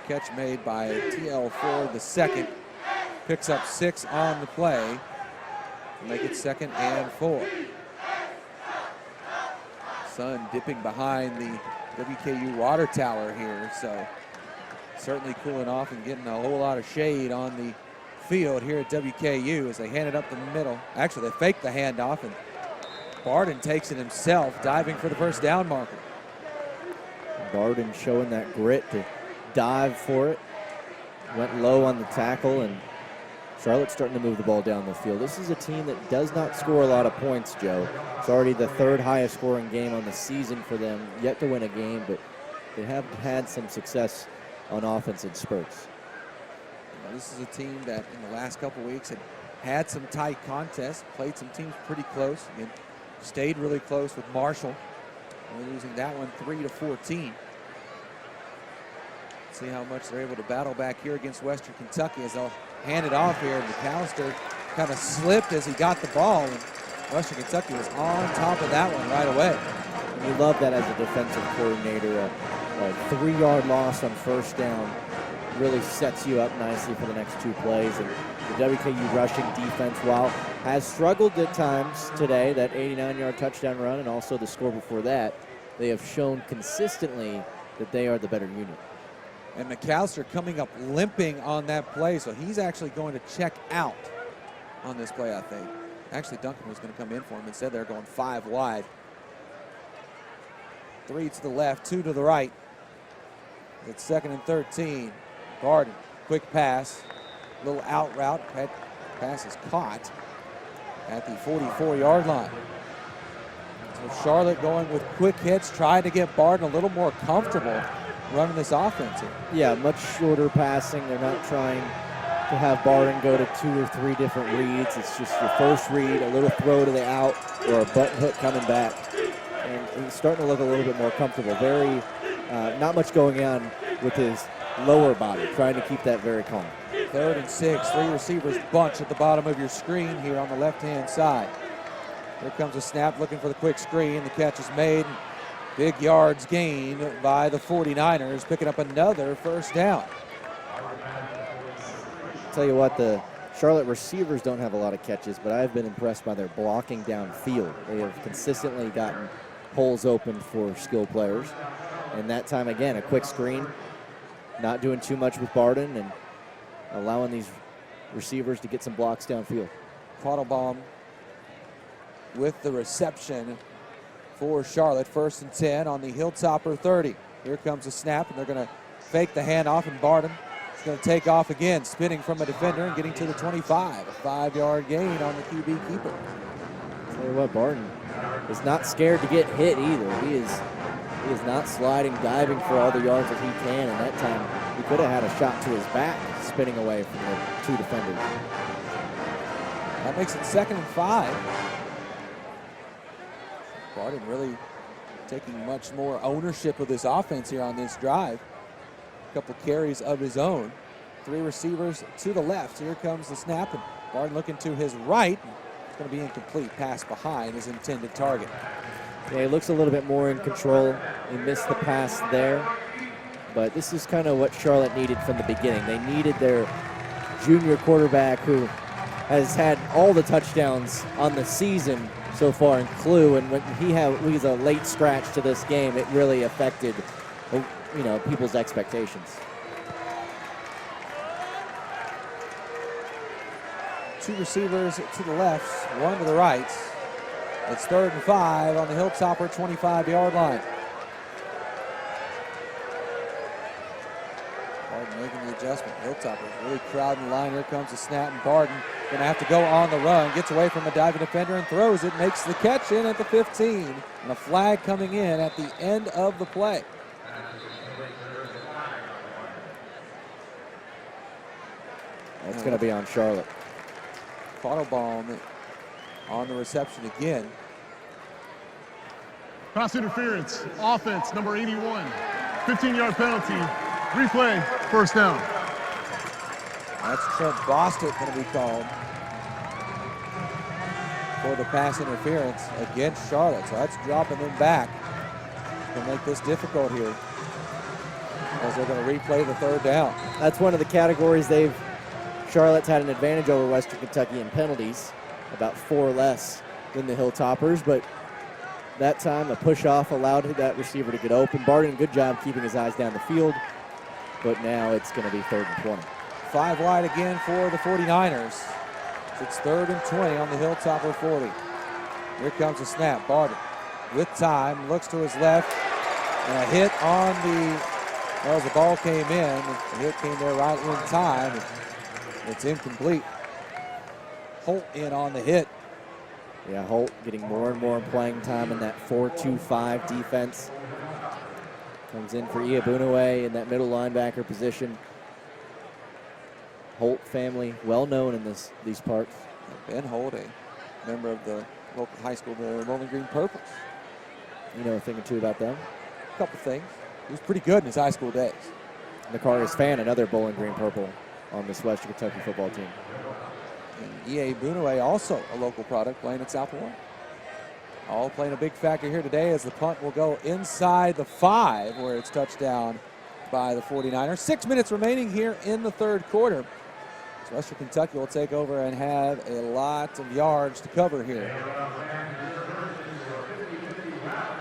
Catch made by TL Ford, the second. Picks up 6 on the play to make it 2nd and 4. Sun dipping behind the WKU water tower here, so certainly cooling off and getting a whole lot of shade on the field here at WKU as they hand it up the middle. Actually, they fake the handoff, and Barden takes it himself, diving for the first down marker. Barden showing that grit to dive for it. Went low on the tackle, and Charlotte's starting to move the ball down the field. This is a team that does not score a lot of points, Joe. It's already the 3rd highest scoring game on the season for them, yet to win a game, but they have had some success on offense in spurts. This is a team that in the last couple weeks had some tight contests, played some teams pretty close, and stayed really close with Marshall. Only losing that one 3-14. See how much they're able to battle back here against Western Kentucky as they'll hand it off here. McAllister kind of slipped as he got the ball, and Western Kentucky was on top of that one right away. And you love that as a defensive coordinator. A 3-yard loss on first down really sets you up nicely for the next 2 plays. And the WKU rushing defense, while has struggled at times today, that 89-yard touchdown run and also the score before that, they have shown consistently that they are the better unit. And McAllister coming up limping on that play, so he's actually going to check out on this play, I think. Actually, Duncan was going to come in for him. Instead, they're going 5 wide. 3 to the left, 2 to the right. It's 2nd and 13. Barden, quick pass, little out route. Pass is caught at the 44-yard line. So Charlotte going with quick hits, trying to get Barden a little more comfortable running this offense here. Yeah, much shorter passing. They're not trying to have Barden go to 2 or 3 different reads. It's just your first read, a little throw to the out, or a button hook coming back. And he's starting to look a little bit more comfortable. Very, not much going on with his lower body, trying to keep that very calm. 3rd and 6, 3 receivers bunch at the bottom of your screen here on the left-hand side. Here comes a snap, looking for the quick screen. The catch is made. Big yards gained by the 49ers, picking up another first down. Tell you what, the Charlotte receivers don't have a lot of catches, but I've been impressed by their blocking downfield. They have consistently gotten holes open for skill players. And that time, again, a quick screen, not doing too much with Barden and allowing these receivers to get some blocks downfield. Quattlebaum with the reception for Charlotte. 1st and 10 on the Hilltopper 30. Here comes a snap, and they're going to fake the handoff, and Barden is going to take off again, spinning from a defender and getting to the 25. A 5-yard gain on the QB keeper. Tell you what, Barden is not scared to get hit either. He is not sliding, diving for all the yards that he can, and that time he could have had a shot to his back, spinning away from the 2 defenders. That makes it 2nd and 5. Barden really taking much more ownership of this offense here on this drive. A couple carries of his own. 3 receivers to the left. Here comes the snap, and Barden looking to his right. It's going to be incomplete. Pass behind his intended target. Yeah, he looks a little bit more in control. He missed the pass there. But this is kind of what Charlotte needed from the beginning. They needed their junior quarterback, who has had all the touchdowns on the season so far in Clue, and when he's a late scratch to this game, it really affected, people's expectations. Two receivers to the left, one to the right. It's 3rd and 5 on the Hilltopper 25-yard line. Barden making the adjustment. Hilltopper really crowding the line. Here comes the snap, and Barden going to have to go on the run. Gets away from a diving defender and throws it. Makes the catch in at the 15. And a flag coming in at the end of the play. It's going to be on Charlotte. Quattlebaum on the reception again. Pass interference, offense, number 81. 15-yard penalty, replay, first down. That's Trent Bostic going to be called for the pass interference against Charlotte. So that's dropping them back to make this difficult here, as they're going to replay the 3rd down. That's one of the categories Charlotte's had an advantage over Western Kentucky in penalties, about 4 less than the Hilltoppers, but that time a push-off allowed that receiver to get open. Barden, good job keeping his eyes down the field, but now it's going to be 3rd and 20. 5 wide again for the 49ers. It's 3rd and 20 on the Hilltopper 40. Here comes the snap. Barden with time, looks to his left, and a hit on as the ball came in. The hit came there right in time. It's incomplete. Holt in on the hit. Yeah, Holt getting more and more playing time in that 4-2-5 defense. Comes in for Iabunaway in that middle linebacker position. Holt family, well known in these parts. Ben Holt, a member of the local high school, the Bowling Green Purples. You know a thing or two about them? A couple things. He was pretty good in his high school days. Nicaris Fan, another Bowling Green Purple on this Western Kentucky football team. And E.A. Bunaway, also a local product, playing at South Warren. All playing a big factor here today, as the punt will go inside the 5, where it's touchdown by the 49ers. 6 minutes remaining here in the 3rd quarter. So Western Kentucky will take over and have a lot of yards to cover here.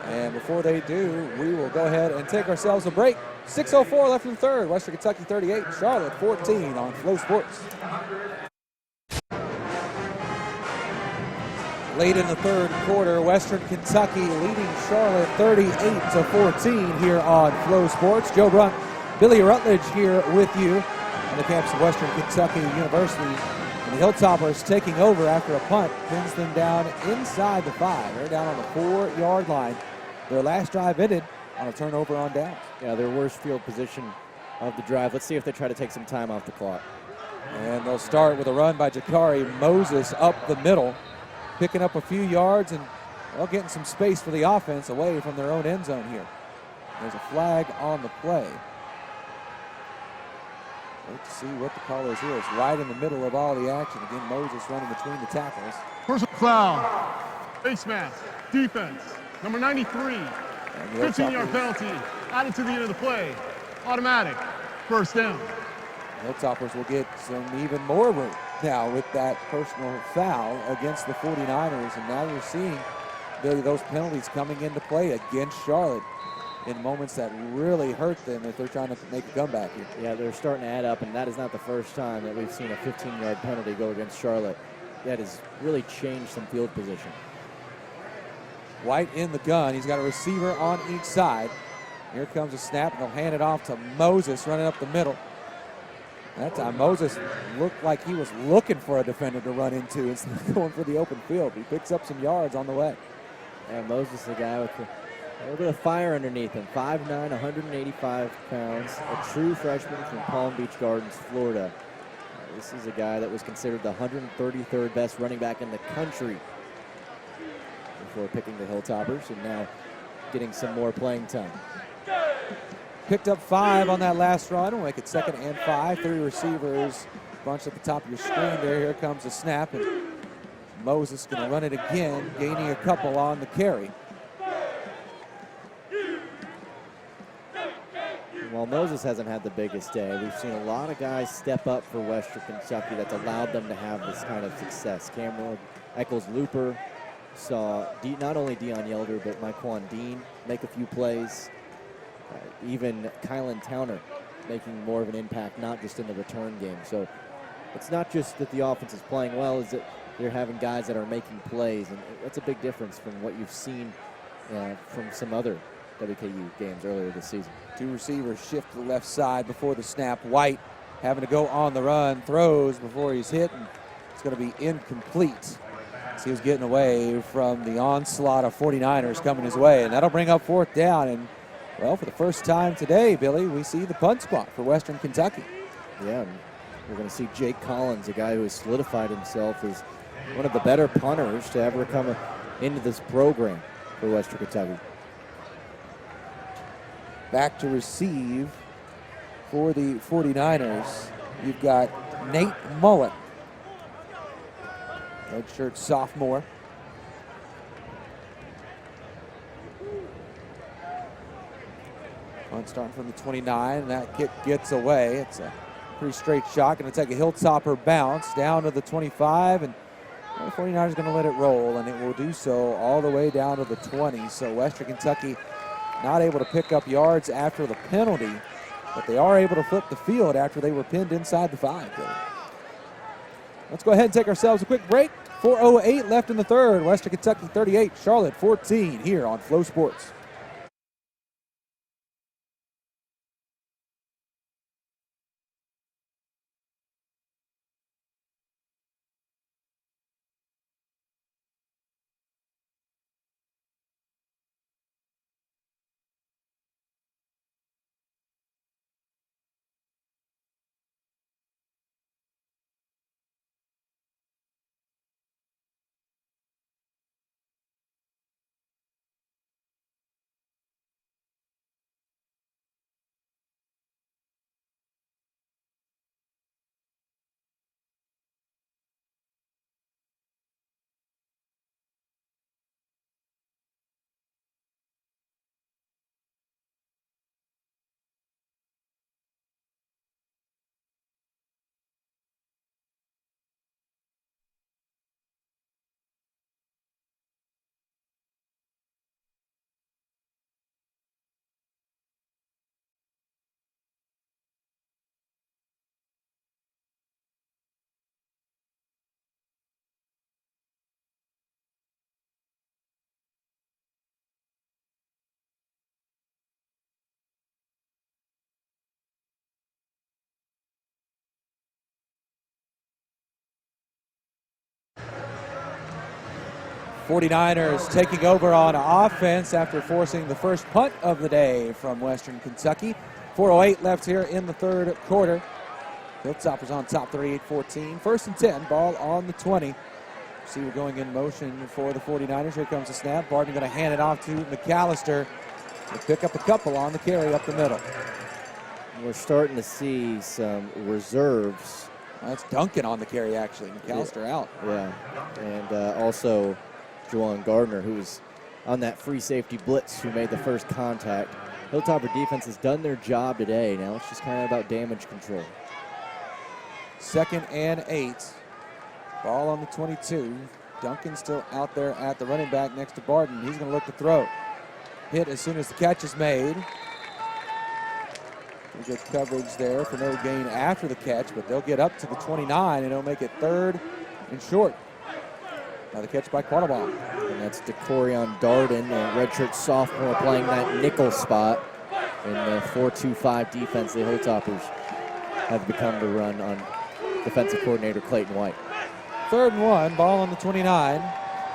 And before they do, we will go ahead and take ourselves a break. 6:04 left in the 3rd. Western Kentucky 38, Charlotte 14 on Flow Sports. Late in the 3rd quarter, Western Kentucky leading Charlotte 38-14 here on Flow Sports. Joe Brunk, Billy Rutledge here with you on the campus of Western Kentucky University. And the Hilltoppers taking over after a punt pins them down inside the 5. They're down on the 4-yard line. Their last drive ended on a turnover on downs. Yeah, their worst field position of the drive. Let's see if they try to take some time off the clock. And they'll start with a run by Jakari Moses up the middle, picking up a few yards and getting some space for the offense away from their own end zone here. There's a flag on the play. Let's see what the call is here. It's right in the middle of all the action. Again, Moses running between the tackles. Personal foul, face mask, defense, number 93. 15-yard penalty added to the end of the play. Automatic, first down. Hilltoppers will get some even more room now with that personal foul against the 49ers. And now you're seeing those penalties coming into play against Charlotte in moments that really hurt them if they're trying to make a comeback here. Yeah, they're starting to add up, and that is not the first time that we've seen a 15-yard penalty go against Charlotte. That has really changed some field position. White in the gun. He's got a receiver on each side. Here comes a snap, and they'll hand it off to Moses running up the middle. That time Moses looked like he was looking for a defender to run into instead of going for the open field. He picks up some yards on the way. And Moses, the guy with a little bit of fire underneath him. 5'9", 185 pounds, a true freshman from Palm Beach Gardens, Florida. This is a guy that was considered the 133rd best running back in the country before picking the Hilltoppers, and now getting some more playing time. Picked up 5 on that last run. We'll make it 2nd and 5. 3 receivers bunched at the top of your screen there. Here comes the snap, and Moses going to run it again, gaining a couple on the carry. While While Moses hasn't had the biggest day, we've seen a lot of guys step up for Western Kentucky that's allowed them to have this kind of success. Cameron Eccles-Looper saw not only Deion Yelder, but Myquan Dean make a few plays. Even Kylan Towner making more of an impact, not just in the return game. So it's not just that the offense is playing well, is that they're having guys that are making plays, and that's a big difference from what you've seen from some other WKU games earlier this season. Two receivers shift to the left side before the snap. White having to go on the run, throws before he's hit, and it's going to be incomplete. As he was getting away from the onslaught of 49ers coming his way, and that'll bring up 4th down. And, well, for the first time today, Billy, we see the punt spot for Western Kentucky. Yeah, and we're going to see Jake Collins, a guy who has solidified himself as one of the better punters to ever come into this program for Western Kentucky. Back to receive for the 49ers, you've got Nate Mullen, redshirt sophomore. Punt starting from the 29, and that kick gets away. It's a pretty straight shot, going to take a hilltopper bounce down to the 25, and the 49ers going to let it roll, and it will do so all the way down to the 20. So Western Kentucky not able to pick up yards after the penalty, but they are able to flip the field after they were pinned inside the 5. Billy. Let's go ahead and take ourselves a quick break. 4:08 left in the third. Western Kentucky 38, Charlotte 14 here on Flow Sports. '49ers taking over on offense after forcing the first punt of the day from Western Kentucky. 4:08 left here in the third quarter. Hilltoppers on top, 38-14. 1st and 10, ball on the 20. Receiver going in motion for the 49ers. Here comes the snap. Barton going to hand it off to McAllister to pick up a couple on the carry up the middle. We're starting to see some reserves. That's Duncan on the carry, actually. McAllister out. Yeah, and also Juwan Gardner, who was on that free safety blitz, who made the first contact. Hilltopper defense has done their job today. Now it's just kind of about damage control. 2nd and 8. Ball on the 22. Duncan still out there at the running back next to Barton. He's going to look to throw. Hit as soon as the catch is made. Pretty good coverage there for no gain after the catch, but they'll get up to the 29, and it'll make it 3rd and short. Another catch by Quattlebaum. And that's DeCorion Darden, a redshirt sophomore, playing that nickel spot in the 4-2-5 defense the Hilltoppers have become to run on defensive coordinator Clayton White. 3rd and 1, ball on the 29.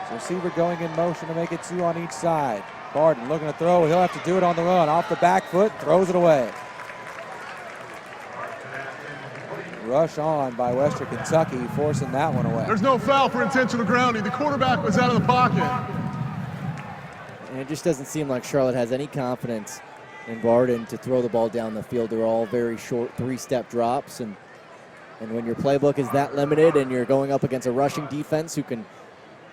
So receiver going in motion to make it 2 on each side. Barton looking to throw. He'll have to do it on the run. Off the back foot, throws it away. Rush on by Western Kentucky, forcing that one away. There's no foul for intentional grounding. The quarterback was out of the pocket. And it just doesn't seem like Charlotte has any confidence in Barton to throw the ball down the field. They're all very short 3-step drops, and when your playbook is that limited and you're going up against a rushing defense who can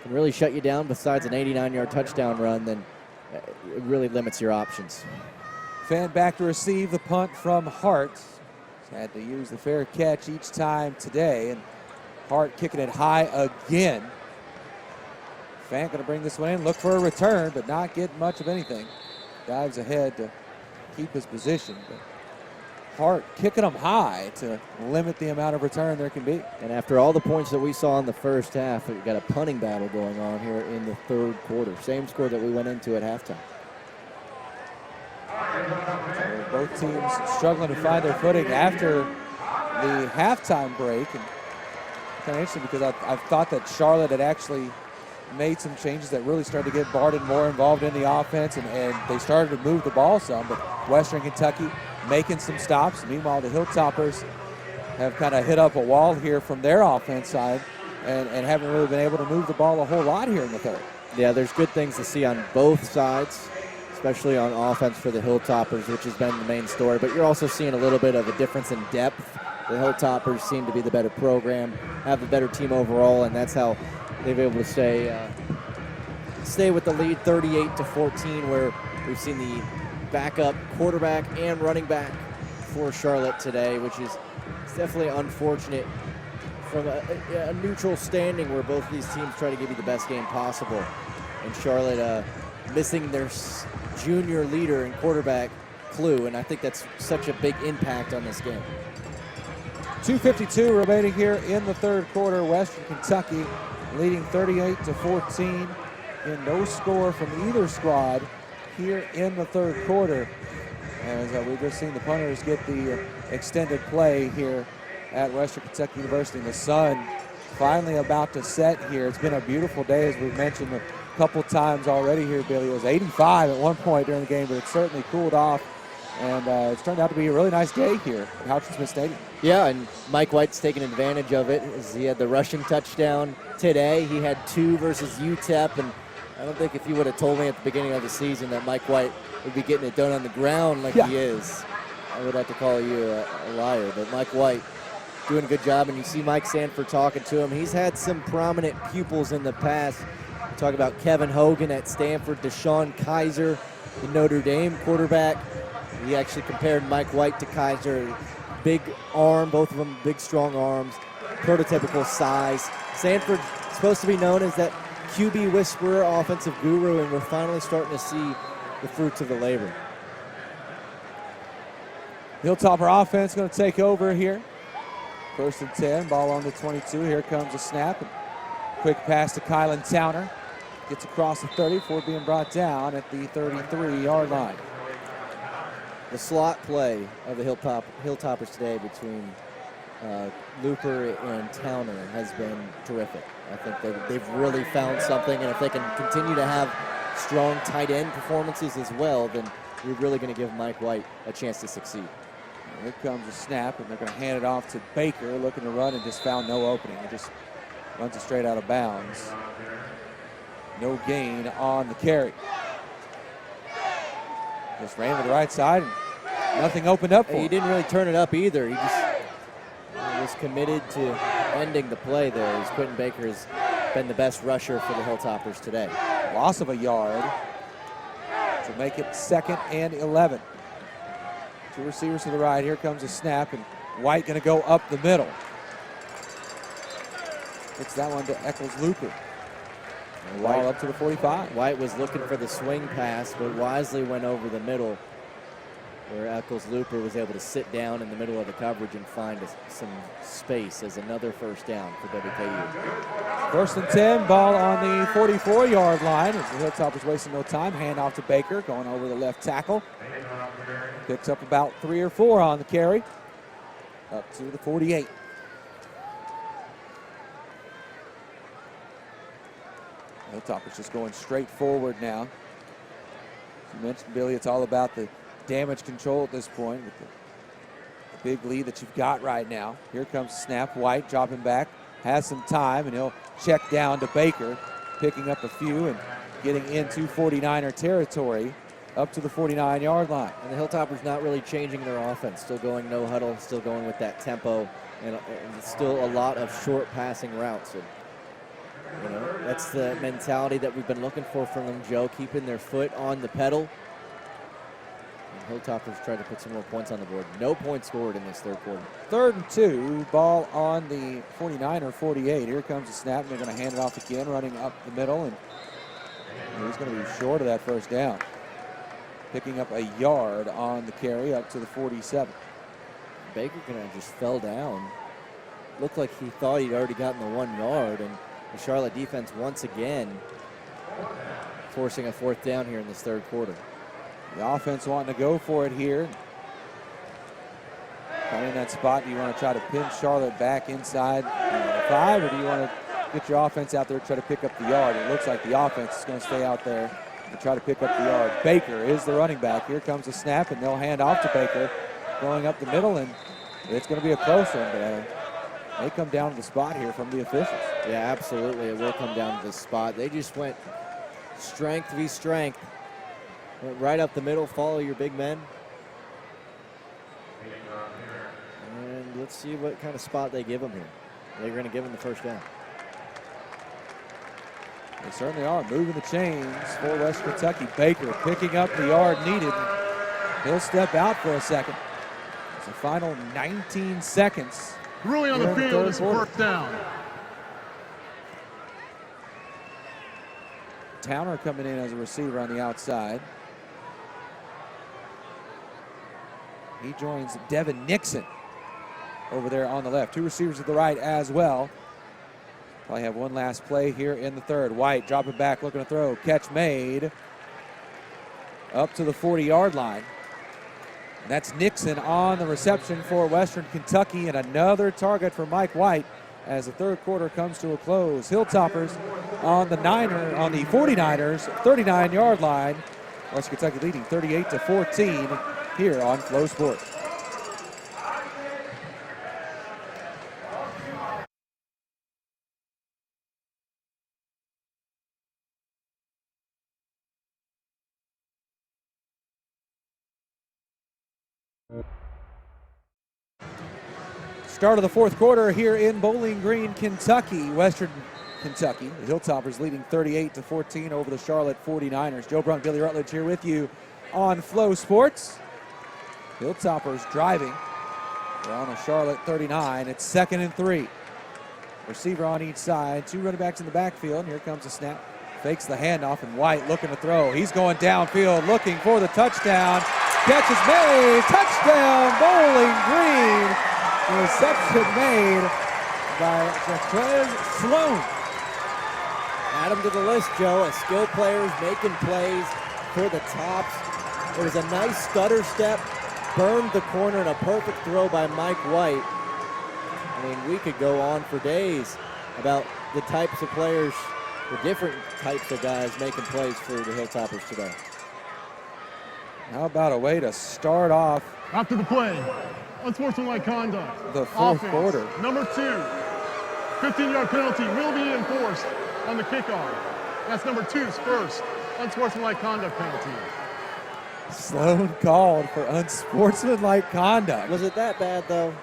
really shut you down besides an 89-yard touchdown run, then it really limits your options. Fan back to receive the punt from Hart. He's had to use the fair catch each time today, and Hart kicking it high again. Fan going to bring this one in, look for a return, but not get much of anything. Dives ahead to keep his position, but Hart kicking them high to limit the amount of return there can be. And after all the points that we saw in the first half, we've got a punting battle going on here in the third quarter. Same score that we went into at halftime. Both teams struggling to find their footing after the halftime break. And kind of interesting because I thought that Charlotte had actually made some changes that really started to get Barden more involved in the offense, and they started to move the ball some, but Western Kentucky making some stops. Meanwhile, the Hilltoppers have kind of hit up a wall here from their offense side and haven't really been able to move the ball a whole lot here in the third. Yeah, there's good things to see on both sides, especially on offense for the Hilltoppers, which has been the main story. But you're also seeing a little bit of a difference in depth. The Hilltoppers seem to be the better program, have the better team overall, and that's how they've been able to stay with the lead 38-14, where we've seen the backup quarterback and running back for Charlotte today, which is definitely unfortunate from a neutral standing where both of these teams try to give you the best game possible. And Charlotte missing their junior leader and quarterback, Clue, and I think that's such a big impact on this game. 2:52 remaining here in the third quarter. Western Kentucky leading 38-14, and no score from either squad here in the third quarter. As we've just seen the punters get the extended play here at Western Kentucky University. And the sun finally about to set here. It's been a beautiful day, as we've mentioned a couple times already here, Billy. It was 85 at one point during the game, but it's certainly cooled off. And it's turned out to be a really nice day here at Houchin Smith Stadium. Yeah, and Mike White's taking advantage of it as he had the rushing touchdown today. He had 2 versus UTEP, and I don't think if you would have told me at the beginning of the season that Mike White would be getting it done on the ground like he is, I would have to call you a liar. But Mike White doing a good job, and you see Mike Sanford talking to him. He's had some prominent pupils in the past. Talk about Kevin Hogan at Stanford, Deshaun Kaiser, the Notre Dame quarterback. He actually compared Mike White to Kaiser. Big arm, both of them big, strong arms, prototypical size. Sanford's supposed to be known as that QB whisperer, offensive guru, and we're finally starting to see the fruits of the labor. Hilltopper offense going to take over here. 1st and 10, ball on the 22. Here comes a snap. And quick pass to Kylan Towner. Gets across the 30 before being brought down at the 33-yard line. The slot play of the Hilltoppers today between Looper and Towner has been terrific. I think they've really found something, and if they can continue to have strong tight end performances as well, then you're really going to give Mike White a chance to succeed. Here comes a snap, and they're going to hand it off to Baker, looking to run and just found no opening. He just runs it straight out of bounds. No gain on the carry. Just ran to the right side, and nothing opened up for him. He didn't really turn it up either. He just was committed to ending the play there. As Quentin Baker has been the best rusher for the Hilltoppers today. Loss of a yard to make it 2nd and 11. 2 receivers to the right. Here comes a snap, and White going to go up the middle. Gets that one to Eccles-Looper. White up to the 45. White was looking for the swing pass, but wisely went over the middle, where Eccles-Looper was able to sit down in the middle of the coverage and find some space as another first down for WKU. 1st and 10, ball on the 44-yard line. As the Hilltoppers wasting no time, hand off to Baker, going over the left tackle. Picks up about 3 or 4 on the carry. Up to the 48. Hilltoppers just going straight forward now. As you mentioned, Billy, it's all about the damage control at this point with the big lead that you've got right now. Here comes snap. White dropping back, has some time, and he'll check down to Baker, picking up a few and getting into 49er territory up to the 49-yard line. And the Hilltoppers not really changing their offense, still going no huddle, still going with that tempo, and still a lot of short passing routes. And, you know, that's the mentality that we've been looking for from them, Joe, keeping their foot on the pedal. And Hilltoppers tried to put some more points on the board. No points scored in this third quarter. 3rd and 2, ball on the 49er 48. Here comes the snap, and they're going to hand it off again, running up the middle, and he's going to be short of that first down. Picking up a yard on the carry up to the 47. Baker kind of just fell down. Looked like he thought he'd already gotten the 1 yard, and the Charlotte defense once again forcing a 4th down here in this third quarter. The offense wanting to go for it here. Kind of in that spot, do you want to try to pin Charlotte back inside the 5, or do you want to get your offense out there and try to pick up the yard? It looks like the offense is going to stay out there and try to pick up the yard. Baker is the running back. Here comes the snap, and they'll hand off to Baker going up the middle, and it's going to be a close one, but they come down to the spot here from the officials. Yeah, absolutely. It will come down to the spot. They just went strength v. strength. Went right up the middle, follow your big men. And let's see what kind of spot they give them here. They're going to give them the first down. They certainly are moving the chains for West Kentucky. Baker picking up the yard needed. He'll step out for a second. It's a final 19 seconds. Ruling on the field is first down. Towner coming in as a receiver on the outside. He joins Devin Nixon over there on the left. 2 receivers to the right as well. Probably have one last play here in the third. White dropping back, looking to throw. Catch made up to the 40-yard line. And that's Nixon on the reception for Western Kentucky, and another target for Mike White as the third quarter comes to a close. Hilltoppers on the 49ers 39-yard line. West Kentucky leading 38-14 here on Flow Sports. Start of the fourth quarter here in Bowling Green, Kentucky. Western Kentucky, the Hilltoppers leading 38-14 over the Charlotte 49ers. Joe Brunk, Billy Rutledge here with you on Flow Sports. Hilltoppers driving. They're on the Charlotte 39. It's 2nd and 3. Receiver on each side. 2 running backs in the backfield. And here comes the snap. Fakes the handoff, and White looking to throw. He's going downfield looking for the touchdown. Catch is made. Touchdown, Bowling Green. The reception made by Jaquez Sloan. Add him to the list, Joe, as skill players making plays for the tops. It was a nice stutter step, burned the corner, and a perfect throw by Mike White. I mean, we could go on for days about the types of players, the different types of guys making plays for the Hilltoppers today. How about a way to start off After the play, unsportsmanlike conduct. the fourth Offense, quarter? Number 2, 15-yard penalty will be enforced on the kickoff. That's number 2's first unsportsmanlike conduct penalty. Sloan called for unsportsmanlike conduct. Was it that bad, though?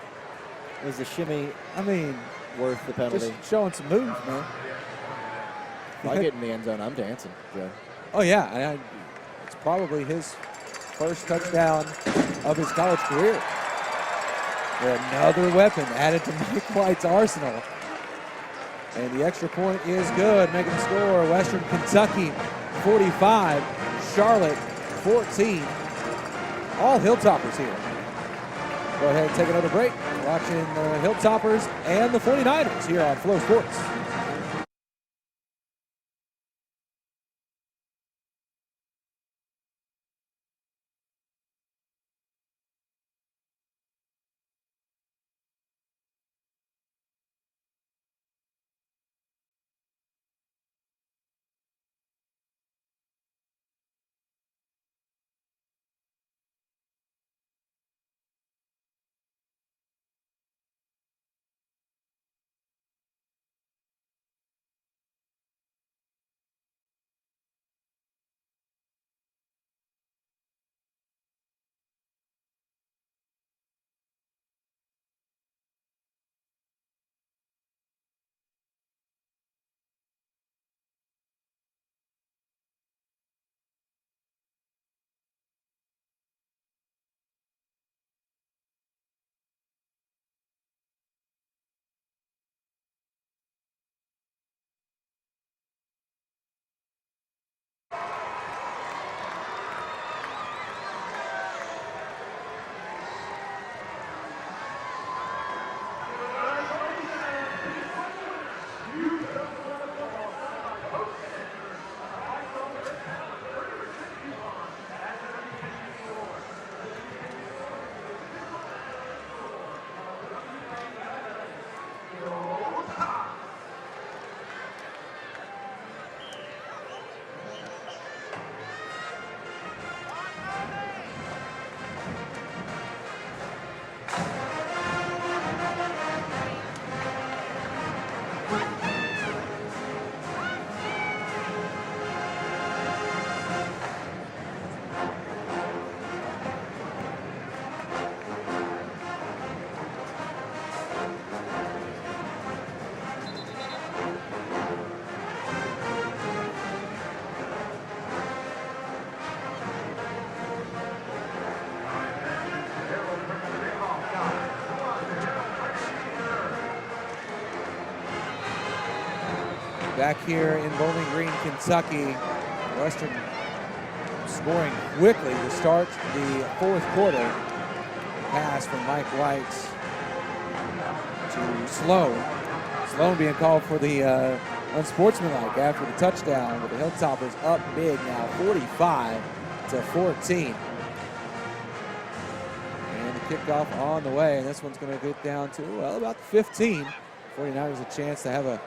Was the shimmy I mean, worth the penalty? just showing some moves, man. If I get in the end zone, I'm dancing, Joe. Oh, yeah. And it's probably his first touchdown of his college career. Another weapon added to Mike White's arsenal. And the extra point is good, making the score Western Kentucky 45, Charlotte 14. All Hilltoppers here. Go ahead and take another break. Watching the Hilltoppers and the 49ers here on Flow Sports. Back here in Bowling Green, Kentucky, Western scoring quickly to start the fourth quarter. Pass from Mike White to Sloan. Sloan being called for the unsportsmanlike after the touchdown, but the Hilltoppers up big now, 45-14. And the kickoff on the way, and this one's going to get down to, well, about 15. 49ers a chance to have a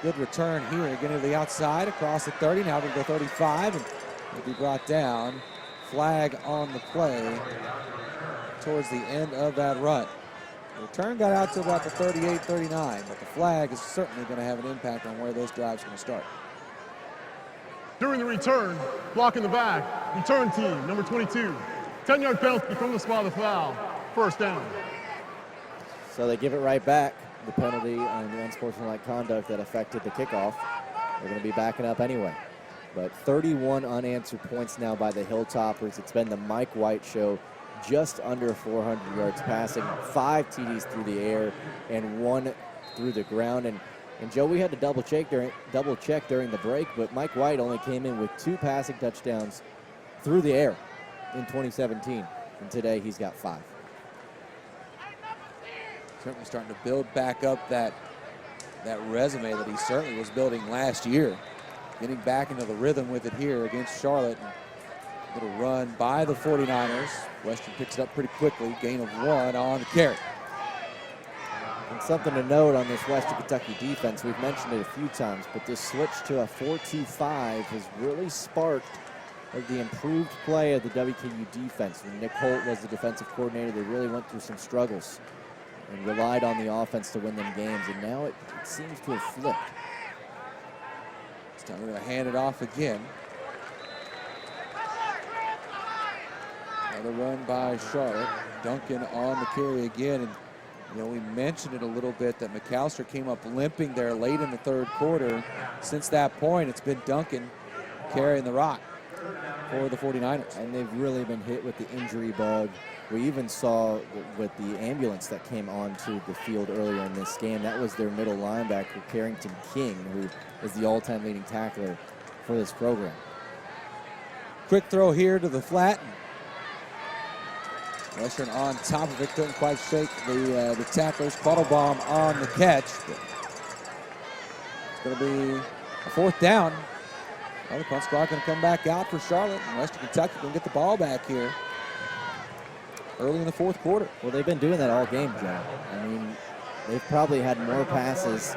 good return here. Getting to the outside across the 30. Now going to go 35 and will be brought down. Flag on the play towards the end of that run. The return got out to about the 38-39, but the flag is certainly going to have an impact on where this drive's going to start. During the return, block in the back, return team, number 22. 10-yard penalty from the spot of the foul. First down. So they give it right back. The penalty on the unsportsmanlike conduct that affected the kickoff. They're going to be backing up anyway. But 31 unanswered points now by the Hilltoppers. It's been the Mike White show. Just under 400 yards passing, 5 TDs through the air, and 1 through the ground. And Joe, we had to double check during the break, but Mike White only came in with 2 passing touchdowns through the air in 2017, and today he's got 5. Certainly starting to build back up that resume that he certainly was building last year. Getting back into the rhythm with it here against Charlotte. Little run by the 49ers. Western picks it up pretty quickly. Gain of 1 on the carry. And something to note on this Western Kentucky defense, we've mentioned it a few times, but this switch to a 4-2-5 has really sparked the improved play of the WKU defense. When Nick Holt was the defensive coordinator, they really went through some struggles and relied on the offense to win them games, and now it seems to have flipped. This time we're going to hand it off again. Another run by Charlotte. Duncan on the carry again. And, we mentioned it a little bit that McAllister came up limping there late in the third quarter. Since that point, it's been Duncan carrying the rock for the 49ers. And they've really been hit with the injury bug. We even saw with the ambulance that came onto the field earlier in this game, that was their middle linebacker, Carrington King, who is the all-time leading tackler for this program. Quick throw here to the flat. Western on top of it, couldn't quite shake the tacklers. Puddlebaum on the catch. It's going to be a fourth down. Well, the punt squad going to come back out for Charlotte. And Western Kentucky going to get the ball back here early in the fourth quarter. Well, they've been doing that all game, Joe. I mean, they've probably had more passes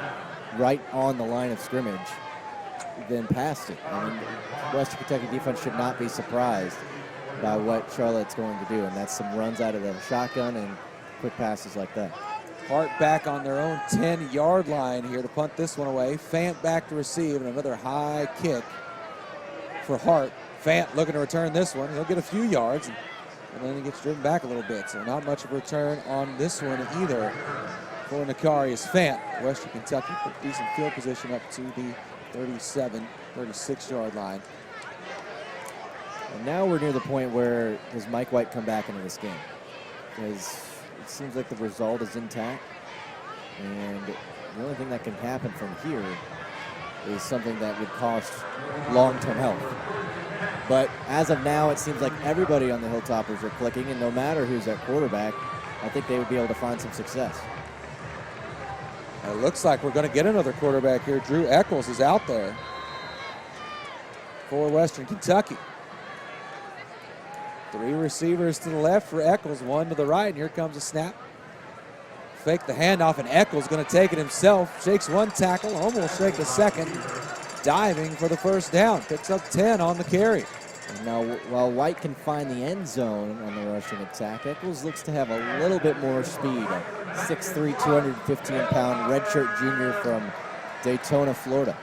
right on the line of scrimmage than past it. I mean, Western Kentucky defense should not be surprised by what Charlotte's going to do, and that's some runs out of the shotgun and quick passes like that. Hart back on their own 10-yard line here to punt this one away. Fant back to receive, and another high kick for Hart. Fant looking to return this one. He'll get a few yards, and then he gets driven back a little bit, so not much of a return on this one either for Nakarius Fant. Western Kentucky put decent field position up to the 37, 36-yard line. And now we're near the point where does Mike White come back into this game? Because it seems like the result is intact, and the only thing that can happen from here is something that would cost long-term health. But as of now, it seems like everybody on the Hilltoppers are clicking, and no matter who's at quarterback, I think they would be able to find some success. It looks like we're going to get another quarterback here. Drew Eccles is out there for Western Kentucky. 3 receivers to the left for Eccles, 1 to the right, and here comes a snap. Fake the handoff, and Eccles going to take it himself. Shakes 1 tackle, almost shake the second. Diving for the first down, picks up 10 on the carry. And now, while White can find the end zone on the rushing attack, Eccles looks to have a little bit more speed. A 6'3", 215-pound redshirt junior from Daytona, Florida.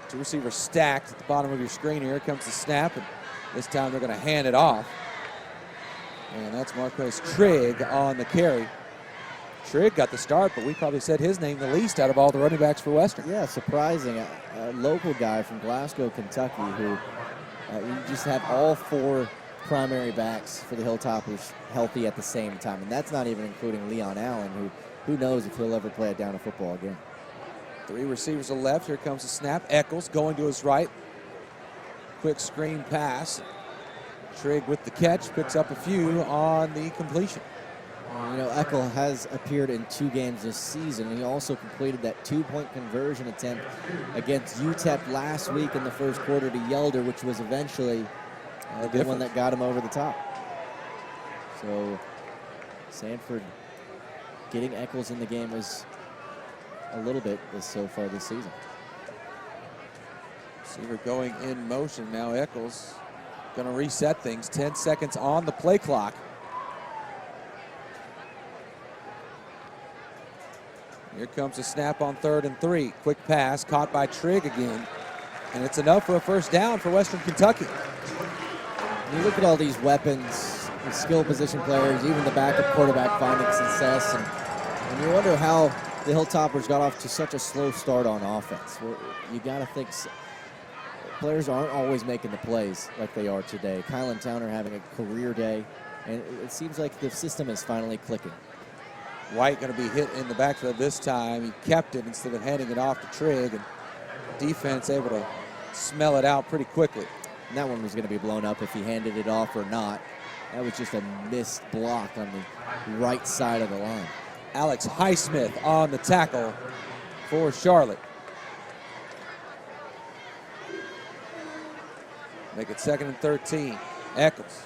2 receivers stacked at the bottom of your screen. Here comes the snap, and this time they're going to hand it off. And that's Marquez Trigg on the carry. Trigg got the start, but we probably said his name the least out of all the running backs for Western. Yeah, surprising. A local guy from Glasgow, Kentucky, who you just have all 4 primary backs for the Hilltoppers healthy at the same time. And that's not even including Leon Allen, who knows if he'll ever play a down of football again. Three receivers to the left. Here comes the snap. Eccles going to his right. Quick screen pass. Trigg with the catch, picks up a few on the completion. You know, Eckel has appeared in 2 games this season. He also completed that 2-point conversion attempt against UTEP last week in the first quarter to Yelder, which was eventually the one that got him over the top. So Sanford getting Eccles in the game is a little bit so far this season. Receiver going in motion now. Eccles going to reset things. 10 seconds on the play clock. Here comes a snap on 3rd and 3. Quick pass caught by Trigg again. And it's enough for a first down for Western Kentucky. You look at all these weapons, the skill position players, even the backup quarterback finding success, and you wonder how the Hilltoppers got off to such a slow start on offense. Well, you got to think players aren't always making the plays like they are today. Kylan Towner having a career day, and it seems like the system is finally clicking. White going to be hit in the backfield this time. He kept it instead of handing it off to Trigg, and defense able to smell it out pretty quickly. And that one was going to be blown up if he handed it off or not. That was just a missed block on the right side of the line. Alex Highsmith on the tackle for Charlotte. Make it 2nd and 13. Eccles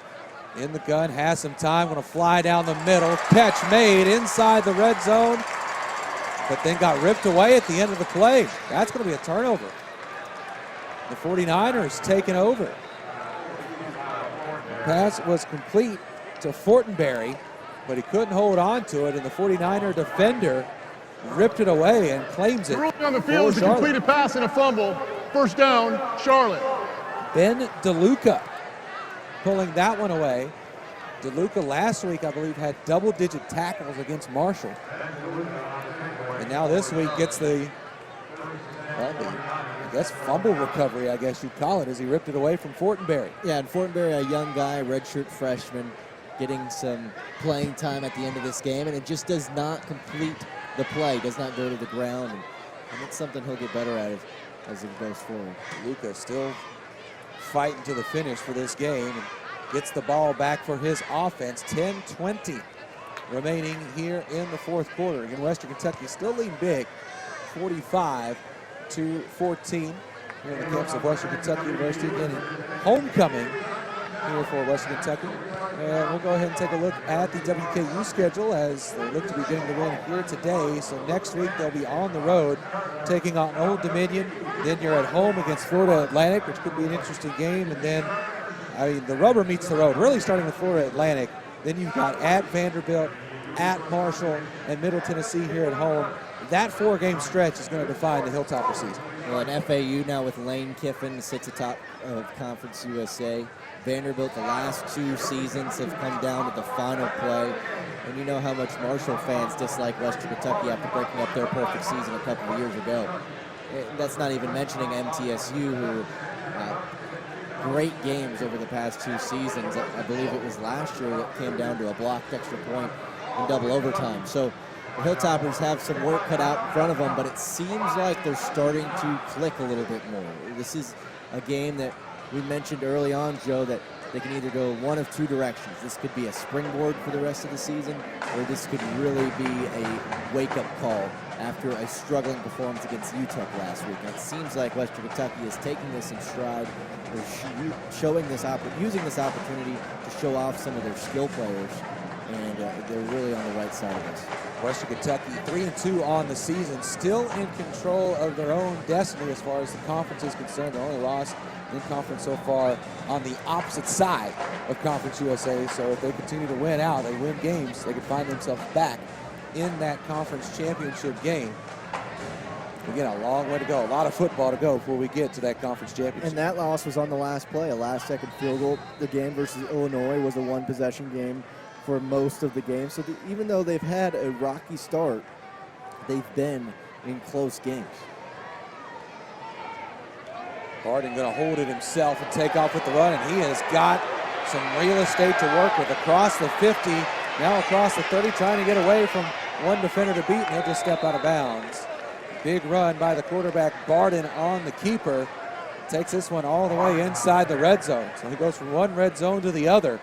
in the gun, has some time, going to fly down the middle. Catch made inside the red zone, but then got ripped away at the end of the play. That's going to be a turnover. The 49ers taking over. Pass was complete to Fortenberry, but he couldn't hold on to it, and the 49er defender ripped it away and claims it. The ruling on the field is a completed pass and a fumble. First down, Charlotte. Ben DeLuca pulling that one away. DeLuca last week, I believe, had double-digit tackles against Marshall. And now this week gets the fumble recovery, I guess you'd call it, as he ripped it away from Fortenberry. Yeah, and Fortenberry, a young guy, redshirt freshman, getting some playing time at the end of this game, and it just does not complete the play, does not go to the ground. And it's something he'll get better at as he goes forward. DeLuca still fighting to the finish for this game and gets the ball back for his offense. 10-20 remaining here in the 4th quarter. Again, Western Kentucky still leading big, 45-14 here in the campus of Western Kentucky University. Again, homecoming here for Western Kentucky. And we'll go ahead and take a look at the WKU schedule as they look to be getting the win here today. So next week they'll be on the road taking on Old Dominion. Then you're at home against Florida Atlantic, which could be an interesting game. And then, the rubber meets the road, really starting with Florida Atlantic. Then you've got at Vanderbilt, at Marshall, and Middle Tennessee here at home. That 4-game stretch is going to define the Hilltopper season. Well, an FAU now with Lane Kiffin sits atop of Conference USA. Vanderbilt, the last 2 seasons have come down to the final play. And you know how much Marshall fans dislike Western Kentucky after breaking up their perfect season a couple of years ago. That's not even mentioning MTSU, who great games over the past 2 seasons. I believe it was last year that came down to a blocked extra point in double overtime. So the Hilltoppers have some work cut out in front of them, but it seems like they're starting to click a little bit more. This is a game that we mentioned early on, Joe, that they can either go one of 2 directions. This could be a springboard for the rest of the season, or this could really be a wake-up call after a struggling performance against UTEP last week. And it seems like Western Kentucky is taking this in stride. They're using this opportunity to show off some of their skill players, and they're really on the right side of this. Western Kentucky 3-2 on the season, still in control of their own destiny as far as the conference is concerned. The only loss in conference so far on the opposite side of Conference USA. So if they continue to win out, they win games, they could find themselves back in that conference championship game. Again, a long way to go, a lot of football to go before we get to that conference championship. And that loss was on the last play, a last-second field goal. The game versus Illinois was a 1-possession game for most of the game. So even though they've had a rocky start, they've been in close games. Barden going to hold it himself and take off with the run, and he has got some real estate to work with across the 50, now across the 30, trying to get away from one defender to beat, and he'll just step out of bounds. Big run by the quarterback, Barden, on the keeper. Takes this one all the way inside the red zone. So he goes from one red zone to the other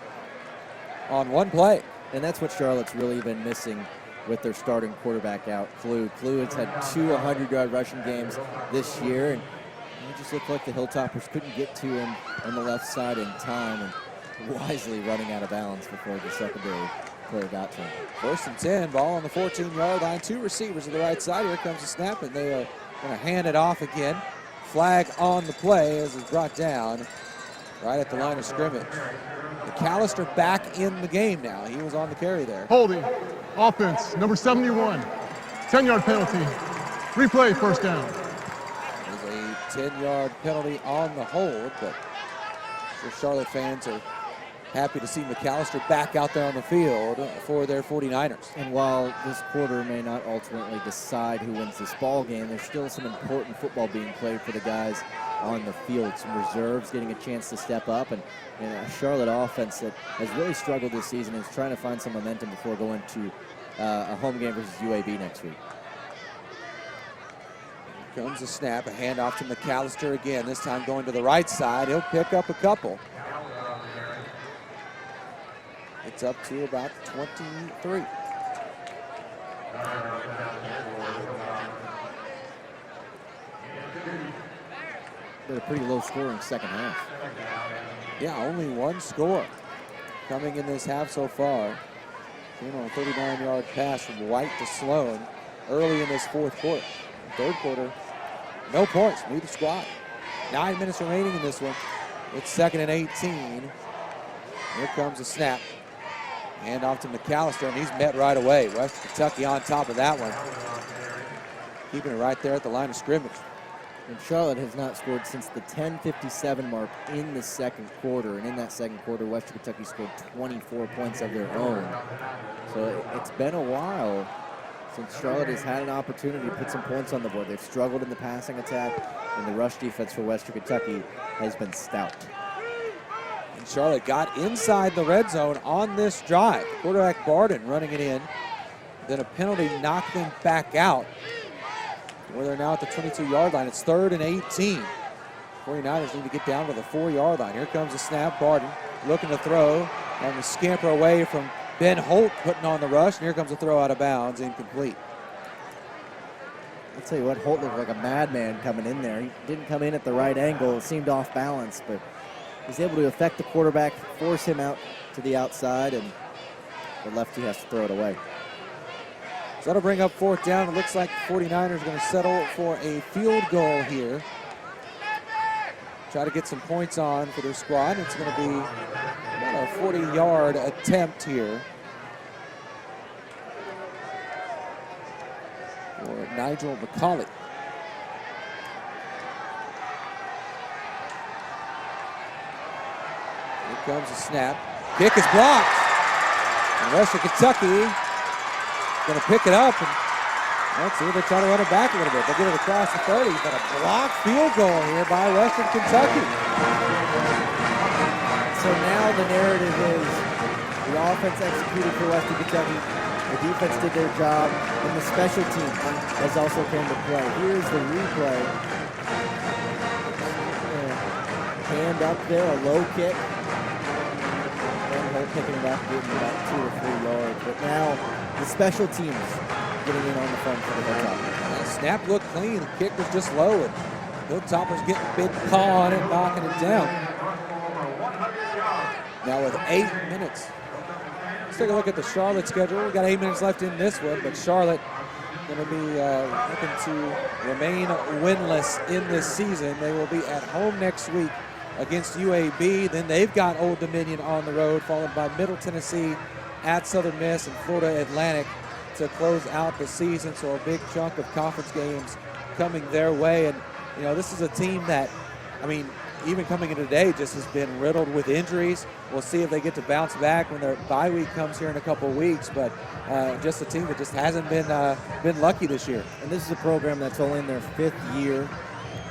on one play. And that's what Charlotte's really been missing with their starting quarterback out, Clue. Clue has had 2 100-yard rushing games this year, and it just looked like the Hilltoppers couldn't get to him on the left side in time, and wisely running out of bounds before the secondary player got to him. 1st and 10, ball on the 14-yard line. 2 receivers to the right side. Here comes the snap, and they are going to hand it off again. Flag on the play as it's brought down right at the line of scrimmage. McAllister back in the game now. He was on the carry there. Holding. Offense, number 71. 10-yard penalty. Replay, first down. There's a 10-yard penalty on the hold, but the Charlotte fans are happy to see McAllister back out there on the field for their 49ers. And while this quarter may not ultimately decide who wins this ball game, there's still some important football being played for the guys on the field. Some reserves getting a chance to step up, and a Charlotte offense that has really struggled this season is trying to find some momentum before going to a home game versus UAB next week. Here comes the snap, a handoff to McAllister again, this time going to the right side. He'll pick up a couple. It's up to about 23. But a pretty low scoring second half. Yeah, only one score coming in this half so far. Came on a 39-yard pass from White to Sloan early in this 4th quarter. 3rd quarter, no points, neither squad. 9 minutes remaining in this one. It's 2nd and 18. Here comes the snap. Hand off to McAllister, and he's met right away. Western Kentucky on top of that one. Keeping it right there at the line of scrimmage. And Charlotte has not scored since the 10:57 mark in the 2nd quarter. And in that 2nd quarter, Western Kentucky scored 24 points of their own. So it's been a while since Charlotte has had an opportunity to put some points on the board. They've struggled in the passing attack, and the rush defense for Western Kentucky has been stout. And Charlotte got inside the red zone on this drive. Quarterback Barden running it in. Then a penalty knocked them back out, where they're now at the 22-yard line. It's 3rd and 18. 49ers need to get down to the 4-yard line. Here comes the snap. Barden looking to throw, and the scamper away from Ben Holt putting on the rush. And here comes a throw out of bounds, incomplete. I'll tell you what, Holt looked like a madman coming in there. He didn't come in at the right angle. It seemed off balance, but he's able to affect the quarterback, force him out to the outside, and the lefty has to throw it away. So that'll bring up 4th down. It looks like the 49ers are going to settle for a field goal here. Try to get some points on for their squad. It's going to be about a 40-yard attempt here for Nigel McCauley. Here comes the snap. Kick is blocked. And Western Kentucky going to pick it up, and let's see if they try to run it back a little bit. They get it across the 30, but a blocked field goal here by Western Kentucky. So now the narrative is the offense executed for Western Kentucky, the defense did their job, and the special team has also come to play. Here's the replay. Hand up there, a low kick. And Holt picking it up, getting about 2 or 3 yards. But now the special teams getting in on the fun for the Hilltoppers. The snap looked clean. The kick was just low, and Hilltoppers getting a big paw on it, knocking it down. Now with 8 minutes. Let's take a look at the Charlotte schedule. We've got 8 minutes left in this one, but Charlotte going to be looking to remain winless in this season. They will be at home next week against UAB. Then they've got Old Dominion on the road, followed by Middle Tennessee, at Southern Miss, and Florida Atlantic to close out the season. So a big chunk of conference games coming their way. And, you know, this is a team that, I mean, even coming into today just has been riddled with injuries. We'll see if they get to bounce back when their bye week comes here in a couple of weeks. But just a team that just hasn't been lucky this year. And this is a program that's only in their 5th year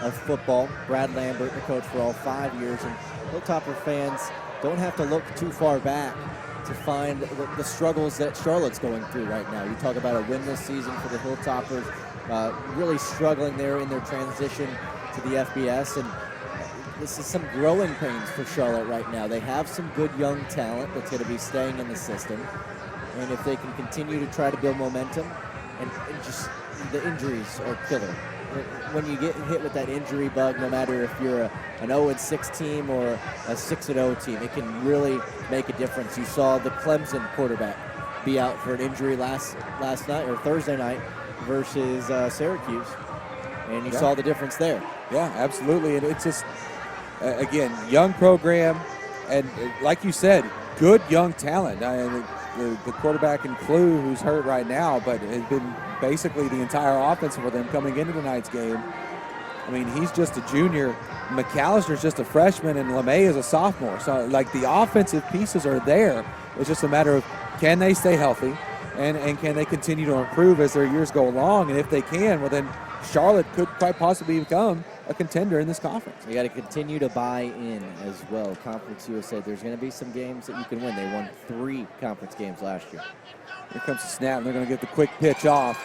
of football. Brad Lambert, the coach for all 5 years. And Hilltopper fans don't have to look too far back to find the struggles that Charlotte's going through right now. You talk about a winless season for the Hilltoppers, really struggling there in their transition to the FBS, and this is some growing pains for Charlotte right now. They have some good young talent that's going to be staying in the system, and if they can continue to try to build momentum, and just the injuries are killer. When you get hit with that injury bug, no matter if you're an 0-6 team or a 6-0 team, it can really make a difference. You saw the Clemson quarterback be out for an injury last night or Thursday night versus Syracuse, and you saw the difference there. Yeah, absolutely, and it's just, again, young program, and like you said, good young talent. The quarterback in Clue, who's hurt right now, but has been basically the entire offense for them coming into tonight's game. I mean, he's just a junior. McAllister's just a freshman, and LeMay is a sophomore. So, like, the offensive pieces are there. It's just a matter of, can they stay healthy, and can they continue to improve as their years go along? And if they can, well, then Charlotte could quite possibly become a contender in this conference. You got to continue to buy in as well. Conference USA, there's going to be some games that you can win. They won 3 conference games last year. Here comes the snap, and they're going to get the quick pitch off.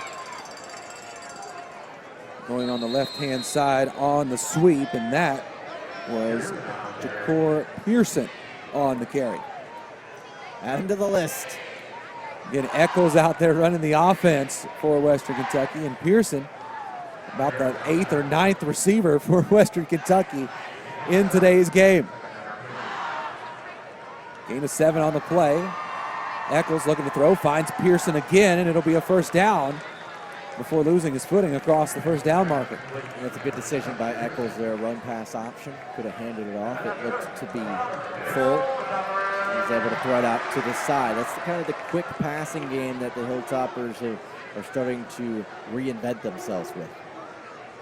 Going on the left-hand side on the sweep, and that was Jakor Pearson on the carry. Add him to the list. Again, Eccles out there running the offense for Western Kentucky, and Pearson, about the 8th or 9th receiver for Western Kentucky in today's game. Gain of 7 on the play. Eccles looking to throw, finds Pearson again, and it'll be a first down before losing his footing across the first down marker. And that's a good decision by Eccles there. Run-pass option. Could have handed it off. It looked to be full. He was able to throw it out to the side. That's kind of the quick passing game that the Hilltoppers are starting to reinvent themselves with.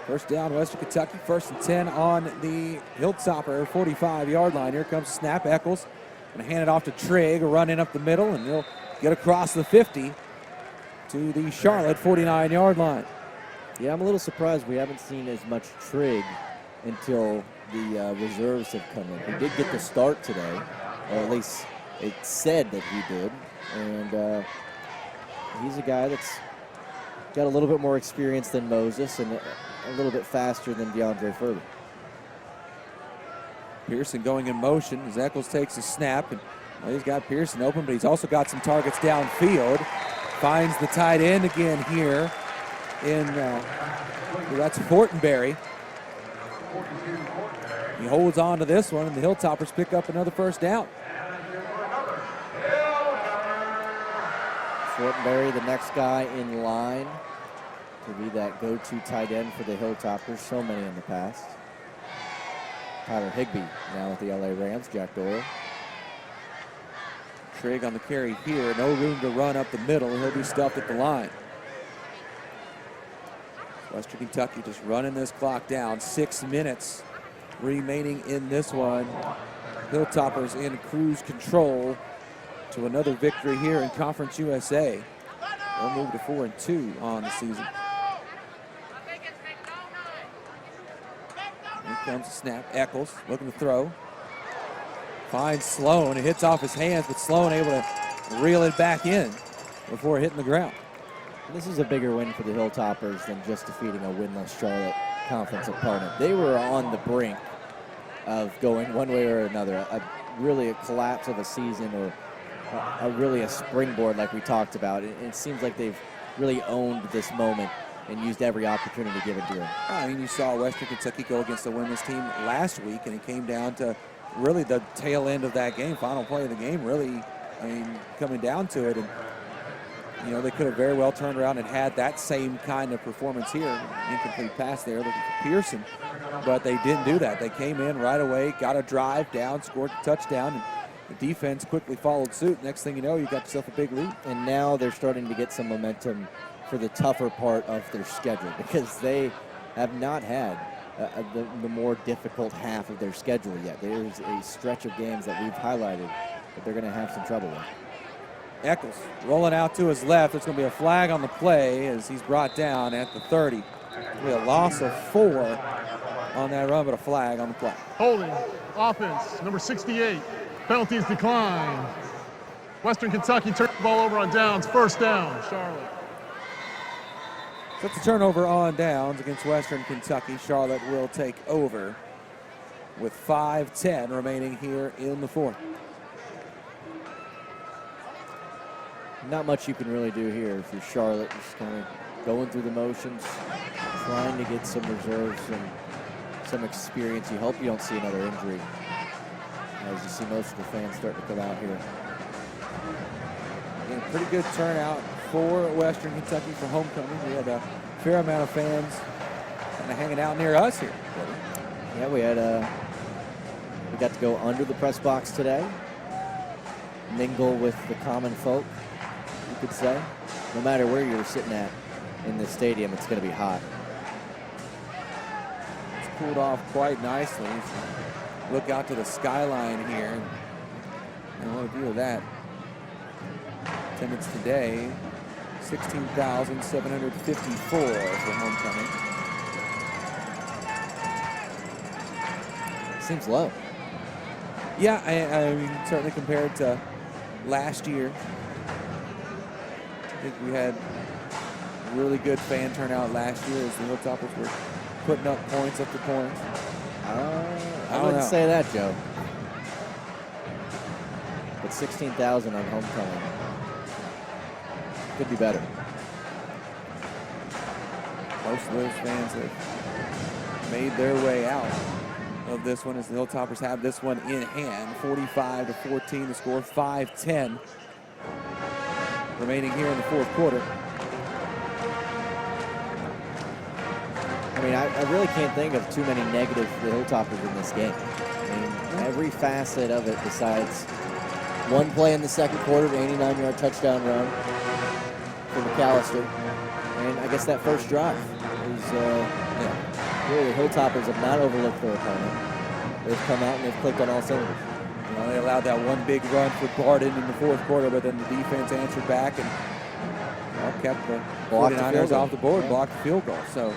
First down, Western Kentucky. 1st and 10 on the Hilltopper 45-yard line. Here comes snap. Eccles going to hand it off to Trigg, running up the middle, and he'll get across the 50 to the Charlotte 49-yard line. Yeah, I'm a little surprised we haven't seen as much Trigg until the reserves have come in. He did get the start today, or at least it said that he did, and he's a guy that's got a little bit more experience than Moses and a little bit faster than DeAndre Furby. Pearson going in motion as Eccles takes a snap, and he's got Pearson open, but he's also got some targets downfield. Finds the tight end again here in, that's Fortenberry. He holds on to this one, and the Hilltoppers pick up another first down. Fortenberry, the next guy in line to be that go-to tight end for the Hilltoppers. So many in the past. Tyler Higbee now with the LA Rams. Jack Doyle. Trigg on the carry here. No room to run up the middle. He'll be stuffed at the line. Western Kentucky just running this clock down. 6 minutes remaining in this one. Hilltoppers in cruise control to another victory here in Conference USA. They'll move to 4-2 on the season. Here comes the snap. Eccles looking to throw. Finds Sloan. It hits off his hands, but Sloan able to reel it back in before hitting the ground. This is a bigger win for the Hilltoppers than just defeating a winless Charlotte conference opponent. They were on the brink of going one way or another. Really a collapse of a season, or really a springboard like we talked about. It seems like they've really owned this moment and used every opportunity given to them. I mean, you saw Western Kentucky go against the winless team last week, and it came down to really the tail end of that game, final play of the game, really, I mean, coming down to it. And, you know, they could have very well turned around and had that same kind of performance here. Incomplete pass there looking for Pearson, but they didn't do that. They came in right away, got a drive down, scored a touchdown, and the defense quickly followed suit. Next thing you know, you got yourself a big lead. And now they're starting to get some momentum for the tougher part of their schedule, because they have not had the more difficult half of their schedule yet. There's a stretch of games that we've highlighted that they're going to have some trouble with. Eccles rolling out to his left. There's going to be a flag on the play as he's brought down at the 30. It'll be a loss of 4 on that run, but a flag on the play. Holding, offense, number 68. Penalties declined. Western Kentucky turned the ball over on downs. First down, Charlotte. So it's a turnover on downs against Western Kentucky. Charlotte will take over with 5:10 remaining here in the fourth. Not much you can really do here for Charlotte. Just kind of going through the motions, trying to get some reserves and some experience. You hope you don't see another injury, as you see most of the fans starting to come out here. Again, pretty good turnout for Western Kentucky for homecoming. We had a fair amount of fans kind of hanging out near us here. Yeah, we got to go under the press box today, mingle with the common folk, you could say. No matter where you're sitting at in the stadium, it's going to be hot. It's cooled off quite nicely. Look out to the skyline here. And what a view of that. Attendance today, 16,754 for homecoming. Seems low. Yeah, I mean, certainly compared to last year. I think we had really good fan turnout last year as the Hilltoppers were putting up points after points. I wouldn't say that, Joe. But 16,000 on homecoming could be better. Most of those fans have made their way out of this one as the Hilltoppers have this one in hand. 45-14 the score, 5:10 remaining here in the fourth quarter. I mean, I really can't think of too many negatives for the Hilltoppers in this game. I mean, every facet of it besides one play in the second quarter, the 89-yard touchdown run for McAllister. And I guess that first drive is, really the Hilltoppers have not overlooked their opponent. They've come out and they've clicked on all cylinders. You know, they allowed that one big run for Barden in the fourth quarter, but then the defense answered back and kept the 49ers off the board, blocked the field goal. So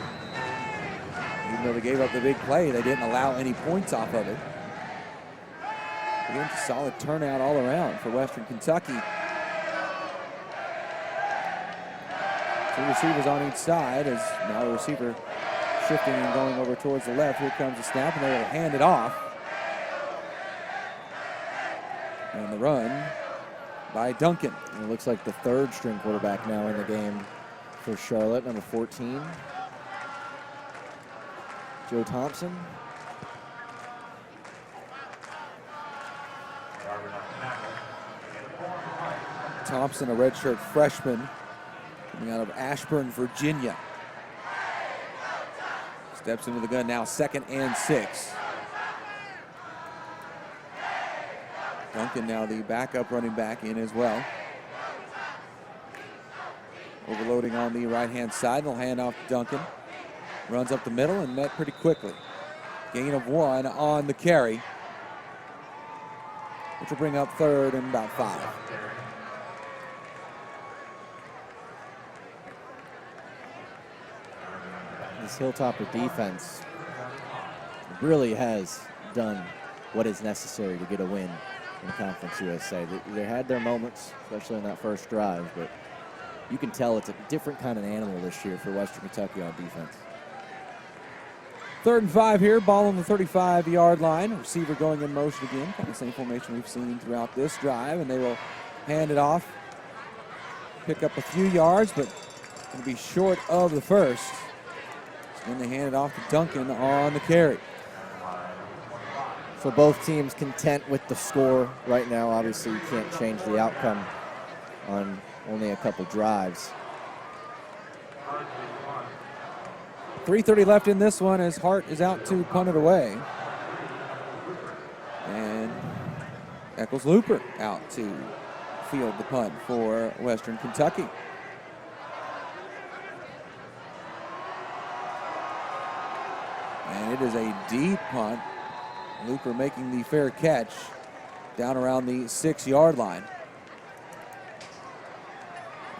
even though they gave up the big play, they didn't allow any points off of it. Again, just solid turnout all around for Western Kentucky. Two receivers on each side as now the receiver shifting and going over towards the left. Here comes the snap, and they will hand it off. And the run by Duncan. And it looks like the third string quarterback now in the game for Charlotte, number 14. Joe Thompson. Thompson, a redshirt freshman coming out of Ashburn, Virginia. Steps into the gun now, 2nd and 6. Duncan now the backup running back in as well. Overloading on the right-hand side. They'll hand off to Duncan. Runs up the middle and met pretty quickly. Gain of 1 on the carry, which will bring up 3rd and about 5. This Hilltopper defense really has done what is necessary to get a win in Conference USA. They had their moments, especially in that first drive, but you can tell it's a different kind of animal this year for Western Kentucky on defense. 3rd and 5 here, ball on the 35-yard line. Receiver going in motion again, kind of the same formation we've seen throughout this drive, and they will hand it off. Pick up a few yards, but going to be short of the first. And they hand it off to Duncan on the carry. So both teams content with the score right now. Obviously, you can't change the outcome on only a couple drives. 3:30 left in this one as Hart is out to punt it away. And Eccles Looper out to field the punt for Western Kentucky. And it is a deep punt. Looper making the fair catch down around the 6-yard line.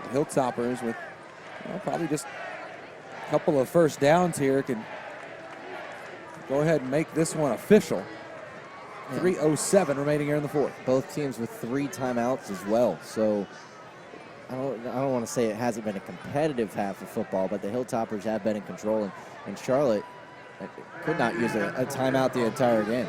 The Hilltoppers with probably just a couple of first downs here can go ahead and make this one official. 3:07 remaining here in the fourth. Both teams with 3 timeouts as well. So I don't want to say it hasn't been a competitive half of football, but the Hilltoppers have been in control, and Charlotte could not use a timeout the entire game.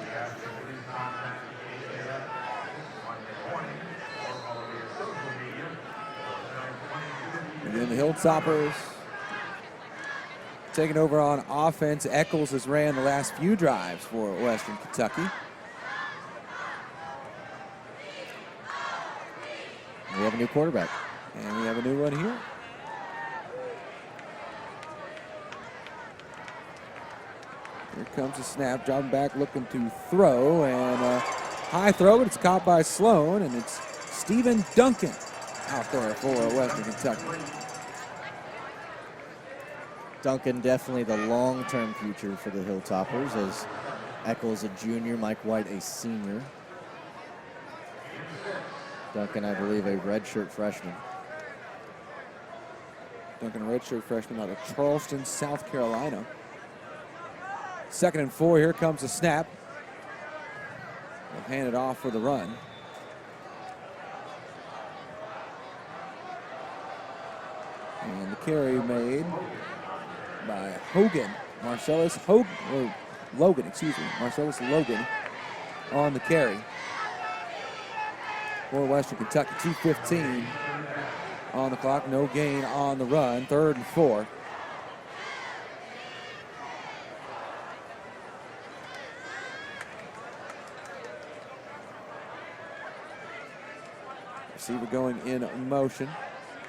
And then the Hilltoppers taking over on offense. Eccles has ran the last few drives for Western Kentucky. We have a new quarterback. And we have a new one here. Here comes the snap, dropping back, looking to throw, and a high throw, but it's caught by Sloan, and it's Stephen Duncan out there for Western Kentucky. Duncan definitely the long-term future for the Hilltoppers, as Eccles a junior, Mike White a senior. Duncan, I believe, a redshirt freshman. Duncan, a redshirt freshman out of Charleston, South Carolina. 2nd and 4, here comes the snap. They'll hand it off for the run. And the carry made by Hogan, Marcellus Logan on the carry for Western Kentucky. 2:15 on the clock, no gain on the run. 3rd and 4. Receiver going in motion,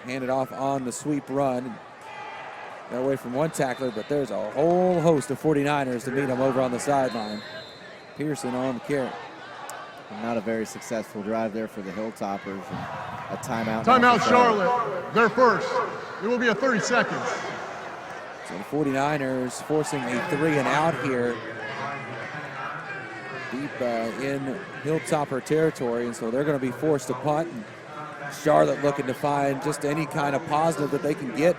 handed off on the sweep run. Got away from one tackler, but there's a whole host of 49ers to meet him over on the sideline. Pearson on the carry. Not a very successful drive there for the Hilltoppers. A timeout. Timeout, Charlotte. They're first. It will be a 30 seconds. So the 49ers forcing a 3 and out here deep in Hilltopper territory, and so they're going to be forced to punt. And Charlotte looking to find just any kind of positive that they can get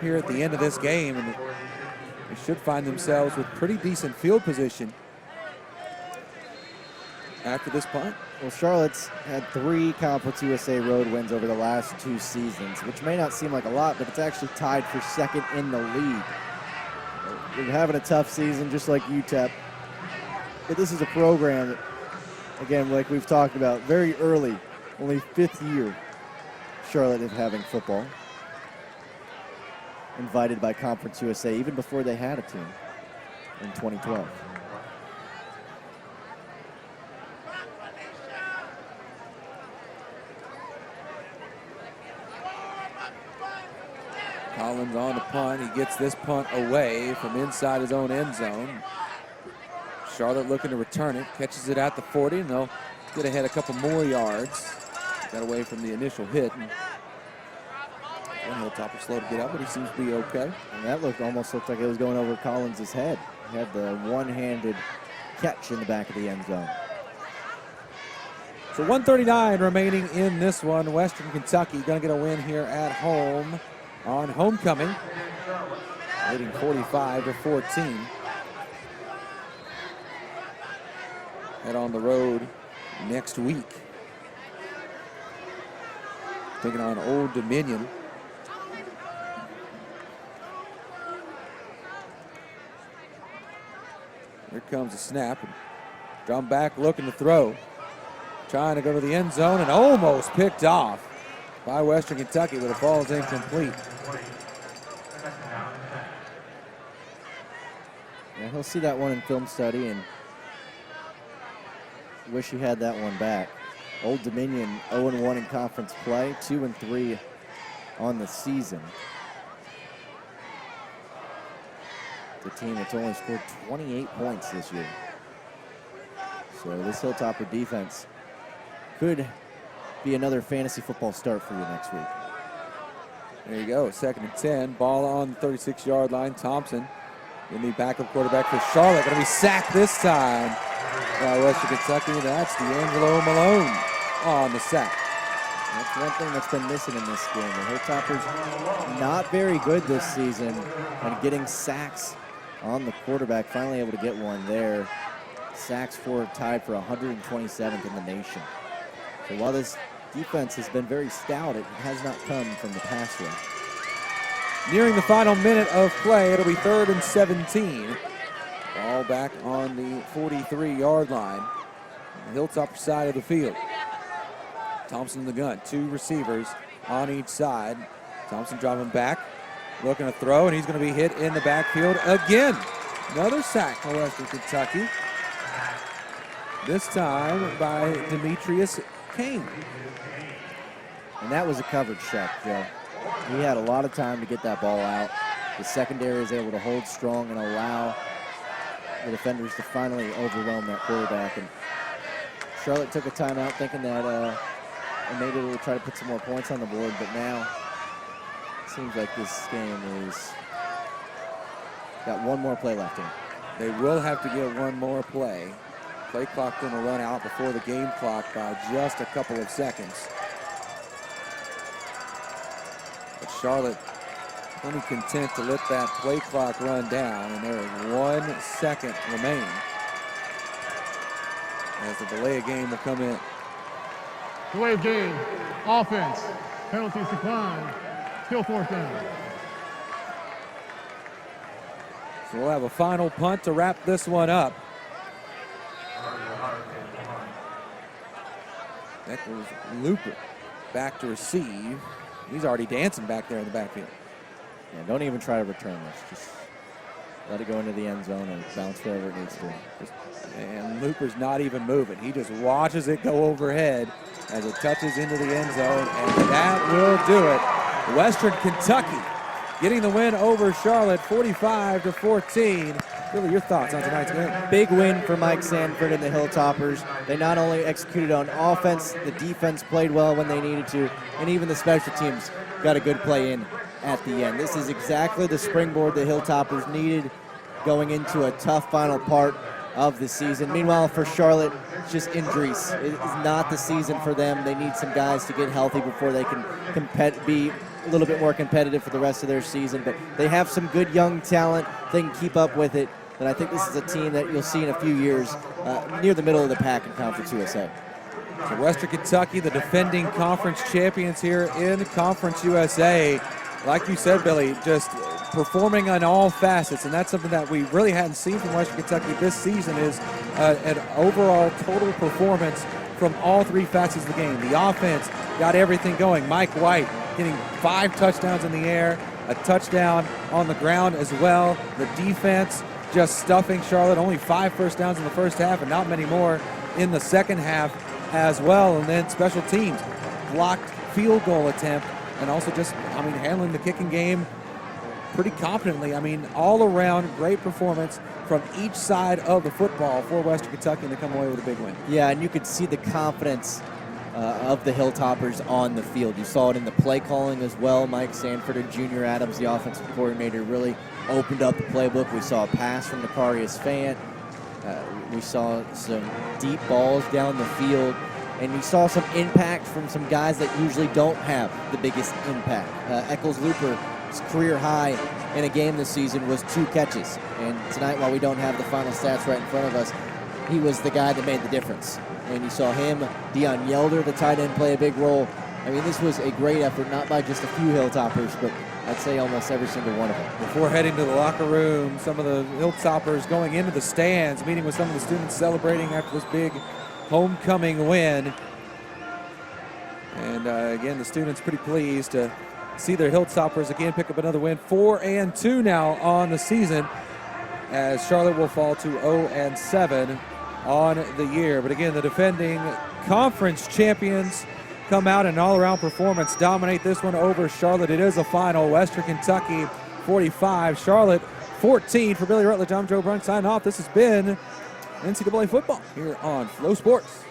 here at the end of this game, and they should find themselves with pretty decent field position after this punt. Well, Charlotte's had 3 Conference USA road wins over the last 2 seasons, which may not seem like a lot, but it's actually tied for 2nd in the league. They're having a tough season, just like UTEP. But this is a program that, again, like we've talked about, very early, only 5th year Charlotte is having football. Invited by Conference USA even before they had a team in 2012. Collins on the punt. He gets this punt away from inside his own end zone. Charlotte looking to return it. Catches it at the 40, and they'll get ahead a couple more yards. Got away from the initial hit. And one Hilltopper slow to get up, but he seems to be okay. And that almost looked like it was going over Collins' head. He had the one-handed catch in the back of the end zone. So 1:39 remaining in this one. Western Kentucky going to get a win here at home on homecoming, leading 45-14. Head on the road next week, taking on Old Dominion. Here comes a snap. Drum back looking to throw. Trying to go to the end zone and almost picked off by Western Kentucky, but it falls incomplete. Yeah, he'll see that one in film study and wish he had that one back. Old Dominion 0-1 in conference play, 2-3 on the season. The team that's only scored 28 points this year. So this Hilltopper defense could be another fantasy football start for you next week. There you go, 2nd and 10. Ball on the 36-yard line. Thompson, the new backup quarterback for Charlotte, going to be sacked this time by Western Kentucky. That's D'Angelo Malone on the sack. That's one thing that's been missing in this game. The Hilltoppers not very good this season and getting sacks on the quarterback. Finally able to get one there. sacks for, tied for 127th in the nation. So while this defense has been very stout, it has not come from the pass rush. Nearing the final minute of play, it'll be 3rd and 17. Ball back on the 43-yard line. The Hilltopper side of the field. Thompson in the gun, 2 receivers on each side. Thompson driving back, looking to throw, and he's going to be hit in the backfield again. Another sack for Western Kentucky. This time by Demetrius Kane. And that was a coverage check, Joe. He had a lot of time to get that ball out. The secondary is able to hold strong and allow the defenders to finally overwhelm that quarterback. And Charlotte took a timeout thinking that maybe we'll try to put some more points on the board, but now it seems like this game is got one more play left in it. They will have to get one more play. Play clock going to run out before the game clock by just a couple of seconds. But Charlotte only content to let that play clock run down, and there is 1 second remaining as the delay of game will come in. Delay of game, offense, penalties declined, still 4th down. So we'll have a final punt to wrap this one up. Echols Looper back to receive. He's already dancing back there in the backfield. Yeah, don't even try to return this. Just let it go into the end zone and bounce wherever it needs to. And Looper's not even moving. He just watches it go overhead as it touches into the end zone, and that will do it. Western Kentucky getting the win over Charlotte, 45-14. Billy, your thoughts on tonight's game? Big win for Mike Sanford and the Hilltoppers. They not only executed on offense, the defense played well when they needed to, and even the special teams got a good play in at the end. This is exactly the springboard the Hilltoppers needed going into a tough final part of the season. Meanwhile, for Charlotte, it's just injuries. It is not the season for them. They need some guys to get healthy before they can be a little bit more competitive for the rest of their season. But they have some good young talent. They can keep up with it. And I think this is a team that you'll see in a few years near the middle of the pack in Conference USA. So Western Kentucky, the defending conference champions here in Conference USA. Like you said, Billy, just performing on all facets, and that's something that we really hadn't seen from Western Kentucky this season is an overall total performance from all 3 facets of the game. The offense got everything going. Mike White getting 5 touchdowns in the air, a touchdown on the ground as well. The defense just stuffing Charlotte, only 5 first downs in the first half and not many more in the second half as well. And then special teams, blocked field goal attempt, and also just, handling the kicking game pretty confidently. All around great performance from each side of the football for Western Kentucky, and they come away with a big win. Yeah, and you could see the confidence of the Hilltoppers on the field. You saw it in the play calling as well. Mike Sanford and Junior Adams, the offensive coordinator, really opened up the playbook. We saw a pass from Nakarius Fant. We saw some deep balls down the field, and we saw some impact from some guys that usually don't have the biggest impact. Echols Looper's career high in a game this season was 2 catches. And tonight, while we don't have the final stats right in front of us, he was the guy that made the difference. And you saw him, Deion Yelder, the tight end, play a big role. This was a great effort, not by just a few Hilltoppers, but I'd say almost every single one of them. Before heading to the locker room, some of the Hilltoppers going into the stands, meeting with some of the students celebrating after this big homecoming win. And again, the students pretty pleased to see their Hilltoppers again pick up another win. 4-2 now on the season, as Charlotte will fall to 0-7 on the year. But again, the defending conference champions come out in an all-around performance, dominate this one over Charlotte. It is a final. Western Kentucky 45, Charlotte 14. For Billy Rutledge, I'm Joe Brunk signing off. This has been NCAA football here on Flow Sports.